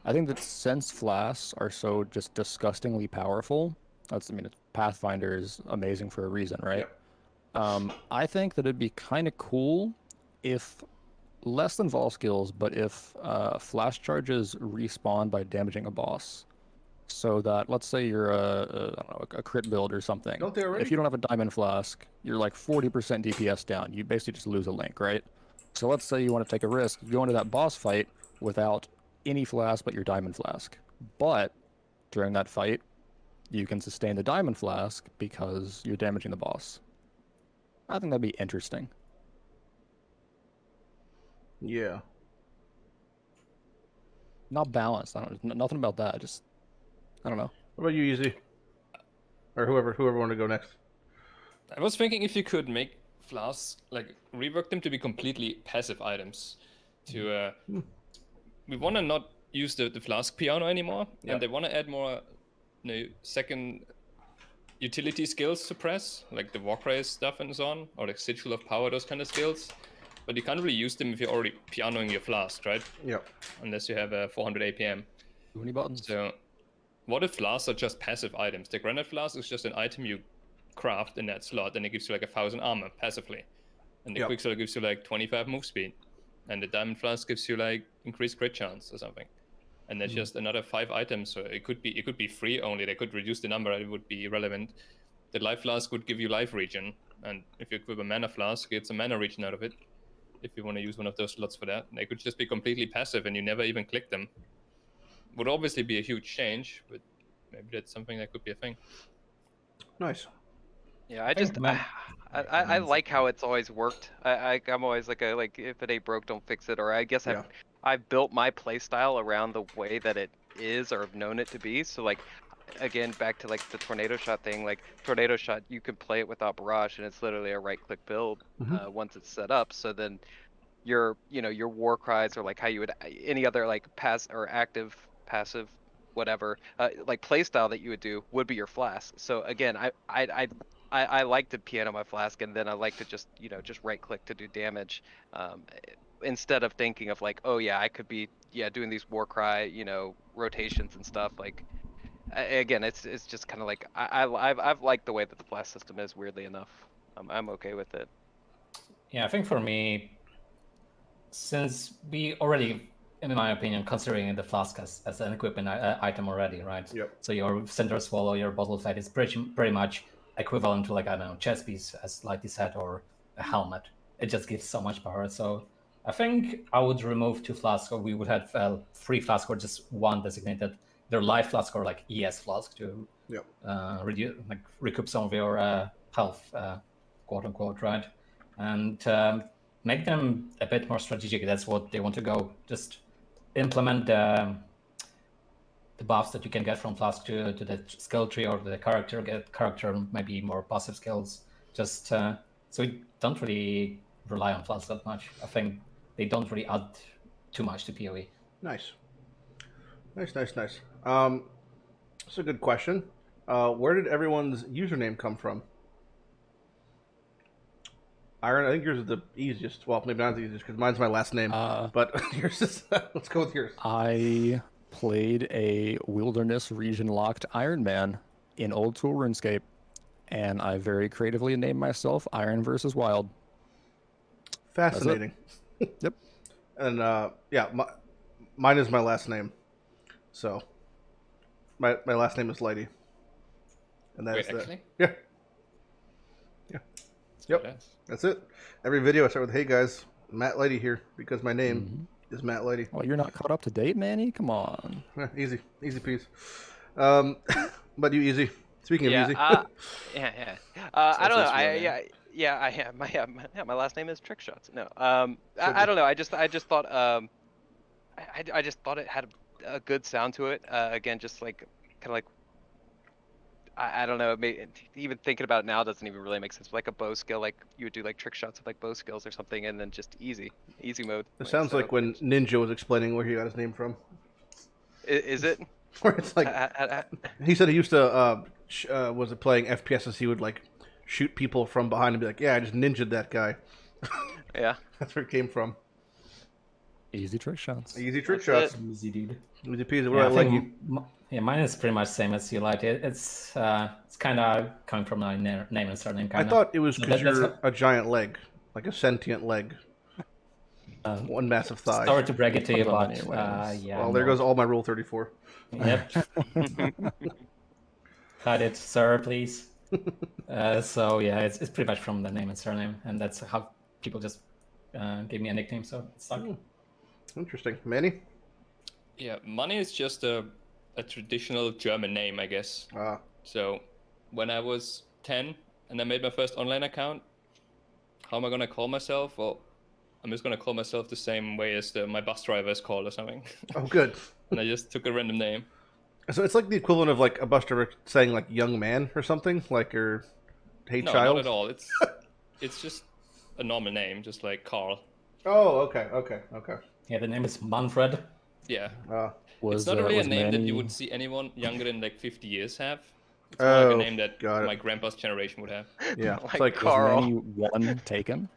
I think that since flasks are so just disgustingly powerful, Pathfinder is amazing for a reason, right? Yep. I think that it'd be kind of cool if, less than vol skills, but if flash charges respawn by damaging a boss. So that, let's say you're a crit build or something. Don't they already? If you don't have a diamond flask, you're like 40% DPS down. You basically just lose a link, right? So let's say you want to take a risk, go into that boss fight without any flask but your diamond flask. But during that fight, you can sustain the diamond flask because you're damaging the boss. I think that'd be interesting. Yeah. Not balanced. Nothing about that. I don't know. What about you, Easy? Or whoever wanted to go next. I was thinking if you could make flasks, like, rework them to be completely passive items. We want to not use the flask piano anymore, and they want to add more second utility skills to press, like the walk race stuff and so on, or like sigil of power, those kind of skills. But you can't really use them if you're already pianoing your flask, right? Yep. Unless you have a 400 APM. Too many buttons. So, what if flasks are just passive items? The granite flask is just an item you craft in that slot, and it gives you like 1,000 armor passively. And the quicksilver gives you like 25 move speed. And the diamond flask gives you like increased crit chance or something. And that's just another 5 items. So it could be free only. They could reduce the number, it would be irrelevant. The life flask would give you life regen. And if you equip a mana flask, it's a mana regen out of it. If you want to use one of those slots for that. They could just be completely passive and you never even click them. Would obviously be a huge change, but maybe that's something that could be a thing. Nice. Yeah, I like how it's always worked. I'm always like if it ain't broke, don't fix it. Or I guess I've built my playstyle around the way that it is, or have known it to be. So like, again, back to like the tornado shot thing. Like tornado shot, you can play it without barrage, and it's literally a right-click build once it's set up. So then your war cries, or like how you would any other like active, passive, whatever like playstyle that you would do would be your flask. So again, I like to piano my flask, and then I like to just right click to do damage, instead of thinking of like, oh yeah, I could be doing these war cry rotations and stuff. Like again, it's just kind of like I've liked the way that the flask system is, weirdly enough. I'm okay with it. Yeah, I think for me, since we already, in my opinion, considering the flask as an equipment item already, right? Yep. So your center swallow, your bottle flight is pretty much equivalent to, like, I don't know, chest piece, as Lighty said, or a helmet. It just gives so much power. So I think I would remove 2 flasks, or we would have 3 flasks, or just 1 designated, either life flask or like ES flask to reduce, like, recoup some of your health, quote unquote, right? And make them a bit more strategic. That's what they want to go. Just implement the buffs that you can get from flask to the skill tree, or the character, get character maybe more passive skills, just so we don't really rely on flask that much. I think they don't really add too much to PoE. Nice. That's a good question. Where did everyone's username come from? Iron, I think yours is the easiest. Well, maybe not the easiest because mine's my last name. But yours is. Let's go with yours. I played a wilderness region locked Iron Man in old school RuneScape, and I very creatively named myself IronVsWild. Fascinating. Yep. And yeah, mine is my last name. So my last name is Lighty. And that's Wait, actually? Yeah. Yeah. Yep. That's it. Every video I start with, "Hey guys, Matt Lighty here," because my name is Matt Lighty. Well, you're not caught up to date, Manny? Come on. Easy piece. But you easy. Speaking of easy. Yeah. I don't know. I am. My last name is TrickShots. No. I don't know. I just thought I just thought it had a good sound to it. Again, just like kind of like I don't know. Even thinking about it now doesn't even really make sense. Like a bow skill, like you would do like trick shots with like bow skills or something, and then just easy mode. It sounds like when Ninja was explaining where he got his name from. Is it? Where it's like he said he used to was it playing FPSs? He would like shoot people from behind and be like, "Yeah, I just ninja'd that guy." Yeah, that's where it came from. EZTrickShots. EZTrickShots. Easy, dude. Easy peasy. Yeah, What about you? Yeah, mine is pretty much same as you like. It's kind of coming from my name and surname. I thought it was because you're a giant leg, like a sentient leg. One massive thigh. Sorry to break it to you, but yeah. Well, there goes all my Rule 34. Yep. Cut it, sir, please. So yeah, it's pretty much from the name and surname, and that's how people just gave me a nickname. So it stuck. Interesting, Manny. Yeah, Manni is just a traditional German name, I guess. So when I was 10 and I made my first online account, how am I gonna call myself? Well, I'm just gonna call myself the same way as my bus driver is called or something. Oh, good. And I just took a random name. So it's like the equivalent of like a bus driver saying like "young man" or something, like or "hey no, child." No, not at all. It's just a normal name, just like Carl. Oh, okay. Yeah, the name is Manfred. Yeah. It's not really a name that you would see anyone younger than like 50 years have. It's more like a name that my grandpa's generation would have. Yeah, like, it's like Carl. Was Manny 1 taken?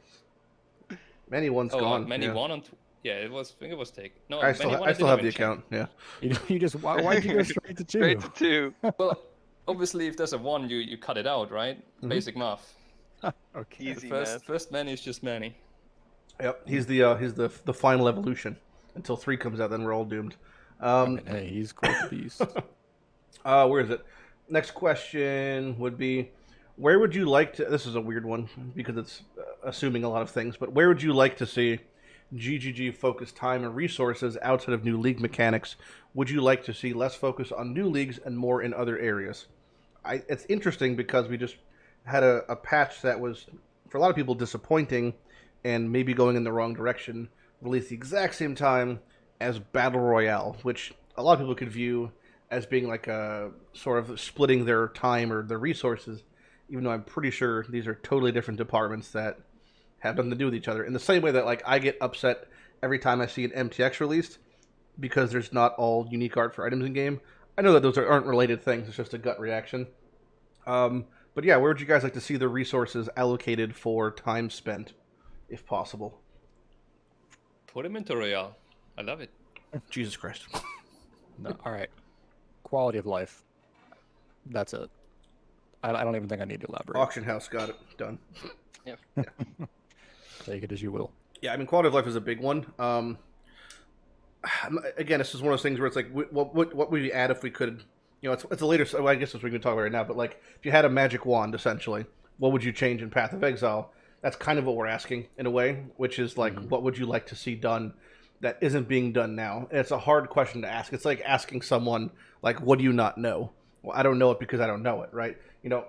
Manny 1's gone. Manny 1 on. Yeah, it was. I think it was taken. No, I still have the account. Yeah. You just why'd you go straight to 2? Straight to 2. Well, obviously, if there's a 1, you cut it out, right? Basic math. Okay. Easy First Manny is just Manny. Yep, he's the final evolution. Until 3 comes out, then we're all doomed. Hey, he's quite the beast. Where is it? Next question would be, where would you like to... This is a weird one, because it's assuming a lot of things, but where would you like to see GGG focus time and resources outside of new league mechanics? Would you like to see less focus on new leagues and more in other areas? It's interesting because we just had a patch that was, for a lot of people, disappointing and maybe going in the wrong direction, released the exact same time as Battle Royale, which a lot of people could view as being like a sort of splitting their time or their resources, even though I'm pretty sure these are totally different departments that have nothing to do with each other. In the same way that like I get upset every time I see an MTX released because there's not all unique art for items in game. I know that those aren't related things. It's just a gut reaction. But yeah, where would you guys like to see the resources allocated for time spent, if possible? Put him into Royale. I love it. Jesus Christ. No, all right. Quality of life. That's it. I don't even think I need to elaborate. Auction house, got it. Done. Yeah. Take it as you will. Yeah, I mean, quality of life is a big one. Again, this is one of those things where it's like, what would we add if we could, you know, it's a later, well, I guess it's what we can talk about right now, but like, if you had a magic wand, essentially, what would you change in Path of Exile? That's kind of what we're asking, in a way, which is like, what would you like to see done that isn't being done now? And it's a hard question to ask. It's like asking someone, like, what do you not know? Well, I don't know it because I don't know it, right? You know,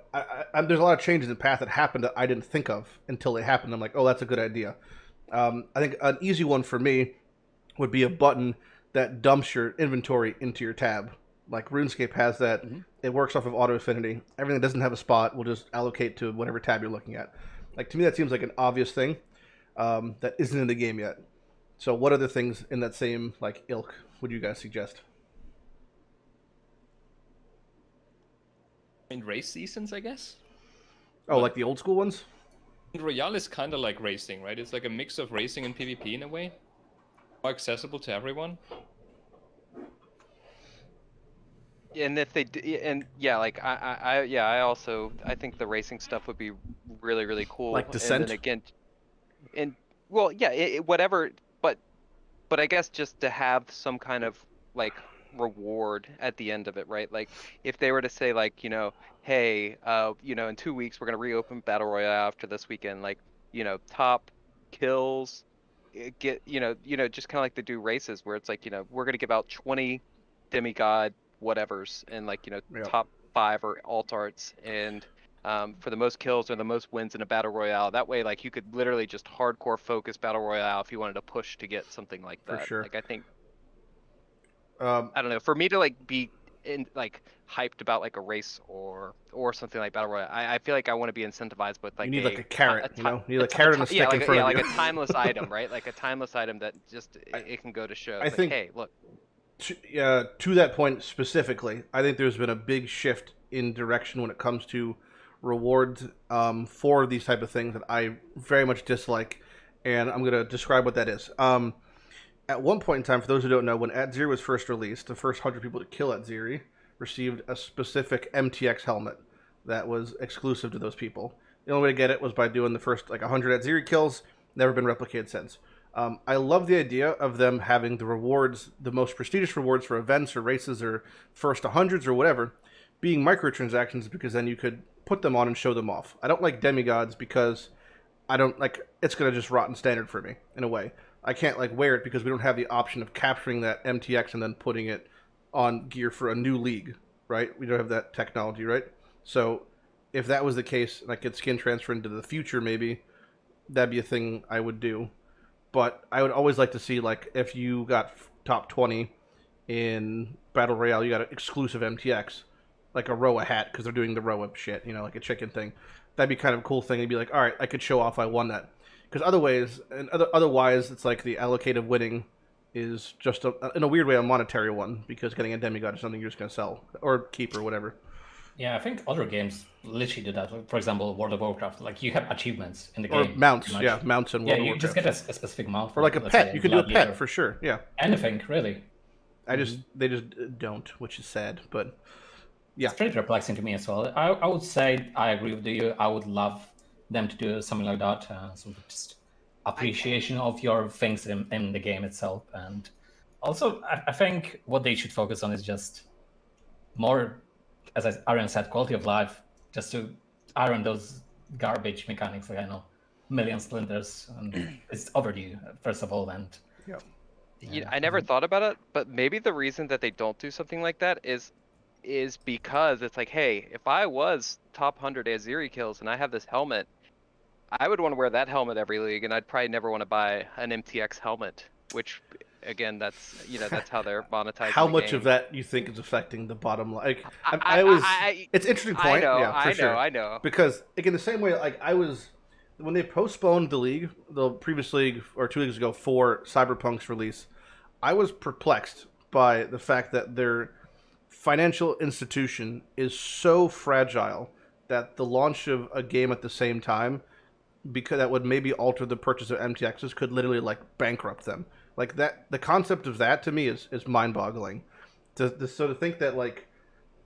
there's a lot of changes in Path that happened that I didn't think of until they happened. I'm like, oh, that's a good idea. I think an easy one for me would be a button that dumps your inventory into your tab. Like RuneScape has that. It works off of auto affinity. Everything that doesn't have a spot will just allocate to whatever tab you're looking at. Like, to me, that seems like an obvious thing that isn't in the game yet. So what other things in that same like ilk would you guys suggest? In race seasons, I guess. Oh, like the old school ones? Royale is kind of like racing, right? It's like a mix of racing and PvP in a way. More accessible to everyone. And if they and yeah, like I think the racing stuff would be really, really cool. Like Descent? And then again, and well, yeah, whatever, but I guess just to have some kind of like reward at the end of it, right? Like if they were to say like, hey, in 2 weeks we're gonna reopen Battle Royale after this weekend, like, top kills, get, just kind of like they do races where it's like, we're gonna give out 20 demigod whatevers and like, Yep. top 5 or alt arts and for the most kills or the most wins in a battle royale. That way, like, you could literally just hardcore focus battle royale if you wanted to push to get something like that. For sure. Like, I think, I don't know, for me to like be in like hyped about like a race or something like battle royale, I feel like I want to be incentivized with like you need like a carrot, you need a carrot and a stick yeah, in front of like you. a timeless item, right? Like a timeless item that just it can go to show. I think, hey, look. To that point specifically, I think there's been a big shift in direction when it comes to rewards for these type of things that I very much dislike, and I'm going to describe what that is. At one point in time, for those who don't know, when @0 was first released, the first 100 people to kill @0 received a specific MTX helmet that was exclusive to those people. The only way to get it was by doing the first like 100 @0 kills. Never been replicated since. I love the idea of them having the rewards, the most prestigious rewards for events or races or first 100s or whatever, being microtransactions, because then you could put them on and show them off. I don't like demigods because I don't like, it's going to just rot in standard for me in a way. I can't like wear it because we don't have the option of capturing that MTX and then putting it on gear for a new league, right? We don't have that technology, right? So if that was the case and I could skin transfer into the future, maybe that'd be a thing I would do. But I would always like to see, like, if you got top 20 in Battle Royale, you got an exclusive MTX, like a Roa hat, because they're doing the Roa shit, like a chicken thing. That'd be kind of a cool thing. It'd be like, all right, I could show off I won that. Because otherwise, it's like the allocated winning is just, in a weird way, a monetary one, because getting a demigod is something you're just going to sell, or keep, or whatever. Yeah, I think other games literally do that. For example, World of Warcraft, like you have achievements in the or game. Or mounts, mounts in World of Warcraft. Yeah, you just get a specific mount. Or like a pet. You could do a pet, for sure, yeah. Anything, really. They just don't, which is sad, but yeah. It's pretty perplexing to me as well. I would say I agree with you. I would love them to do something like that. So just appreciation of your things in the game itself. And also, I think what they should focus on is just more, as Iron said, quality of life, just to iron those garbage mechanics, like, I know, million splinters, and it's overdue, first of all, and... Yeah, I never thought about it, but maybe the reason that they don't do something like that is because it's like, hey, if I was top 100 Aziri kills and I have this helmet, I would want to wear that helmet every league, and I'd probably never want to buy an MTX helmet, which... Again, that's that's how they're monetizing. How the much game. of that you think is affecting the bottom line? Like, it's an interesting I point. know, yeah, for sure. I know. Because again, the same way, like when they postponed the previous league or 2 leagues ago for Cyberpunk's release, I was perplexed by the fact that their financial institution is so fragile that the launch of a game at the same time, because that would maybe alter the purchase of MTXs, could literally like bankrupt them. Like that, the concept of that to me is mind-boggling. So to think that like,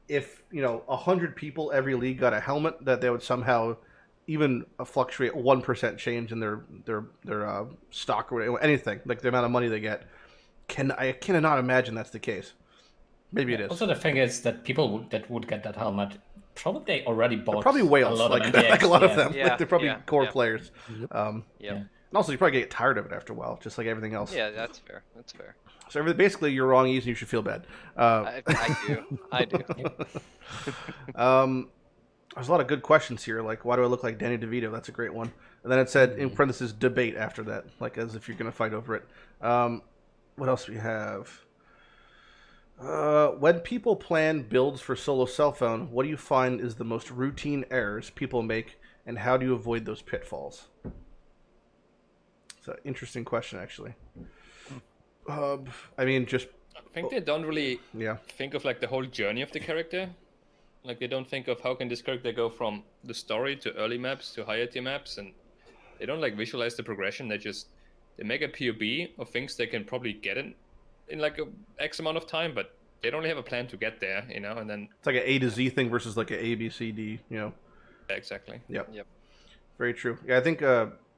if 100 people every league got a helmet, that they would somehow even fluctuate 1% change in their stock or anything, like the amount of money they get. I cannot imagine that's the case. Maybe it is. Also, the thing is that people that would get that helmet probably already bought. They're probably whales, a lot like of a lot of yeah. them. Like they're probably core players. Yeah. And also, you probably get tired of it after a while, just like everything else. Yeah, that's fair. That's fair. So basically, you're wrong, Easy. You should feel bad. I do. I do. There's a lot of good questions here. Like, why do I look like Danny DeVito? That's a great one. And then it said in parentheses debate after that, like as if you're going to fight over it. What else do we have? When people plan builds for solo cell phone, what do you find is the most routine errors people make, and how do you avoid those pitfalls? It's an interesting question, actually. I mean, just... I think they don't really Yeah. think of like the whole journey of the character. Like they don't think of how can this character go from the story to early maps to higher tier maps, and They don't like visualize the progression. They make a POB of things they can probably get in like a X amount of time, but they don't really have a plan to get there, you know. And then it's like an A to Z thing versus like an A B C D, you know. exactly. Yep. Yep. Very true. Yeah, I think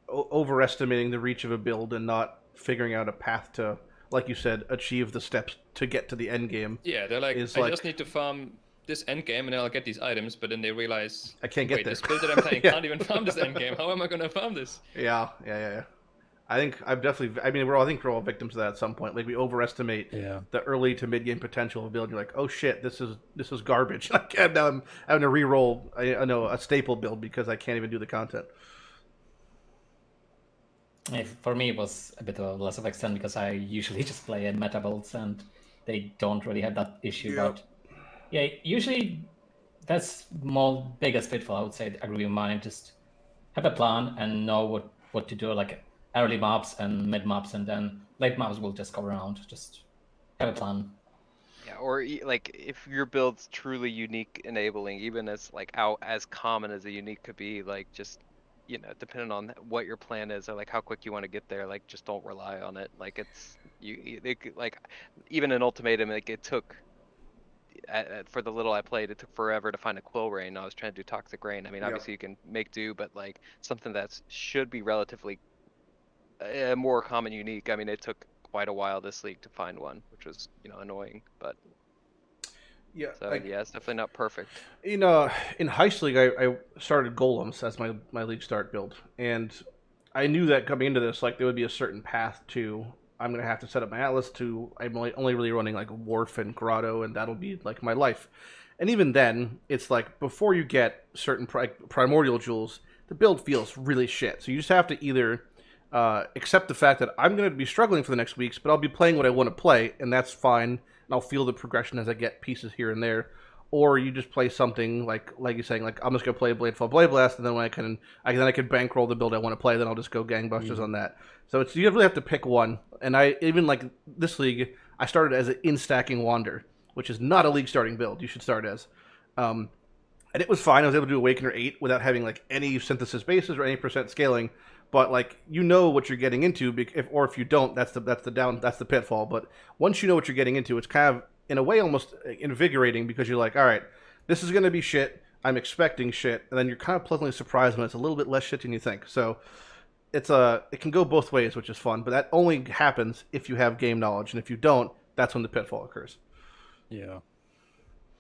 overestimating the reach of a build and not figuring out a path to, like you said, achieve the steps to get to the end game. Yeah, they're like, is I like, just need to farm this end game and then I'll get these items, but then they realize I can't get wait, there. this build that I'm playing Yeah. can't even farm this end game. How am I gonna farm this? Yeah. I think I've definitely. I mean, I think we're all victims of that at some point. Like we overestimate the early to mid game potential of a build. You're like, oh shit, this is garbage. Now I'm having to re-roll. I know a staple build because I can't even do the content. For me, it was a bit of less of extent because I usually just play in meta builds and they don't really have that issue. Yeah. But yeah, usually that's my biggest pitfall. I would say, agree with mine. Just have a plan and know what to do. Like early maps and mid maps, and then late maps will just go around. Just have a plan. Yeah, or like if your build's truly unique enabling, even as like as common as a unique could be, like just, you know, depending on what your plan is or like how quick you want to get there, like just don't rely on it. Like it's like even in Ultimatum, like it took for the little I played, it took forever to find a quill rain. I was trying to do toxic rain. I mean, obviously you can make do, but like something that should be relatively more common unique. I mean, it took quite a while this league to find one, which was, you know, annoying, but yeah. So yeah, it's definitely not perfect. In Heist League, I started golems as my league start build, and I knew that coming into this, like there would be a certain path to. I'm gonna have to set up my atlas to. I'm only really running like Wharf and Grotto, and that'll be like my life. And even then, it's like before you get certain primordial jewels, the build feels really shit. So you just have to either accept the fact that I'm going to be struggling for the next weeks, but I'll be playing what I want to play, and that's fine. And I'll feel the progression as I get pieces here and there. Or you just play something like you're saying, like I'm just going to play Bladefall Blade Blast, and then when I can bankroll the build I want to play, then I'll just go gangbusters on that. So it's you really have to pick one. And I even like this league, I started as an in-stacking Wander, which is not a league starting build. You should start as. And it was fine. I was able to do Awakener 8 without having like any synthesis bases or any percent scaling. But like you know what you're getting into, if you don't, that's the pitfall. But once you know what you're getting into, it's kind of in a way almost invigorating because you're like, all right, this is going to be shit. I'm expecting shit, and then you're kind of pleasantly surprised when it's a little bit less shit than you think. So it can go both ways, which is fun. But that only happens if you have game knowledge, and if you don't, that's when the pitfall occurs. Yeah.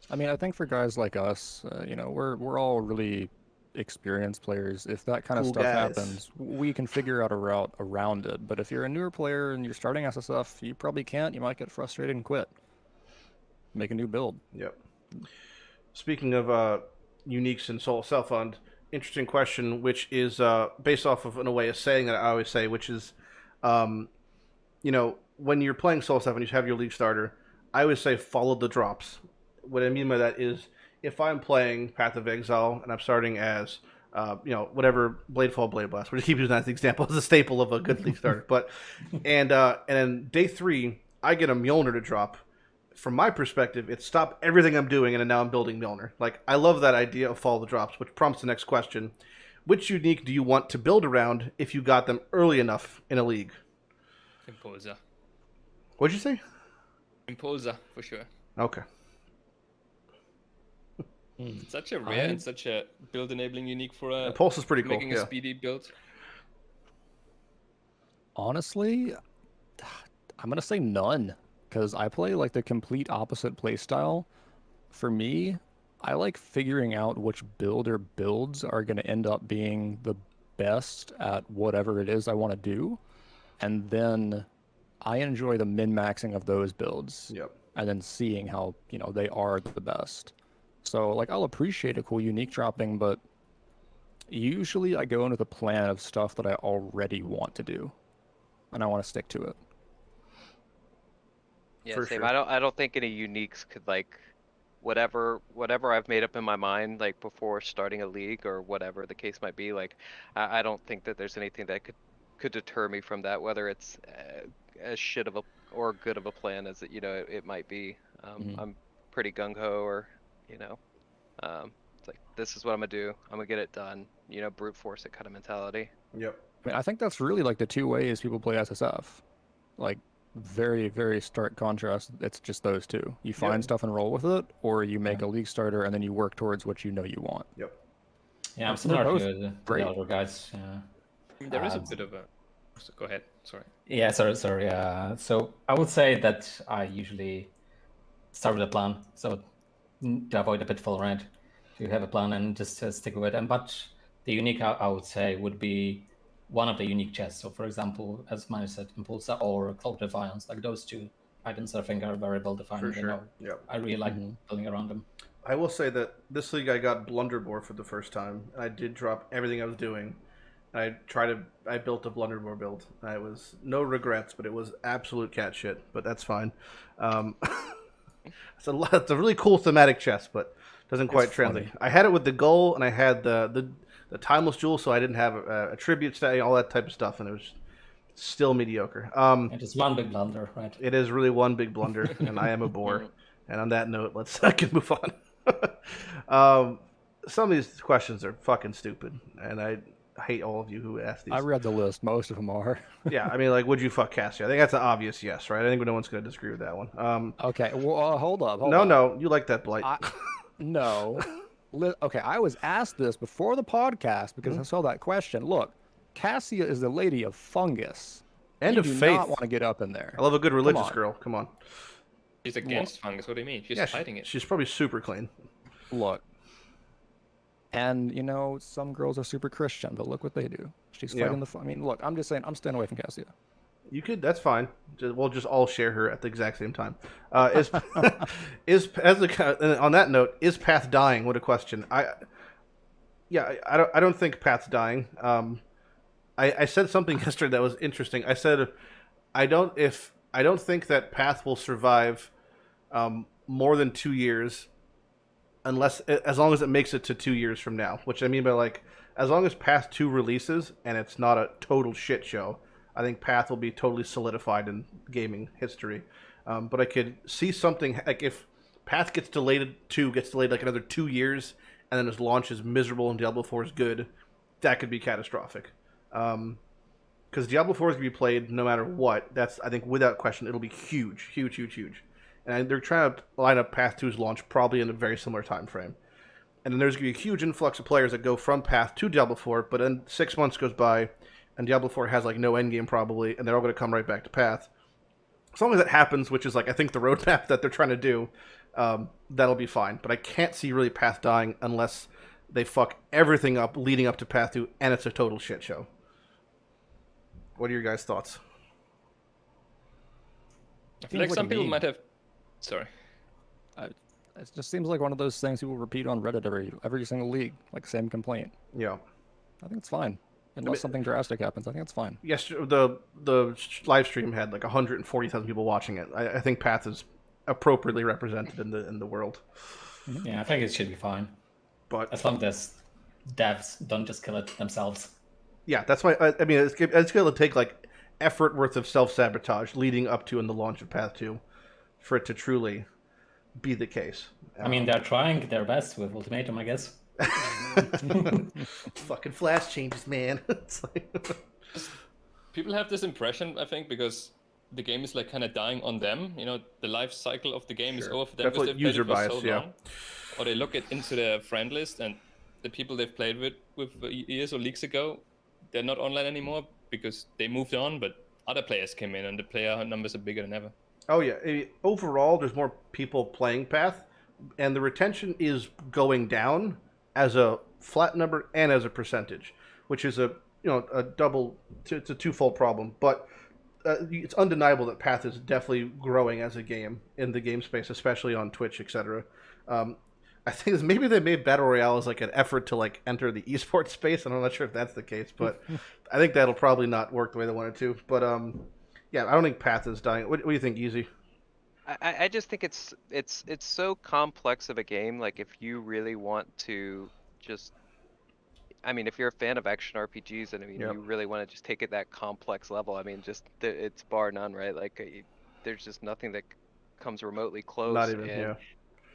I mean, I think for guys like us, we're all really experienced players. If that kind of stuff happens, we can figure out a route around it. But if you're a newer player and you're starting SSF, you probably can't. You might get frustrated and quit. Make a new build. Yep. Speaking of uniques and Soul Self-Fund, interesting question, which is based off of, in a way, a saying that I always say, which is, when you're playing Soul Self and you have your league starter, I always say follow the drops. What I mean by that is, if I'm playing Path of Exile and I'm starting as, whatever Bladefall Blade Blast, we're just keep using that as the example as a staple of a good league starter. But and then day 3, I get a Mjolnir to drop. From my perspective, it stopped everything I'm doing, and now I'm building Mjolnir. Like I love that idea of follow the drops, which prompts the next question: which unique do you want to build around if you got them early enough in a league? Imposer. What'd you say? Imposer for sure. Okay. It's such a rare and such a build enabling unique for Pulse is pretty cool. Making a speedy build. Honestly, I'm gonna say none, because I play like the complete opposite playstyle. For me, I like figuring out which build or builds are gonna end up being the best at whatever it is I want to do, and then I enjoy the min-maxing of those builds. Yep. And then seeing how they are the best. So, like, I'll appreciate a cool unique dropping, but usually I go into the plan of stuff that I already want to do, and I want to stick to it. Yeah, For same. sure. I don't think any uniques could like whatever I've made up in my mind like before starting a league or whatever the case might be. Like I don't think that there's anything that could deter me from that, whether it's as shit of a or good of a plan as it might be. I'm pretty gung ho, or it's like this is what I'm gonna do. I'm gonna get it done. Brute force it kind of mentality. Yep. I mean, I think that's really like the two ways people play SSF. Like, very, very stark contrast. It's just those two. You find stuff and roll with it, or you make a league starter and then you work towards what you know you want. Yep. Yeah, I'm They're similar both to the great. other guys. Yeah. I mean, there is a bit of a. So go ahead. Sorry. Yeah, sorry. So I would say that I usually start with a plan, so to avoid the pitfall, right? To have a plan and just stick with it. And but the unique, I would say, would be one of the unique chests. So, for example, as Manni said, Impulsa or Cloak Defiance, like those two items, I think are very well defined. For sure. Yep. I really like building around them. I will say that this league I got Blunderbore for the first time, and I did drop everything I was doing. I built a Blunderbore build. I was no regrets, but it was absolute cat shit. But that's fine. It's a really cool thematic chest, but doesn't quite translate. I had it with the goal, and I had the timeless jewel, so I didn't have a tribute stat, all that type of stuff, and it was still mediocre. It is one big blunder, right? It is really one big blunder, and I am a bore. And on that note, I can move on. Some of these questions are fucking stupid, and I hate all of you who asked these. I read the list. Most of them are. Yeah, I mean, like, would you fuck Cassia? I think that's an obvious yes, right? I think no one's going to disagree with that one. Okay, well, hold up. No, you like that blight. No. Okay, I was asked this before the podcast because I saw that question. Look, Cassia is the lady of fungus. And of faith. You do not want to get up in there. I love a good religious girl. Come on. She's against fungus. What do you mean? She's fighting it. She's probably super clean. Look. And, some girls are super Christian, but look what they do. She's fighting I mean, look, I'm just saying, I'm staying away from Cassia. You could, that's fine. We'll just all share her at the exact same time. On that note, is Path dying? What a question. I don't think Path's dying. I said something yesterday that was interesting. I said, I don't think that Path will survive more than 2 years, as long as it makes it to 2 years from now. Which I mean by as long as Path 2 releases and it's not a total shit show, I think Path will be totally solidified in gaming history. But I could see something like if Path gets delayed like another 2 years, and then its launch is miserable and Diablo 4 is good, that could be catastrophic. Because Diablo 4 is going to be played no matter what. That's, I think, without question, it'll be huge. And they're trying to line up Path 2's launch probably in a very similar time frame. And then there's going to be a huge influx of players that go from Path to Diablo 4, but then 6 months goes by, and Diablo 4 has no endgame probably, and they're all going to come right back to Path. As long as that happens, which is I think the roadmap that they're trying to do, that'll be fine. But I can't see really Path dying unless they fuck everything up leading up to Path 2, and it's a total shit show. What are your guys' thoughts? I feel like some people might have... Sorry. It just seems like one of those things people repeat on Reddit every single league, same complaint. Yeah. I think it's fine. Unless something drastic happens, I think it's fine. Yes, the live stream had 140,000 people watching it. I think Path is appropriately represented in the world. Yeah, I think it should be fine. But as long as devs don't just kill it themselves. Yeah, that's why. I mean, it's going to take effort worth of self-sabotage leading up to in the launch of Path 2 for it to truly be the case. I mean, they're trying their best with Ultimatum, I guess. Fucking flash changes, man. People have this impression, I think, because the game is kind of dying on them. The life cycle of the game is over for them because they've played it for so long. Or they look into their friend list, and the people they've played with years or leagues ago, they're not online anymore because they moved on, but other players came in and the player numbers are bigger than ever. Oh yeah, overall there's more people playing Path, and the retention is going down as a flat number and as a percentage, which is a double, it's a twofold problem. But it's undeniable that Path is definitely growing as a game in the game space, especially on Twitch, etc. I think maybe they made Battle Royale as an effort to enter the esports space, and I'm not sure if that's the case, but I think that'll probably not work the way they wanted to. But yeah, I don't think Path is dying. What do you think, Easy? I just think it's so complex of a game. If you really want to just, I mean, if you're a fan of action RPGs and you really want to just take it that complex level, I mean, it's bar none, right? There's just nothing that comes remotely close. Not even, yeah.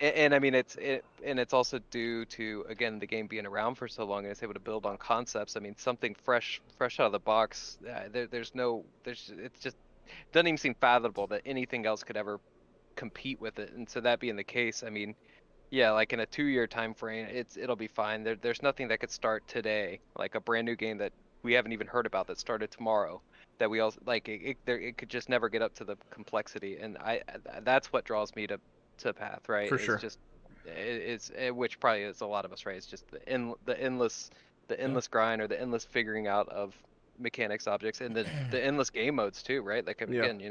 And I mean, it's also due to, again, the game being around for so long and it's able to build on concepts. I mean, something fresh out of the box. It's just doesn't even seem fathomable that anything else could ever compete with it. And so that being the case, I mean, yeah, like in a 2-year time frame, it'll be fine. There's nothing that could start today, like a brand new game that we haven't even heard about that started tomorrow. That we all like it could just never get up to the complexity, and that's what draws me to Path, right? For It's sure. just which probably is a lot of us, right? It's just the endless grind or the endless figuring out of mechanics, objects, and the endless game modes too, right? Like again,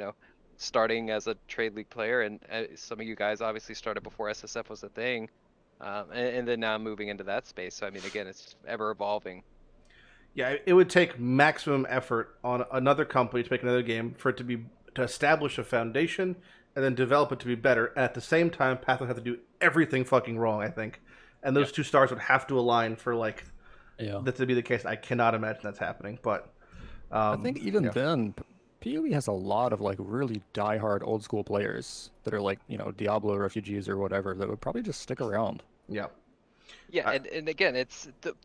starting as a trade league player, and some of you guys obviously started before SSF was a thing, and then now moving into that space. So I mean, again, it's ever evolving. Yeah, it would take maximum effort on another company to make another game for it to establish a foundation and then develop it to be better. And at the same time, Path would have to do everything fucking wrong, I think. And those two stars would have to align for that to be the case. I cannot imagine that's happening, but I think even then, PoE has a lot of like really diehard old school players that are like Diablo refugees or whatever that would probably just stick around. Yeah. Yeah, and again, it's the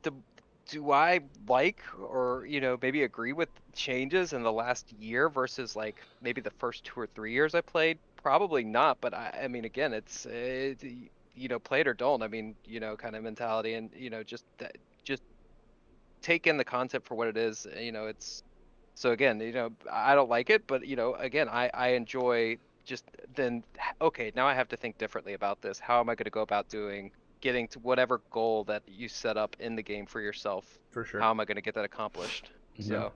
do I like or maybe agree with changes in the last year versus like maybe the first 2 or 3 years I played? Probably not, but I mean, again, it's play it or don't. I mean, kind of mentality, and just take in the concept for what it is. It's so again, I don't like it, but again, I enjoy just then. Okay, now I have to think differently about this. How am I going to go about getting to whatever goal that you set up in the game for yourself? For sure. How am I going to get that accomplished? So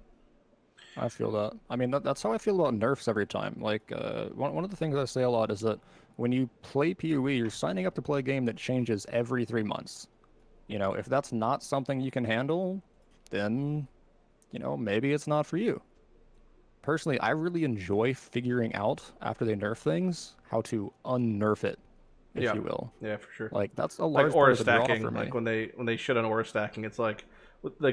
I feel that. I mean, that's how I feel about nerfs every time. Like, one of the things I say a lot is that when you play PoE, you're signing up to play a game that changes every 3 months. If that's not something you can handle, then, maybe it's not for you. Personally, I really enjoy figuring out, after they nerf things, how to unnerf it, if you will. Yeah, for sure. Like, that's a large aura part of the draw stacking. for me. Like when they shit on aura stacking, it's like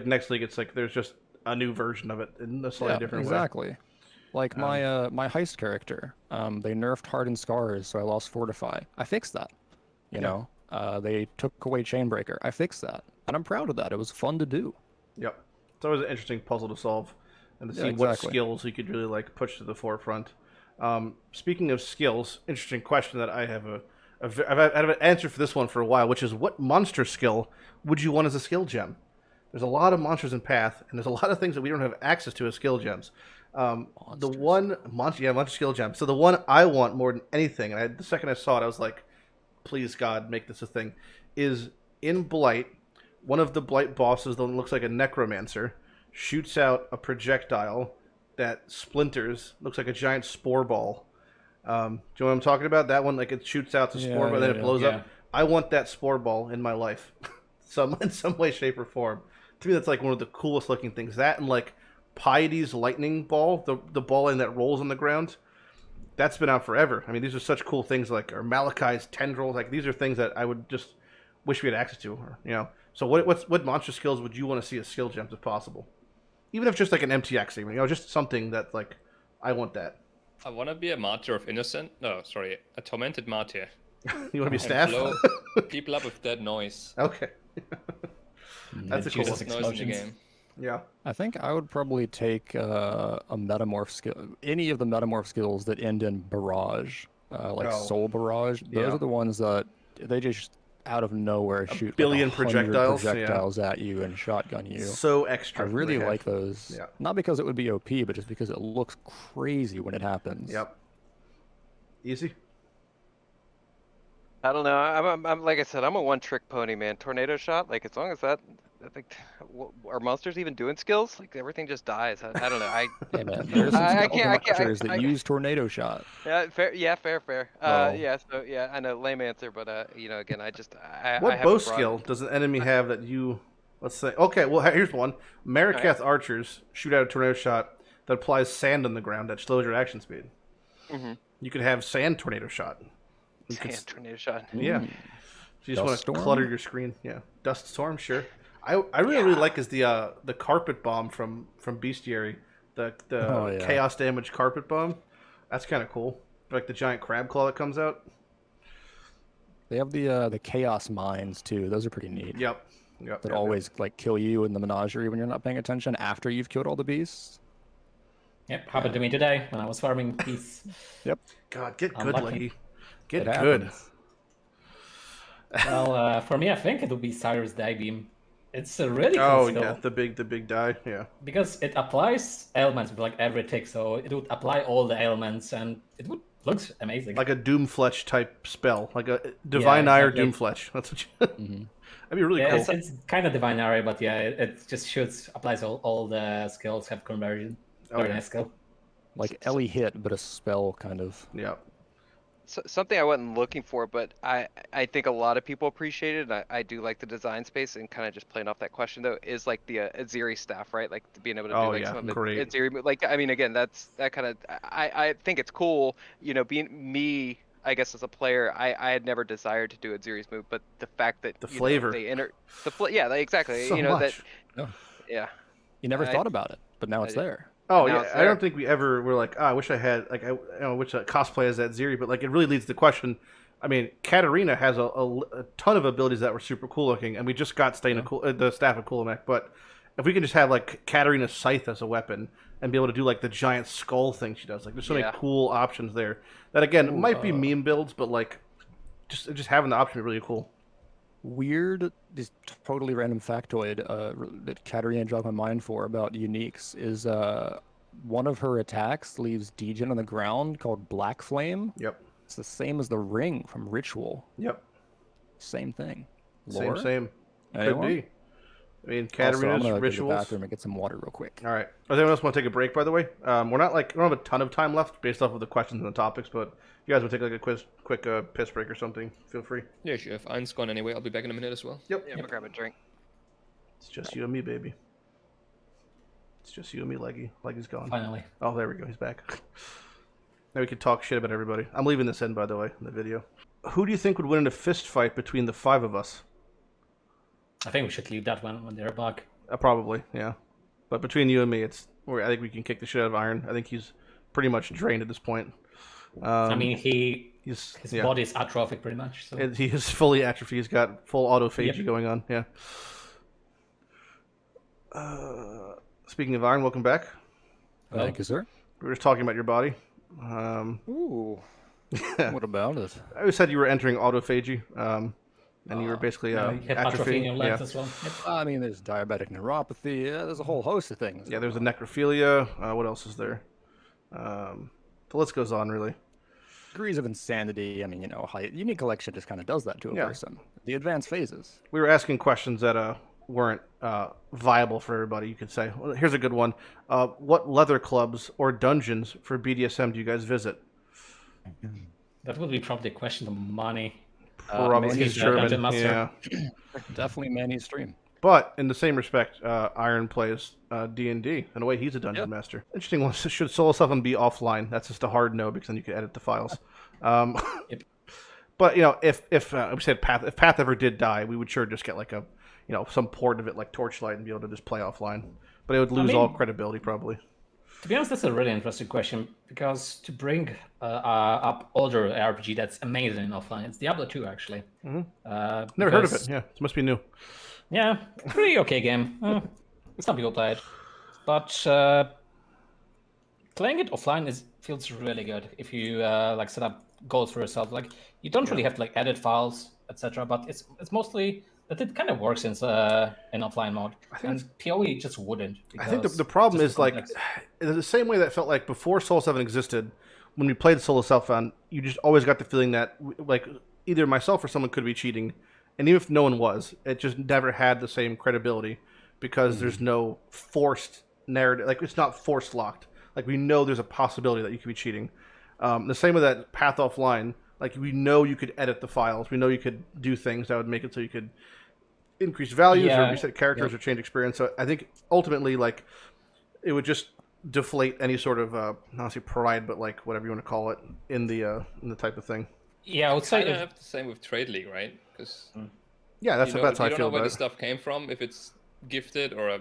next league, it's like there's just a new version of it in a slightly different way. Exactly. Like my heist character, they nerfed Hardened Scars, so I lost Fortify. I fixed that. They took away Chainbreaker. I fixed that, and I'm proud of that. It was fun to do. Yep. It's always an interesting puzzle to solve, and to see what skills you could really push to the forefront. Speaking of skills, interesting question that I have I've had an answer for this one for a while, which is what monster skill would you want as a skill gem? There's a lot of monsters in Path, and there's a lot of things that we don't have access to as skill gems. The one monster skill gem. So the one I want more than anything, and the second I saw it, I was like, please God, make this a thing, is in Blight. One of the Blight bosses, the one that looks like a necromancer, shoots out a projectile that splinters, looks like a giant spore ball. Do you know what I'm talking about? That one, like it shoots out the spore ball, and then it blows up. I want that spore ball in my life, in some way, shape, or form. To me, that's like one of the coolest looking things. That and like Piety's lightning ball, the ball that rolls on the ground. That's been out forever. I mean, these are such cool things, or Malachi's tendrils. Like these are things that I would just wish we had access to. So what monster skills would you want to see as skill gems if possible? Even if just like an MTX, even just something that like I want that. I want to be a martyr of innocent. No, sorry, a tormented martyr. You want to be staff? Blow people up with dead noise. Okay. That's a cool noise in the game. Yeah. I think I would probably take a metamorph skill, any of the metamorph skills that end in barrage, soul barrage. Those are the ones that they just out of nowhere shoot a billion like 100 projectiles at you and shotgun you. So extra. I really like those. Yeah. Not because it would be OP, but just because it looks crazy when it happens. Yep. Easy. I don't know. I'm like I said, I'm a one-trick pony, man. Tornado shot, like as long as that, I think, are monsters even doing skills? Like everything just dies. I don't know. Hey man, there's some monsters that use tornado shot. Yeah, fair. Yeah, fair. Yeah, so yeah, I know, lame answer, but again, What bow skill does an enemy have that you? Let's say. Okay, well here's one. Marikath archers shoot out a tornado shot that applies sand on the ground that slows your action speed. Mm-hmm. You could have sand tornado shot. Tornado shot. Yeah. So you just want to clutter your screen. Yeah. Dust storm, sure. I really like is the carpet bomb from Bestiary, the chaos damage carpet bomb. That's kind of cool. Like the giant crab claw that comes out. They have the chaos mines too. Those are pretty neat. Yep. Yep. That yep, always like kill you in the menagerie when you're not paying attention after you've killed all the beasts. Yep, happened to me today when I was farming peace. Yep. God, get I'm good, lucky. Leggy. Get It good. happens. Well, for me, I think it would be Cyrus Diebeam. It's a really cool Oh skill yeah, the big die. Yeah. because it applies ailments with like every tick, so it would apply all the ailments, and it would looks amazing. Like a Doomfletch type spell, like a Divine Eye or exactly. Doomfletch. That's what you. That'd be really Yeah, cool. it's kind of divine area, but yeah, it just shoots, applies all the skills, have conversion. Very yeah. nice skill. Like Ellie hit, but a spell kind of. Yeah. So, something I wasn't looking for, but I think a lot of people appreciate it. And I do like the design space, and kind of just playing off that question though, is like the Aziri staff, right? Like being able to do Oh, like yeah, some of the great. Aziri, like I mean, again, that kind of I think it's cool. You know, being me, I guess as a player, I had never desired to do Aziri's move, but the fact that The you know, flavor. they enter yeah, exactly. So you know much. yeah. You never I- thought about it, but now it's I- there. Oh Now yeah, it's I don't there. think we ever were like, I wish I had like wish cosplay as that Ziri, but like it really leads to the question. I mean, Katarina has a ton of abilities that were super cool looking, and we just got the staff of Kulamek. But if we can just have like Katarina's scythe as a weapon and be able to do like the giant skull thing she does, like there's so many Yeah. cool options there. That again Ooh, might be meme builds, but like just having the option is really cool. Weird, just totally random factoid that Katarina jogged my mind for about uniques is one of her attacks leaves degen on the ground called Black Flame. Yep. It's the same as the ring from Ritual. Yep. Same thing. Same. Could Anyone? be. I mean, Also, I'm Katarina's gonna go to the rituals. bathroom and get some water real quick. All right. Does anyone else want to take a break? By the way, we don't have a ton of time left based off of the questions and the topics, but if you guys want to take like a quick piss break or something, feel free. Yeah, sure. If Iron's gone anyway, I'll be back in a minute as well. Yep. Yeah, I'm gonna grab a drink. It's just you and me, baby. It's just you and me, Leggy. Leggy's gone. Finally. Oh, there we go. He's back. Now we can talk shit about everybody. I'm leaving this in, by the way, in the video. Who do you think would win in a fist fight between the 5 of us? I think we should leave that one when they're back. Probably, yeah. But between you and me, I think we can kick the shit out of Iron. I think he's pretty much drained at this point. I mean, his yeah. body is atrophic pretty much. So. He is fully atrophy. He's got full autophagy going on. Yeah. Speaking of Iron, welcome back. Thank you, sir. We were just talking about your body. Ooh. What about it? I always said you were entering autophagy, and you were basically You have atrophy in atrophy. your legs as well. Yep. I mean, there's diabetic neuropathy. There's a whole host of things. Yeah, there's a necrophilia. What else is there? The list goes on, really. Degrees of insanity. I mean, unique collection just kind of does that to a Yeah. person. The advanced phases. We were asking questions that weren't viable for everybody, you could say. Well, here's a good one. What leather clubs or dungeons for BDSM do you guys visit? That would be probably a question of money. Probably Manny's he's German. Dungeon Master. Yeah. Definitely Manny's stream. But in the same respect, Iron plays D&D. In a way, he's a dungeon master. Interesting one. Should Solo 7 be offline? That's just a hard no, because then you can edit the files. Yep. But if we said if Path ever did die, we would sure just get like some port of it like Torchlight and be able to just play offline. But it would lose all credibility probably. To be honest, that's a really interesting question because to bring up older RPG that's amazing offline, it's Diablo 2 actually. Mm-hmm. Never heard of it. Yeah, it must be new. Yeah, pretty okay game. Some people play it, but playing it offline feels really good if you set up goals for yourself. Like you don't really have to edit files, etc. But it's mostly that it kind of works in offline mode, and PoE just wouldn't. I think the problem is in the same way that felt like before Soul 7 existed, when we played Solo Self-Found, you just always got the feeling that either myself or someone could be cheating, and even if no one was, it just never had the same credibility because there's no forced narrative. It's not force locked. We know there's a possibility that you could be cheating. The same with that Path Offline. We know you could edit the files. We know you could do things that would make it so you could increase values or reset characters or change experience. So I think ultimately, it would just deflate any sort of not say pride, but whatever you want to call it in the type of thing. Yeah, I would say I have the same with Trade League, right? Because yeah, that's how I you feel don't know where about the it. stuff came from, if it's gifted or a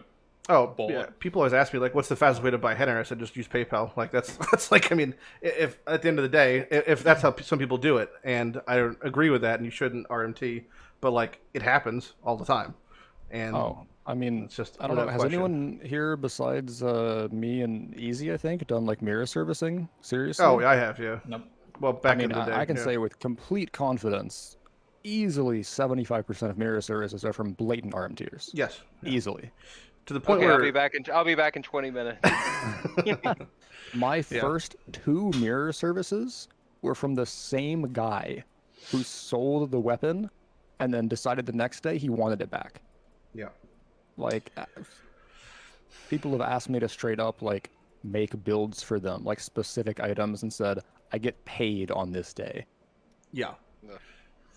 Oh, bought. yeah. People always ask me, like, what's the fastest way to buy header? I said, just use PayPal. Like, that's like, I mean, if at the end of the day, if that's how some people do it, and I don't agree with that, and you shouldn't RMT, but, like, it happens all the time. And I mean, it's just I don't know. without Has question. anyone here besides me and Easy, I think, done like mirror servicing? Seriously? Oh, yeah, I have, yeah. Nope. Well, back I mean, in the day. I can yeah. say with complete confidence, easily 75% of mirror services are from blatant RMTers. Yes. Yeah. Easily. To the point Okay, where I'll be back in 20 minutes. My first 2 mirror services were from the same guy who sold the weapon and then decided the next day he wanted it back. Yeah. Like, people have asked me to straight up, like, make builds for them, like specific items, and said, I get paid on this day. Yeah.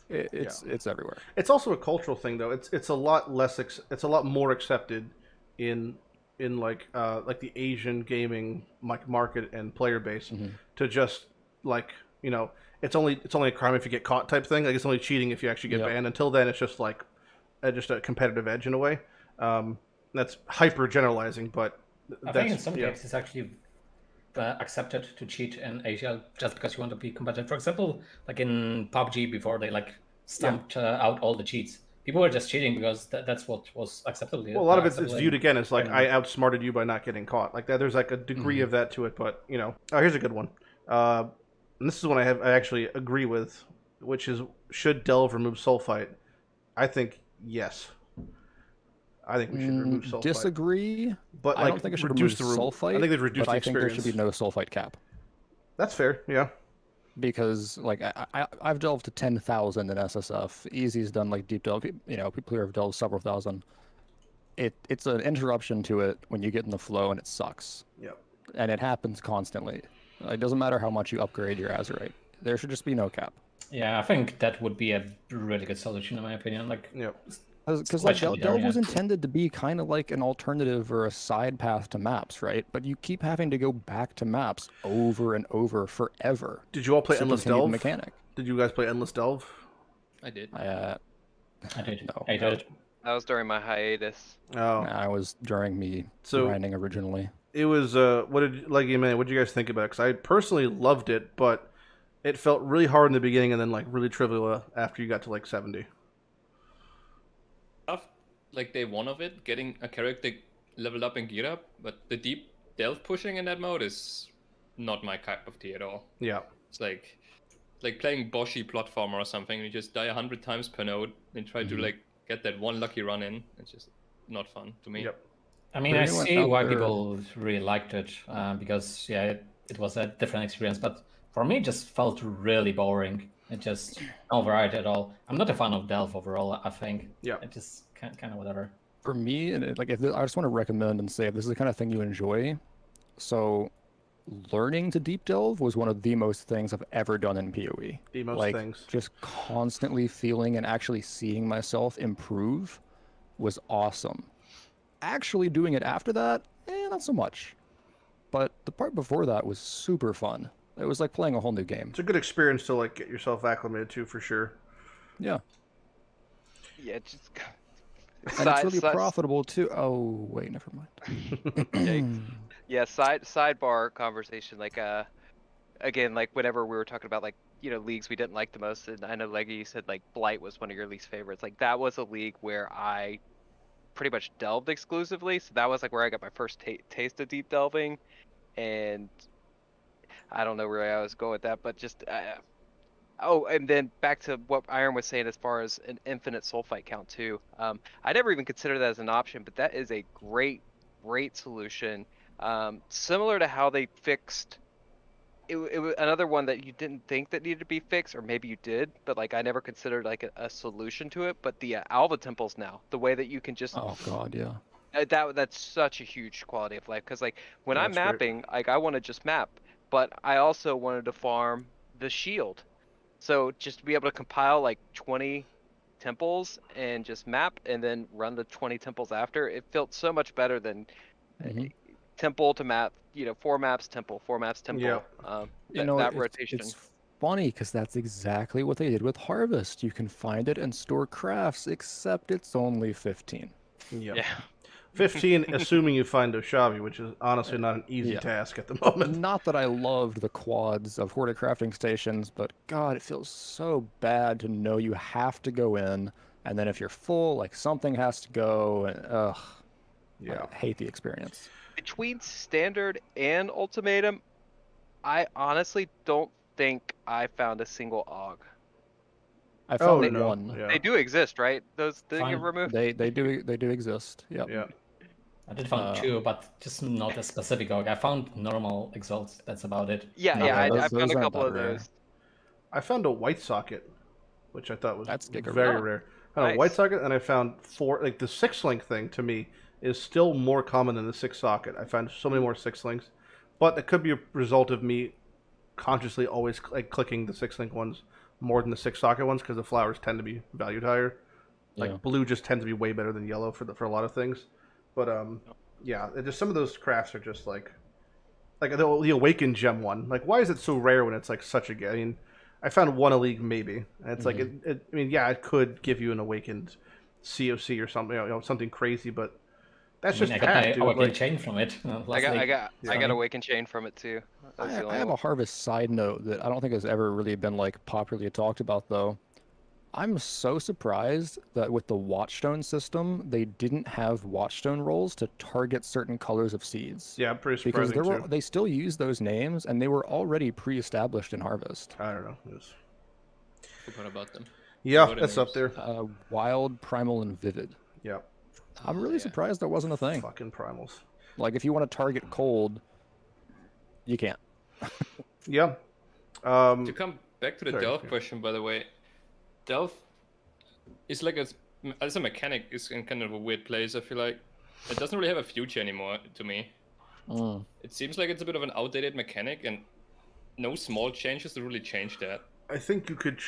It's everywhere. It's also a cultural thing, though. It's a lot less. It's a lot more accepted in like the Asian gaming market and player base to just like it's only a crime if you get caught type thing. Like it's only cheating if you actually get banned. Until then, it's just like just a competitive edge in a way. That's hyper generalizing, but I think in some cases it's actually accepted to cheat in Asia just because you want to be competitive. For example, like in PUBG before they like stamped out all the cheats. People were just cheating because that's what was acceptable. Well, a lot of it's viewed again as like I outsmarted you by not getting caught. Like that, there's like a degree of that to it. But oh, here's a good one. And this is one I actually agree with, which is should Delve remove Sulfite? I think yes. I think we should remove Sulfite. Disagree, but like, I don't think it should reduce remove Sulfite. I think they've reduced but the I think there should be no Sulfite cap. That's fair, yeah. Because like I've delved to 10,000 in SSF. Easy's done like deep delve. People here have delved several thousand. It's an interruption to it when you get in the flow and it sucks. Yep. And it happens constantly. It doesn't matter how much you upgrade your Azurite. There should just be no cap. Yeah, I think that would be a really good solution in my opinion. Like, because like Delve was intended to be kind of like an alternative or a side path to maps, right? But you keep having to go back to maps over and over forever. Did you all play Endless Delve? Mechanic. Did you guys play Endless Delve? I did. I did. No. I did. That was during my hiatus. Oh, I was during me grinding originally. It was what did what did you guys think about it? Because I personally loved it, but it felt really hard in the beginning and then like really trivial after you got to like 70. Like day 1 of it, getting a character leveled up and geared up, but the deep delve pushing in that mode is not my cup of tea at all. Yeah. It's like playing Boshi platformer or something, and you just die 100 times per node and try to like get that one lucky run in. It's just not fun to me. Yep. I mean, I see why people really liked it, because it was a different experience, but for me it just felt really boring. It just no variety at all. I'm not a fan of Delve overall, I think. Yeah. It just kind of whatever. For me, I just want to recommend and say if this is the kind of thing you enjoy, so learning to deep delve was one of the most things I've ever done in PoE. The most things. Just constantly feeling and actually seeing myself improve was awesome. Actually doing it after that, not so much. But the part before that was super fun. It was like playing a whole new game. It's a good experience to like get yourself acclimated to for sure. Yeah. Yeah, just. And it's really profitable too. Oh wait, never mind. Yeah, sidebar conversation. Like again, like whenever we were talking about like leagues we didn't like the most, and I know Legi said like Blight was one of your least favorites. Like that was a league where I pretty much delved exclusively, so that was like where I got my first taste of deep delving, and I don't know where I was going with that, but just and then back to what Iron was saying as far as an infinite sulfite count too. I never even considered that as an option, but that is a great solution. Similar to how they fixed it was another one that you didn't think that needed to be fixed, or maybe you did, but like I never considered like a solution to it. But the Alva temples now, the way that you can just that's such a huge quality of life, because like when I'm mapping, like I want to just map, but I also wanted to farm the shield. So just to be able to compile like 20 temples and just map and then run the 20 temples after, it felt so much better than temple to map, 4 maps temple, 4 maps temple. Yeah. That rotation. It's funny because that's exactly what they did with Harvest. You can find it and store crafts, except it's only 15. Yeah. 15, assuming you find Oshavi, which is honestly not an easy Yeah. task at the moment. Not that I loved the quads of Horde crafting stations, but God, it feels so bad to know you have to go in, and then if you're full, like something has to go, and Yeah. I hate the experience. Between standard and ultimatum, I honestly don't think I found a single AUG. I found no. one. Yeah. They do exist, right? Those they get Fine. removed. They do exist. Yep. Yeah. I did find 2, but just not a specific AUG. I found normal exalts. That's about it. Yeah, No, yeah, I those found a aren't couple that of rare. those. I found a white socket, which I thought was That's giga very rare. rare. I found a Nice. white socket, and I found 4. Like the 6-link thing to me is still more common than the 6 socket. I found so many more 6 links, but it could be a result of me consciously always like clicking the 6-link ones more than the 6 socket ones because the flowers tend to be valued higher. Like Yeah. blue just tends to be way better than yellow for a lot of things. But yeah, it just some of those crafts are just like the awakened gem one. Like why is it so rare when it's like such a? I mean, I found one a league maybe, and it's like I mean, yeah, it could give you an awakened COC or something, something crazy, but that's just I got path, the dude. awakened Like, chain from it. I got Awakened Chain from it too. That's the only I have one. a Harvest side note that I don't think has ever really been like popularly talked about though. I'm so surprised that with the Watchstone system, they didn't have Watchstone rolls to target certain colors of seeds. yeah, pretty Because surprising too. they still use those names, and they were already pre-established in Harvest. I don't know. It was... Forgot about them. Yeah, What are that's up names? there. Wild, Primal, and Vivid. Yeah, I'm really yeah. surprised that wasn't a thing. fucking primals. Like, if you want to target cold, you can't. Yeah. To come back to the sorry, Delve yeah. question, by the way, Delve is like as a mechanic is in kind of a weird place. I feel like it doesn't really have a future anymore to me. Mm. It seems like it's a bit of an outdated mechanic, and no small changes to really change that. I think you could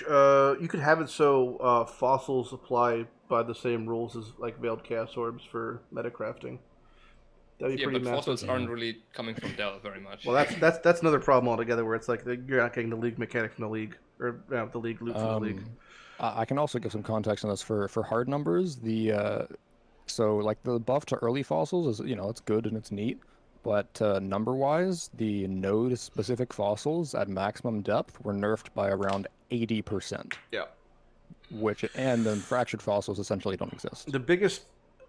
have it so fossils apply by the same rules as like veiled chaos orbs for metacrafting. That'd be Yeah, pretty but massive. fossils aren't really coming from Delve very much. Well, that's another problem altogether, where it's like you're not getting the league mechanic from the league, or the league loot from the league. I can also give some context on this for hard numbers. So like the buff to early fossils is it's good and it's neat, but number wise, the node specific fossils at maximum depth were nerfed by around 80%. Yeah. And then fractured fossils essentially don't exist. The biggest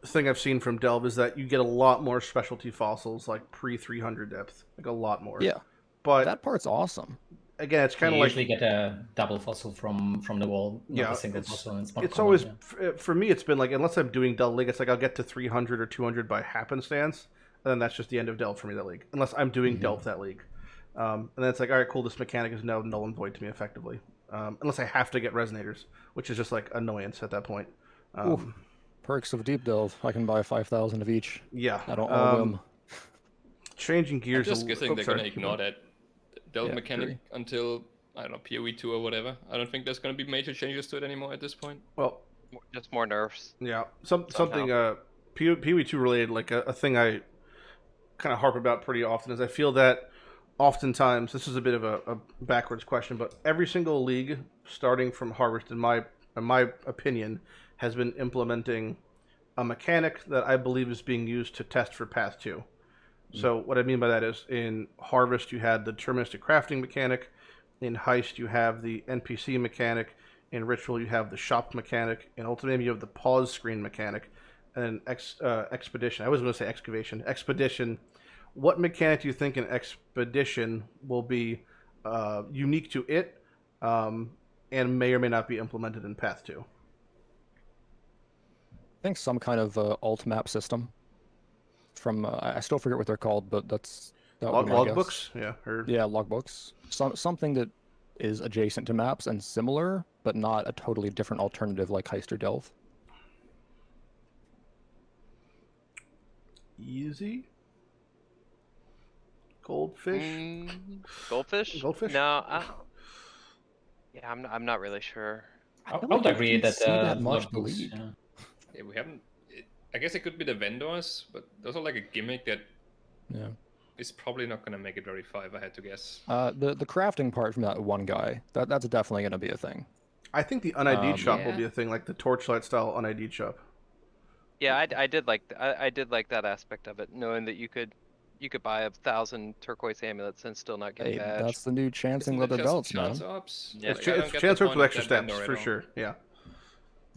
thing I've seen from Delve is that you get a lot more specialty fossils, like pre 300 depth, like a lot more. Yeah, But that part's awesome. again, it's kind You of like usually get a double fossil from the wall, not Yeah, a single it's- fossil. And it's more it's common, always yeah. for me. It's been like unless I'm doing Delve League, it's like I'll get to 300 or 200 by happenstance, and then that's just the end of Delve for me. That league, unless I'm doing Delve that league, and then it's like all right, cool. This mechanic is now null and void to me effectively, unless I have to get resonators, which is just like annoyance at that point. Oof. Perks of deep delve. I can buy 5,000 of each. Yeah, I don't own them. changing I'm gears. just guessing they're gonna sorry. ignore that Delve Yeah, mechanic agree. until I don't know PoE 2 or whatever. I don't think there's gonna be major changes to it anymore at this point. Well, Just more nerfs. yeah, something PoE2 related, like a thing I kind of harp about pretty often is I feel that oftentimes this is a bit of a backwards question, but every single league starting from Harvest, in my opinion, has been implementing a mechanic that I believe is being used to test for Path 2. So what I mean by that is in Harvest you had the deterministic crafting mechanic, in Heist you have the NPC mechanic, in Ritual you have the shop mechanic, in Ultimatum you have the pause screen mechanic, and Expedition. I was going to say Excavation. Expedition. What mechanic do you think in Expedition will be unique to it, and may or may not be implemented in Path 2? I think some kind of alt map system. From I still forget what they're called, but that would be my guess. Logbooks? Yeah. Yeah, logbooks. Something that is adjacent to maps and similar, but not a totally different alternative like Heist or Delve. Easy. Goldfish. Goldfish? Goldfish? No. Yeah, I'm not really sure. I would agree that see that much logbooks, bleed. yeah. Yeah, we haven't. I guess it could be the vendors, but those are like a gimmick that Yeah. is probably not gonna make it very far if I had to guess. The crafting part from that one guy, that's definitely going to be a thing. I think the unID'd shop will Yeah. be a thing, like the Torchlight style unID'd shop. Yeah, I did like I did like that aspect of it, knowing that you could buy 1,000 turquoise amulets and still not get a Hey, badge. that's the new chancing Isn't it leather just belts, man. chance ops? Yeah. It's, Like, I don't it's get the chance point with of extra that vendor steps at for all. sure. Yeah.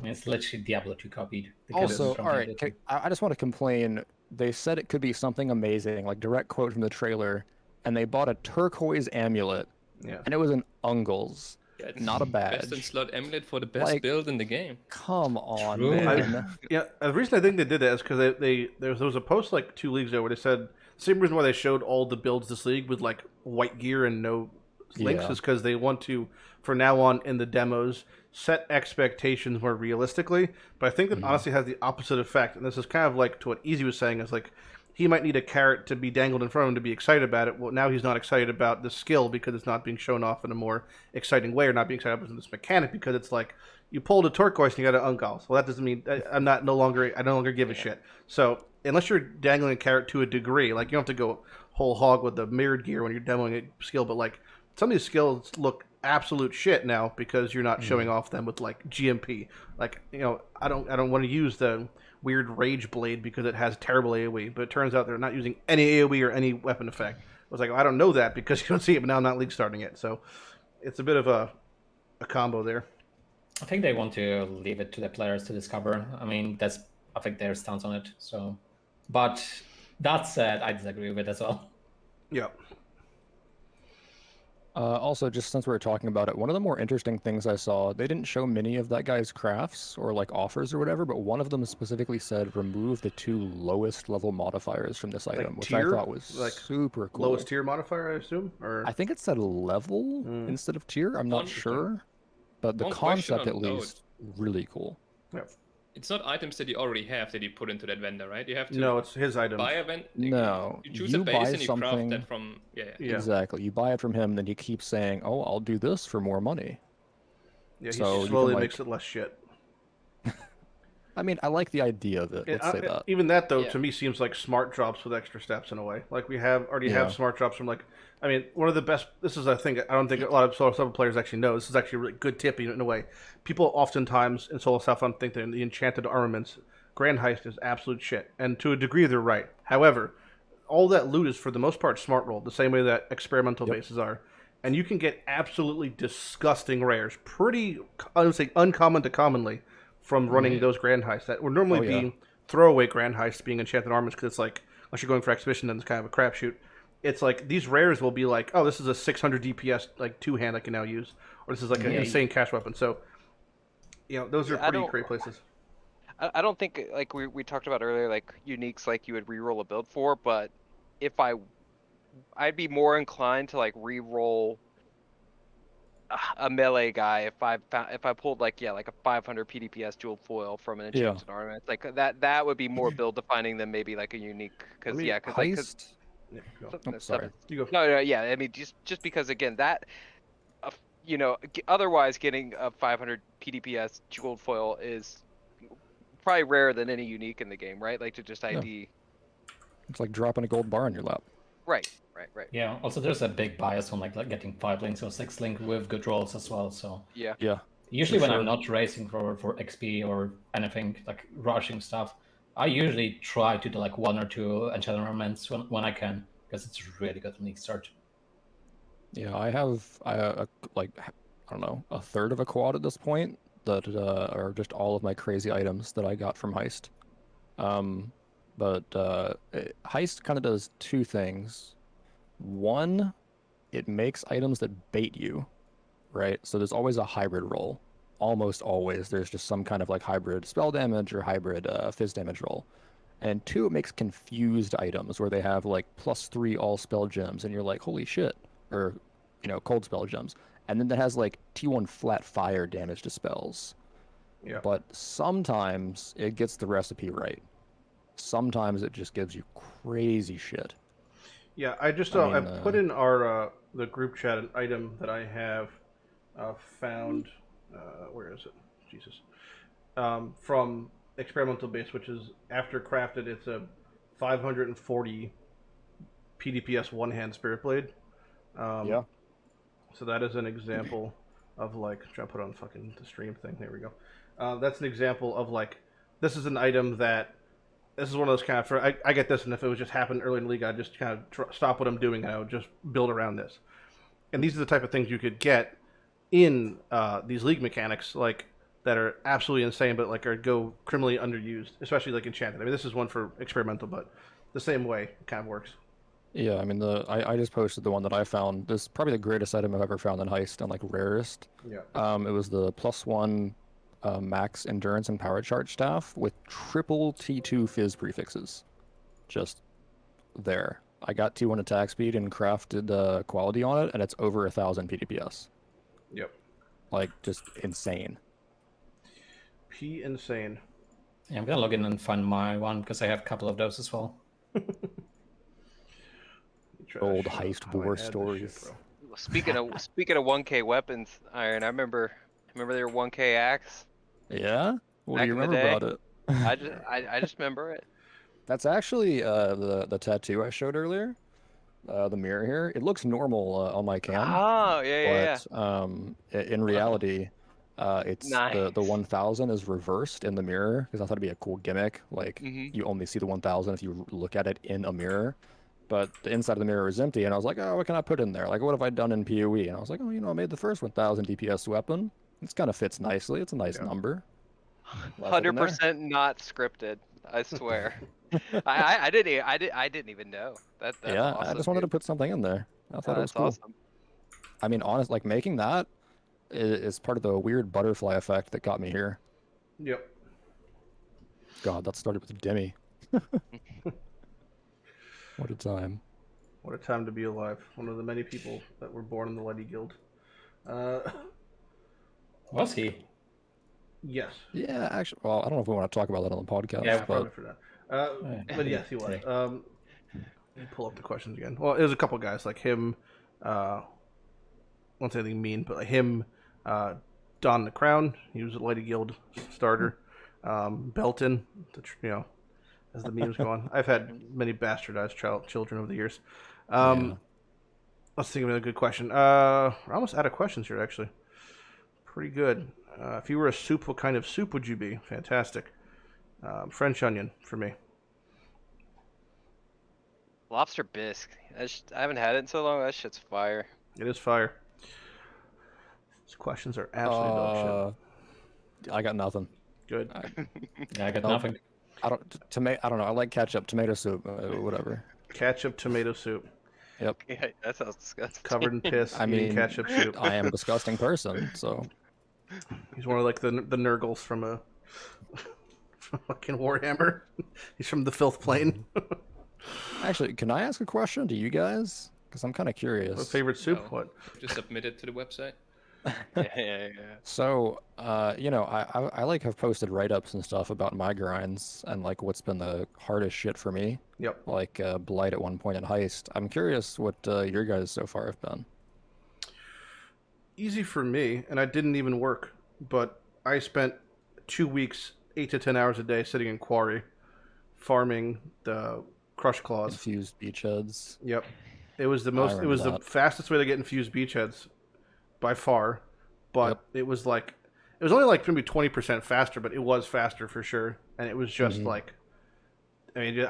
It's literally Diablo 2 copied. because Also, from all right, Diablo 2. I just want to complain. They said it could be something amazing, like direct quote from the trailer, and they bought a turquoise amulet, Yeah. and it was an Ungles, Yeah, it's not a best in badge. slot amulet for the best Like- build in the game. Come on, True. man. Yeah, the reason I think they did that is because there was a post like 2 leagues ago where they said same reason why they showed all the builds this league with like white gear and no links Yeah. is because they want to, for now on in the demos, set expectations more realistically. But I think that honestly has the opposite effect, and this is kind of like to what Easy was saying is like he might need a carrot to be dangled in front of him to be excited about it. Well, now he's not excited about the skill because it's not being shown off in a more exciting way, or not being excited about this mechanic because it's like you pulled a turquoise and you got an uncalls. Well, that doesn't mean I no longer give a shit. So unless you're dangling a carrot to a degree, like you don't have to go whole hog with the mirrored gear when you're demoing a skill, but like some of these skills look absolute shit now because you're not showing off them with like GMP. Like, you know, I don't want to use the weird rage blade because it has terrible AoE, but it turns out they're not using any AoE or any weapon effect. I was like, I don't know that because you don't see it, but now I'm not league starting it. So it's a bit of a combo there. I think they want to leave it to the players to discover. I mean, I think their stance on it. So, but that said, I disagree with it as well. Yeah. Also, just since we were talking about it, one of the more interesting things I saw, they didn't show many of that guy's crafts or like offers or whatever, but one of them specifically said remove the 2 lowest level modifiers from this item, which tier? I thought was Like super cool. Lowest tier modifier, I assume? Or I think it said level instead of tier. I'm not sure, but the One question concept on at least really cool. yeah. It's not items that you already have that you put into that vendor, right? You have to No, it's his item. buy a vendor. No, You choose you a base buy and you something- craft that from. Yeah. Yeah. Exactly. You buy it from him, then he keeps saying, "Oh, I'll do this for more money." Yeah, he So you slowly can, makes it less shit. I mean, I like the idea of it. Let's say that. Even that though, Yeah. to me, seems like smart drops with extra steps in a way. Like we already Yeah. have smart drops from like, I mean, one of the best. This is I think I don't think a lot of solo players actually know. This is actually a really good tip in a way. People oftentimes in solo stuff think that the enchanted armaments, Grand Heist is absolute shit, and to a degree they're right. However, all that loot is for the most part smart roll, the same way that experimental bases are. And you can get absolutely disgusting rares, pretty I would say uncommon to commonly, from running those grand heists that would normally be throwaway grand heists, being enchanted armors, because it's like unless you're going for exhibition, then it's kind of a crapshoot. It's like these rares will be like, oh, this is a 600 DPS like 2-hand I can now use, or this is like an insane cash weapon. So, you know, those are pretty great places. I don't think like we talked about earlier, like uniques like you would reroll a build for, but if I'd be more inclined to like reroll a melee guy if I pulled like a 500 PDPS dual foil from an enchanted armament, like that would be more build defining than maybe like a unique because Heist. Sorry. You go. no yeah, I mean just because again that you know, otherwise getting a 500 PDPS jeweled foil is probably rarer than any unique in the game, right? Like to just ID. It's like dropping a gold bar in your lap. Right. Yeah. Also, there's a big bias on like getting 5 links or 6 link with good rolls as well. So Yeah. Yeah. usually when I'm not racing for XP or anything like rushing stuff, I usually try to do like 1 or 2 enchanted armaments when I can, because it's really good on League Start. Yeah, I have like I don't know, a third of a quad at this point that are just all of my crazy items that I got from Heist. But Heist kind of does 2 things. One, it makes items that bait you, right? So there's always a hybrid roll. Almost always there's just some kind of like hybrid spell damage or hybrid fizz damage roll. And 2, it makes confused items where they have like +3 all spell gems and you're like, holy shit. Or, you know, cold spell gems. And then that has like T1 flat fire damage to spells. Yeah. But sometimes it gets the recipe right. Sometimes it just gives you crazy shit. Yeah, I just I I mean, put in our the group chat an item that I have found. Where is it? Jesus. From experimental base, which is after crafted, it's a 540 PDPS 1-hand spirit blade. Yeah. So that is an example of like, try to put on fucking the stream thing. There we go. That's an example of like this is an item that this is one of those kind of I get this, and if it was just happened early in the league, I'd just kind of stop what I'm doing and I would just build around this. And these are the type of things you could get in these league mechanics, like that are absolutely insane, but like are go criminally underused, especially like enchanted. I mean, this is one for experimental, but the same way it kind of works. Yeah, I mean, I just posted the one that I found. This is probably the greatest item I've ever found in heist and like rarest. Yeah. It was the +1 max endurance and power charge staff with triple T2 fizz prefixes. Just there. I got T1 attack speed and crafted quality on it, and it's over 1,000 PDPS. Yep. Like, just insane. Insane. Yeah, I'm gonna log in and find my one because I have a couple of those as well. Old heist war stories. Well, speaking of 1K weapons, Iron, I remember they were 1K axe. Yeah? What Back do you in the remember day. about it? I just remember it. That's actually the tattoo I showed earlier. The mirror here. It looks normal on my cam. Oh, yeah. But in reality, it's Nice. the 1000 is reversed in the mirror because I thought it'd be a cool gimmick. Like you only see the 1000 if you look at it in a mirror. But the inside of the mirror is empty, and I was like, oh, what can I put in there? Like, what have I done in PoE? And I was like, oh, I made the first 1000 DPS weapon. It kind of fits nicely. It's a nice number. 100% not scripted. I swear. I didn't even know. That's yeah, awesome, I just wanted to dude. put something in there. I thought it was That's cool. awesome. I mean, honest, like making that is part of the weird butterfly effect that got me here. Yep. God, that started with Demi. What a time. What a time to be alive. One of the many people that were born in the Legi Guild. Was he? Yes. Yeah, actually, well, I don't know if we want to talk about that on the podcast. Yeah, but Probably for that. But yes, he was. Let me pull up the questions again. Well, it was a couple guys like him. I won't say anything mean, but like him, Don the Crown. He was a Legi Guild starter. Belton, as the memes go on. I've had many bastardized children over the years. Let's think of a good question. We're almost out of questions here, actually. Pretty good. If you were a soup, what kind of soup would you be? Fantastic. French onion for me. Lobster bisque. I haven't had it in so long. That shit's fire. It is fire. These questions are absolutely dog shit. I got nothing. Good. Yeah, I got nothing. I don't know. I like ketchup, tomato soup, whatever. Ketchup tomato soup. Yep. Yeah, that sounds disgusting. Covered in piss. I mean, ketchup soup. I am a disgusting person, so. He's one of like the Nurgles from fucking Warhammer. He's from the Filth Plane. Actually, can I ask a question to you guys? Because I'm kind of curious. What favorite soup? No. What? Just submit it to the website. Yeah. So, I like have posted write-ups and stuff about my grinds and like what's been the hardest shit for me. Yep. Like Blight at one point in Heist. I'm curious what your guys so far have been. Easy for me, and I didn't even work, but I spent 2 weeks, 8 to 10 hours a day sitting in Quarry, farming the Crush Claws. Infused beachheads. Yep. It was the most. It was the fastest way to get infused beachheads, by far. But it was like, it was only like maybe 20% faster, but it was faster for sure. And it was just like, I mean,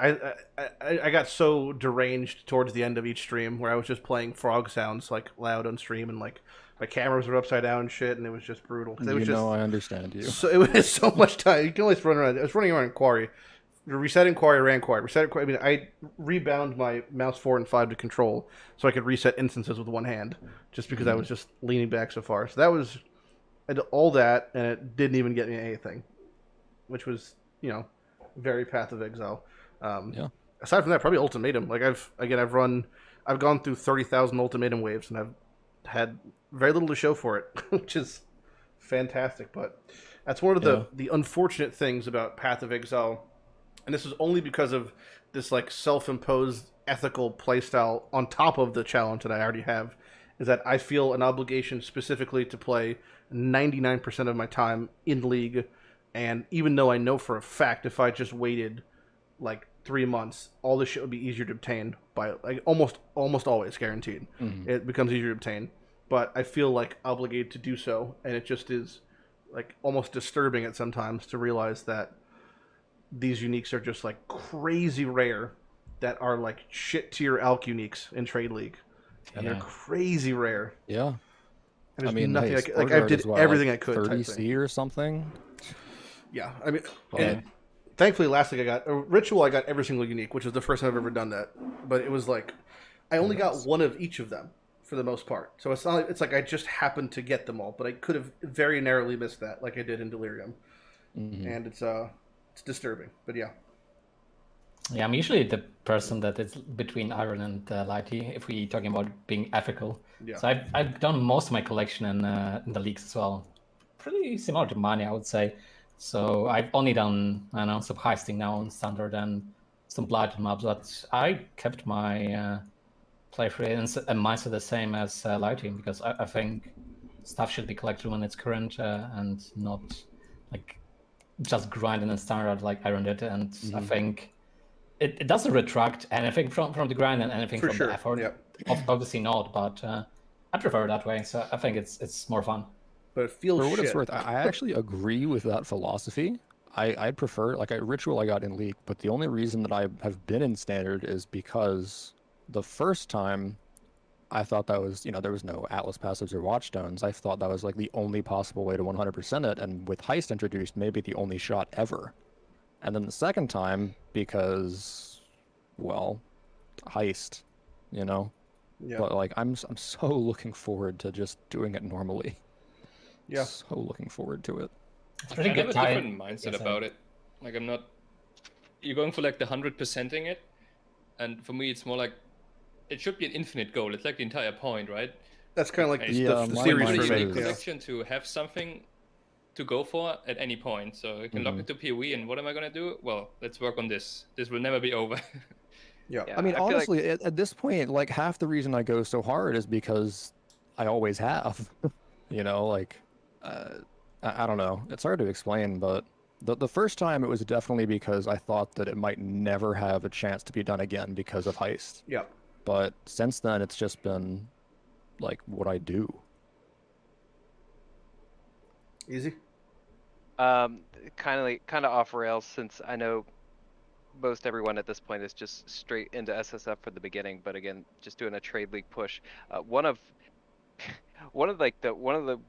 I got so deranged towards the end of each stream where I was just playing frog sounds like loud on stream, and like my cameras were upside down and shit, and it was just brutal. It was I understand you. So it was so much time. You can always run around. I was running around in Quarry. Resetting Quarry, ran Quarry. Reset Quarry. I mean, I rebound my mouse 4 and 5 to control so I could reset instances with one hand, just because I was just leaning back so far. So that was, I did all that, and it didn't even get me anything, which was, very Path of Exile. Aside from that, probably Ultimatum. Like I've gone through 30,000 Ultimatum waves, and I've had very little to show for it, which is fantastic. But that's one of the unfortunate things about Path of Exile. And this is only because of this like self-imposed ethical playstyle on top of the challenge that I already have, is that I feel an obligation specifically to play 99% of my time in League. And even though I know for a fact if I just waited like 3 months, all this shit would be easier to obtain by like almost always guaranteed. It becomes easier to obtain. But I feel like obligated to do so, and it just is like almost disturbing at sometimes to realize that these uniques are just like crazy rare that are like shit tier alch uniques in Trade League. And they're crazy rare. Yeah. And I there's mean, nothing hey, like I did everything I could. 30C or something. Yeah, I mean, and thankfully, last week I got a ritual. I got every single unique, which was the first time I've ever done that. But it was like, I only got one of each of them for the most part. So it's not. It's like I just happened to get them all, but I could have very narrowly missed that, like I did in Delirium. And it's disturbing. But yeah. Yeah, I'm usually the person that is between Iron and Lighty, if we're talking about being ethical. Yeah. So I've done most of my collection in the leagues as well. Pretty similar to Manni, I would say. So I've only done, I don't know, some heisting now on standard and some blighted mobs, but I kept my playthrough and mindset the same as Lighty, because I think stuff should be collected when it's current and not like just grinding in standard like Iron did. And I think it doesn't retract anything from the grind and anything from the effort. Yep. Obviously not, but I prefer it that way. So I think it's more fun. But it feels For what shit. it's worth, I actually agree with that philosophy. I'd prefer, like, a ritual I got in League, but the only reason that I have been in Standard is because the first time I thought that was, there was no Atlas passives or Watchstones. I thought that was, like, the only possible way to 100% it, and with Heist introduced, maybe the only shot ever. And then the second time, because, well, Heist, Yeah. But, like, I'm so looking forward to just doing it normally. Yeah. So looking forward to it. It's pretty I have good a different mindset Yes, about it. Like, I'm not... You're going for, like, the 100%ing it. And for me, it's more like... It should be an infinite goal. It's like the entire point, right? That's kind of like the my series mind for me. is- Collection to have something to go for at any point. So I can lock it to PoE, and what am I going to do? Well, let's work on this. This will never be over. Yeah. I mean, feel like- honestly, at this point, like, half the reason I go so hard is because I always have. I don't know. It's hard to explain, but the first time it was definitely because I thought that it might never have a chance to be done again because of Heist. Yeah. But since then, it's just been, like, what I do. Easy. Kind of off rails, since I know most everyone at this point is just straight into SSF for the beginning. But again, just doing a trade league push. One of the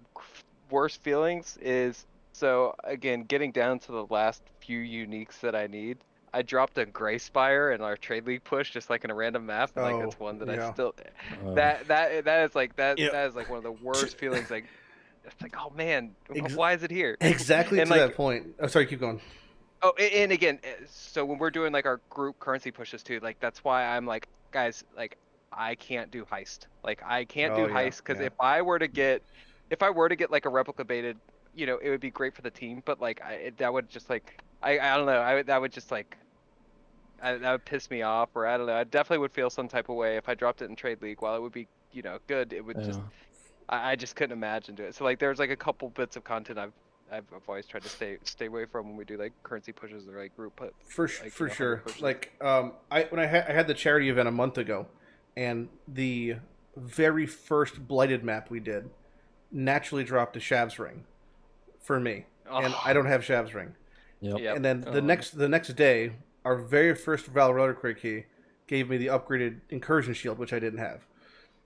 worst feelings is, so again, getting down to the last few uniques that I need. I dropped a Gray Spire in our trade league push, just like in a random map, and like that's one that I still that is like one of the worst feelings. Like, it's like, oh man, why is it here? Exactly And to like, that point. Oh, sorry, keep going. Oh, and again, so when we're doing like our group currency pushes too, like that's why I'm like, guys, like I can't do Heist. Like I can't do Heist because if I were to get like a replica baited, it would be great for the team. But like that would just like I don't know, that would just like that would piss me off, or I don't know. I definitely would feel some type of way if I dropped it in Trade League. While it would be good, it would just I just couldn't imagine doing it. So like there's like a couple bits of content I've always tried to stay away from when we do like currency pushes or like group put. For sure. Like I had the charity event a month ago, and the very first blighted map we did naturally dropped a Shav's ring for me, and I don't have Shav's ring. Yep. And then the next day, our very first Val Reliquary key gave me the upgraded incursion shield, which I didn't have.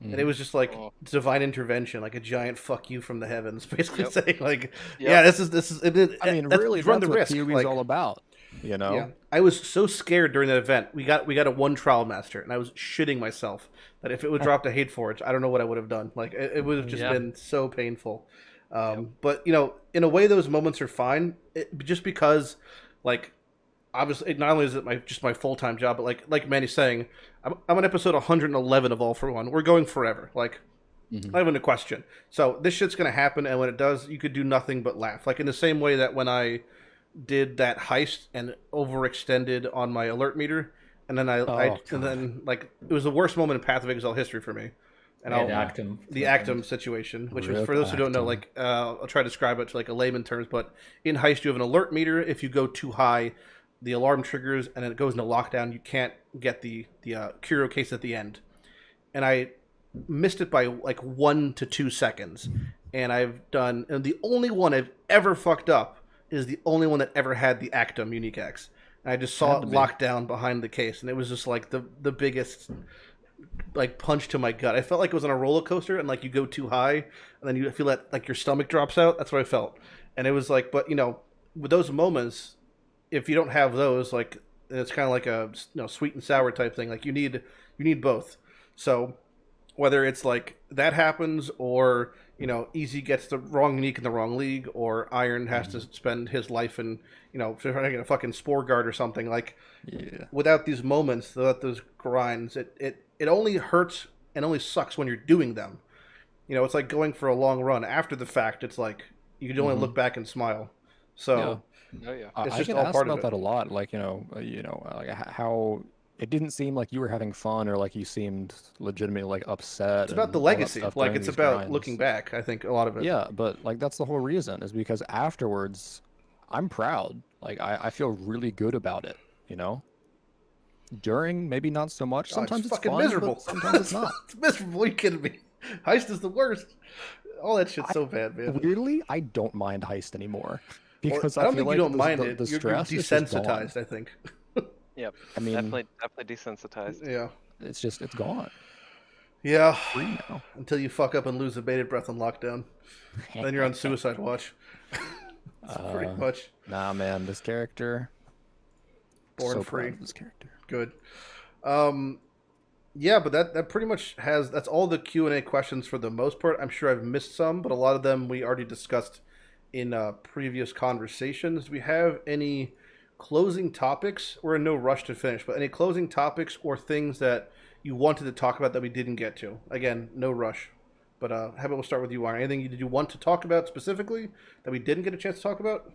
And it was just like divine intervention, like a giant fuck you from the heavens, basically saying like, this is. I mean, really, run that's the what risk. PoE's all about, Yeah, I was so scared during that event. We got a one trial master, and I was shitting myself that if it would drop to Hate Forge, I don't know what I would have done. Like it would have just been so painful. But in a way, those moments are fine, just because, like, obviously, not only is it my full-time job, but like Manny's saying, I'm on episode 111 of All for One. We're going forever. Like, not even a question. So this shit's gonna happen, and when it does, you could do nothing but laugh. Like in the same way that when I did that heist and overextended on my alert meter, and then like it was the worst moment in Path of Exile history for me. And the Actum situation, which was, for those who don't know, like I'll try to describe it to like a layman terms, but in Heist you have an alert meter. If you go too high, the alarm triggers and then it goes into lockdown. You can't get the curio case at the end, and I missed it by like 1 to 2 seconds. And the only one I've ever fucked up is the only one that ever had the Actum Unique X. And I just saw Had it to be. locked down behind the case, and it was just like the biggest like punch to my gut. I felt like it was on a roller coaster, and like you go too high, and then you feel that like your stomach drops out. That's what I felt, and it was like, but with those moments, if you don't have those, like it's kind of like a sweet and sour type thing. Like you need both. So whether it's like that happens, or Easy gets the wrong unique in the wrong league, or Iron has to spend his life in trying to get a fucking spore guard or something. Like without these moments, without those grinds, it only hurts and only sucks when you're doing them. It's like going for a long run. After the fact, it's like you can only look back and smile. So Oh yeah. it's I just get all asked part of about it. that a lot. Like like how it didn't seem like you were having fun, or like you seemed legitimately like upset. It's about the and all that legacy. stuff Like during it's these about grinds. looking back. I think a lot of it. Yeah, but like that's the whole reason, is because afterwards, I'm proud. Like I feel really good about it. During, maybe not so much. Sometimes it's fucking fun, miserable. but sometimes it's not. It's miserable. Are you kidding me? Heist is the worst. All that shit's so bad, man. Weirdly, I don't mind heist anymore because I don't feel think you like don't mind the it. You're stress is just gone. desensitized, I think. Yep. I mean, Definitely desensitized. Yeah. it's gone. Yeah. Free now. Until you fuck up and lose a bated breath on lockdown. Then you're on suicide watch. That's pretty much. Nah, man, this character. Born so free. proud of this character. Good. Yeah, but that pretty much that's all the Q&A questions for the most part. I'm sure I've missed some, but a lot of them we already discussed in previous conversations. Do we have any closing topics? We're in no rush to finish, but any closing topics or things that you wanted to talk about that we didn't get to? Again, no rush. But how about we'll start with you, Iron. Anything did you want to talk about specifically that we didn't get a chance to talk about?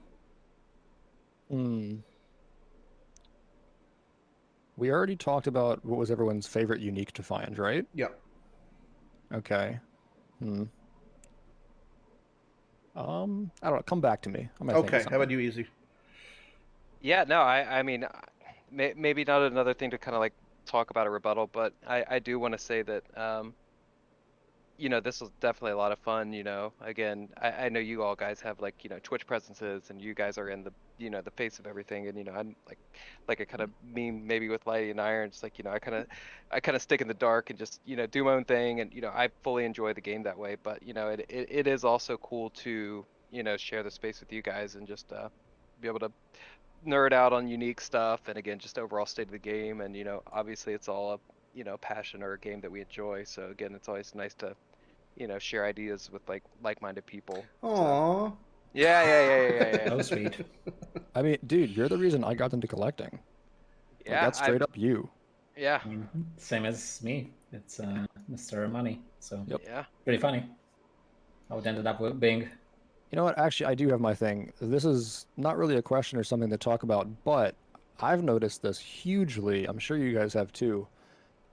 We already talked about what was everyone's favorite unique to find, right? Yeah. Okay. I don't know. Come back to me. I might think of Okay. How something. about you, Easy? Yeah, no, I mean, maybe not another thing to kind of like talk about a rebuttal, but I do want to say that, this was definitely a lot of fun. Again, I know you all guys have like, Twitch presences, and you guys are in the, the face of everything. And, I'm like a kind of meme maybe with Lighty and Iron, just like, I kind of stick in the dark and just, do my own thing. And, I fully enjoy the game that way, but, it is also cool to, share the space with you guys and just be able to nerd out on unique stuff, and again, just overall state of the game. And obviously it's all a passion or a game that we enjoy, so again, it's always nice to share ideas with like-minded people. Aww. So, yeah. Oh, sweet. I mean, dude, you're the reason I got into collecting. Like, Yeah, that's straight up you. Yeah. Same as me. It's Mr. Money. So Yep. Yeah. pretty funny how it ended up with being. You know what? Actually, I do have my thing. This is not really a question or something to talk about, but I've noticed this hugely. I'm sure you guys have too.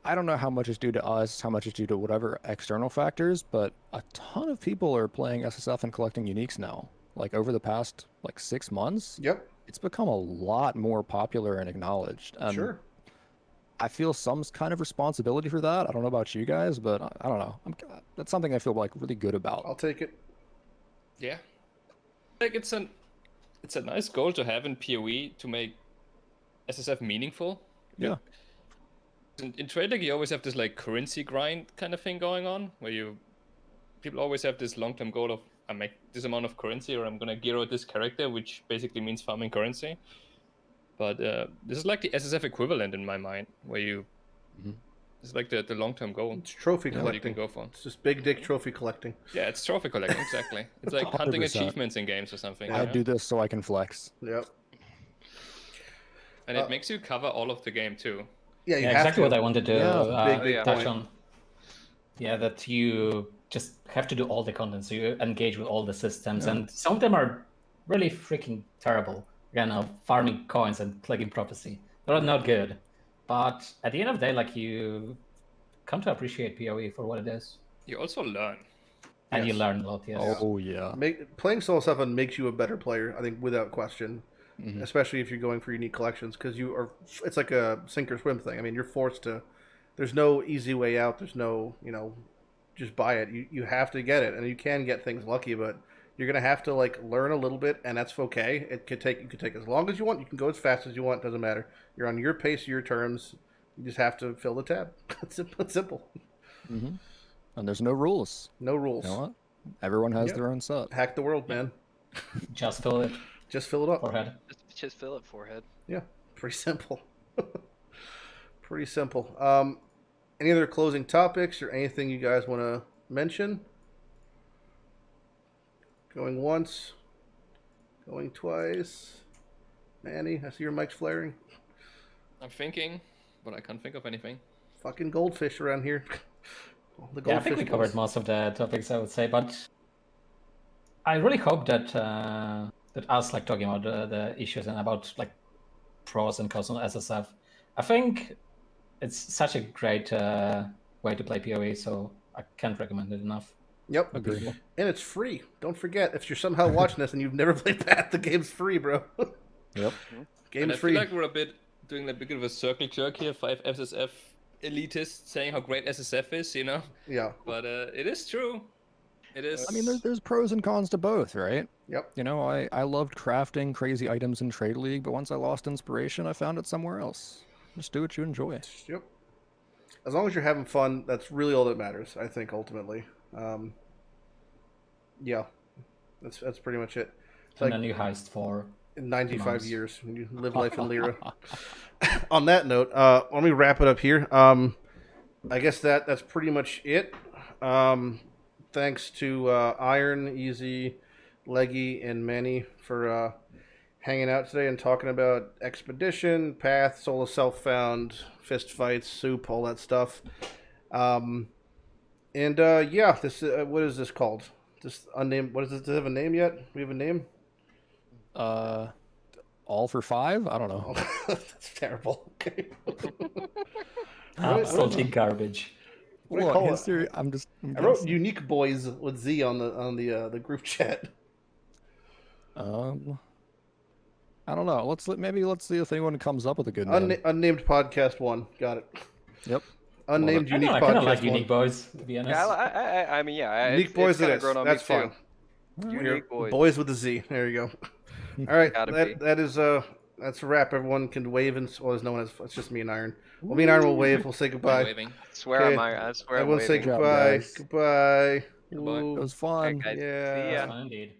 I don't know how much is due to us, how much is due to whatever external factors, but a ton of people are playing SSF and collecting uniques now. Like over the past 6 months, Yep. it's become a lot more popular and acknowledged. Sure. I feel some kind of responsibility for that. I don't know about you guys, but I don't know. That's something I feel like really good about. I'll take it. Yeah. Like it's a nice goal to have in PoE to make SSF meaningful. Yeah. In Trade League, you always have this like currency grind kind of thing going on, where people always have this long-term goal of I make this amount of currency, or I'm gonna gear out this character, which basically means farming currency. But this is like the SSF equivalent in my mind, where it's like the long-term goal. It's trophy What you collecting. can go for. It's just big dick trophy collecting. Yeah, it's trophy collecting, exactly. It's like hunting 100%. achievements in games or something. I you know? do this so I can flex. Yep. And it makes you cover all of the game too. Yeah, you Yeah, have exactly to. what I wanted to Yeah, big touch point. on. Yeah, that you just have to do all the content, so you engage with all the systems, and some of them are really freaking terrible. Again, farming coins and clicking prophecy. They're not good. But at the end of the day, like, you come to appreciate PoE for what it is. You also learn. And you Yes. learn a lot, yes. Oh yeah. Playing Solo 7 makes you a better player, I think, without question. Especially if you're going for unique collections, because it's like a sink or swim thing. I mean, you're forced to. There's no easy way out. There's no, just buy it. You have to get it, and you can get things lucky, but You're gonna have to like learn a little bit, and that's okay. You could take as long as you want. You can go as fast as you want. Doesn't matter. You're on your pace, your terms. You just have to fill the tab. It's simple. Mm-hmm. And there's no rules. No rules. You know what? Everyone has Yep. their own set. Hack the world, man. Just fill it. Just fill it up. Forehead. Just fill it forehead. Yeah, pretty simple. Pretty simple. Any other closing topics or anything you guys want to mention? Going once, going twice. Manny, I see your mic's flaring. I'm thinking, but I can't think of anything. Fucking goldfish around here. The Yeah, I think we goldfish covered ones. most of the topics, I would say, but I really hope that that us like talking about the issues and about like pros and cons on SSF. I think it's such a great way to play PoE, so I can't recommend it enough. Yep. Agreed. And it's free. Don't forget, if you're somehow watching this and you've never played Path, the game's free, bro. Yep. And Game's I free. feel like we're doing a bit of a circle jerk here. 5 SSF elitists saying how great SSF is, you know. Yeah. But it is true. It is. I mean, there's pros and cons to both, right? Yep. You know, I loved crafting crazy items in Trade League, but once I lost inspiration, I found it somewhere else. Just do what you enjoy. Yep. As long as you're having fun, that's really all that matters, I think, ultimately. Yeah. That's pretty much it. It's And like a new heist for 95 months. years. You live life in Lyra. On that note, let me wrap it up here. I guess that's pretty much it. Thanks to Iron, Easy, Legi, and Manni for hanging out today and talking about Expedition, Path, Soul of Self-Found, Fist Fights, Soup, all that stuff. Yeah, this what is this called? This unnamed. What is it? Does it have a name yet? We have a name? All for 5? I don't know. Oh, that's terrible. Okay. absolutely garbage. What do you Look, call it? history, I'm I wrote guessing. Unique Boys with Z on the group chat. I don't know. Maybe let's see if anyone comes up with a good name. Unnamed Podcast 1. Got it. Yep. Unnamed I Unique kind of Podcast like 1. Unique Boys, to be honest. Yeah, I mean, yeah. Unique Boys it's it is. grown on That's me fine. too. Here, Unique Boys. Boys with a Z. There you go. All right. Gotta be. That is that's a wrap. Everyone can wave and well, there's no one. It's just me and Iron. Well, me and Iron will wave. We'll say goodbye. Waving. Swear Okay. I swear I'm Everyone say waving. Good job, goodbye. guys. Goodbye. Goodbye. Ooh. It was fun. Alright, guys. Yeah. See ya. Fine, indeed.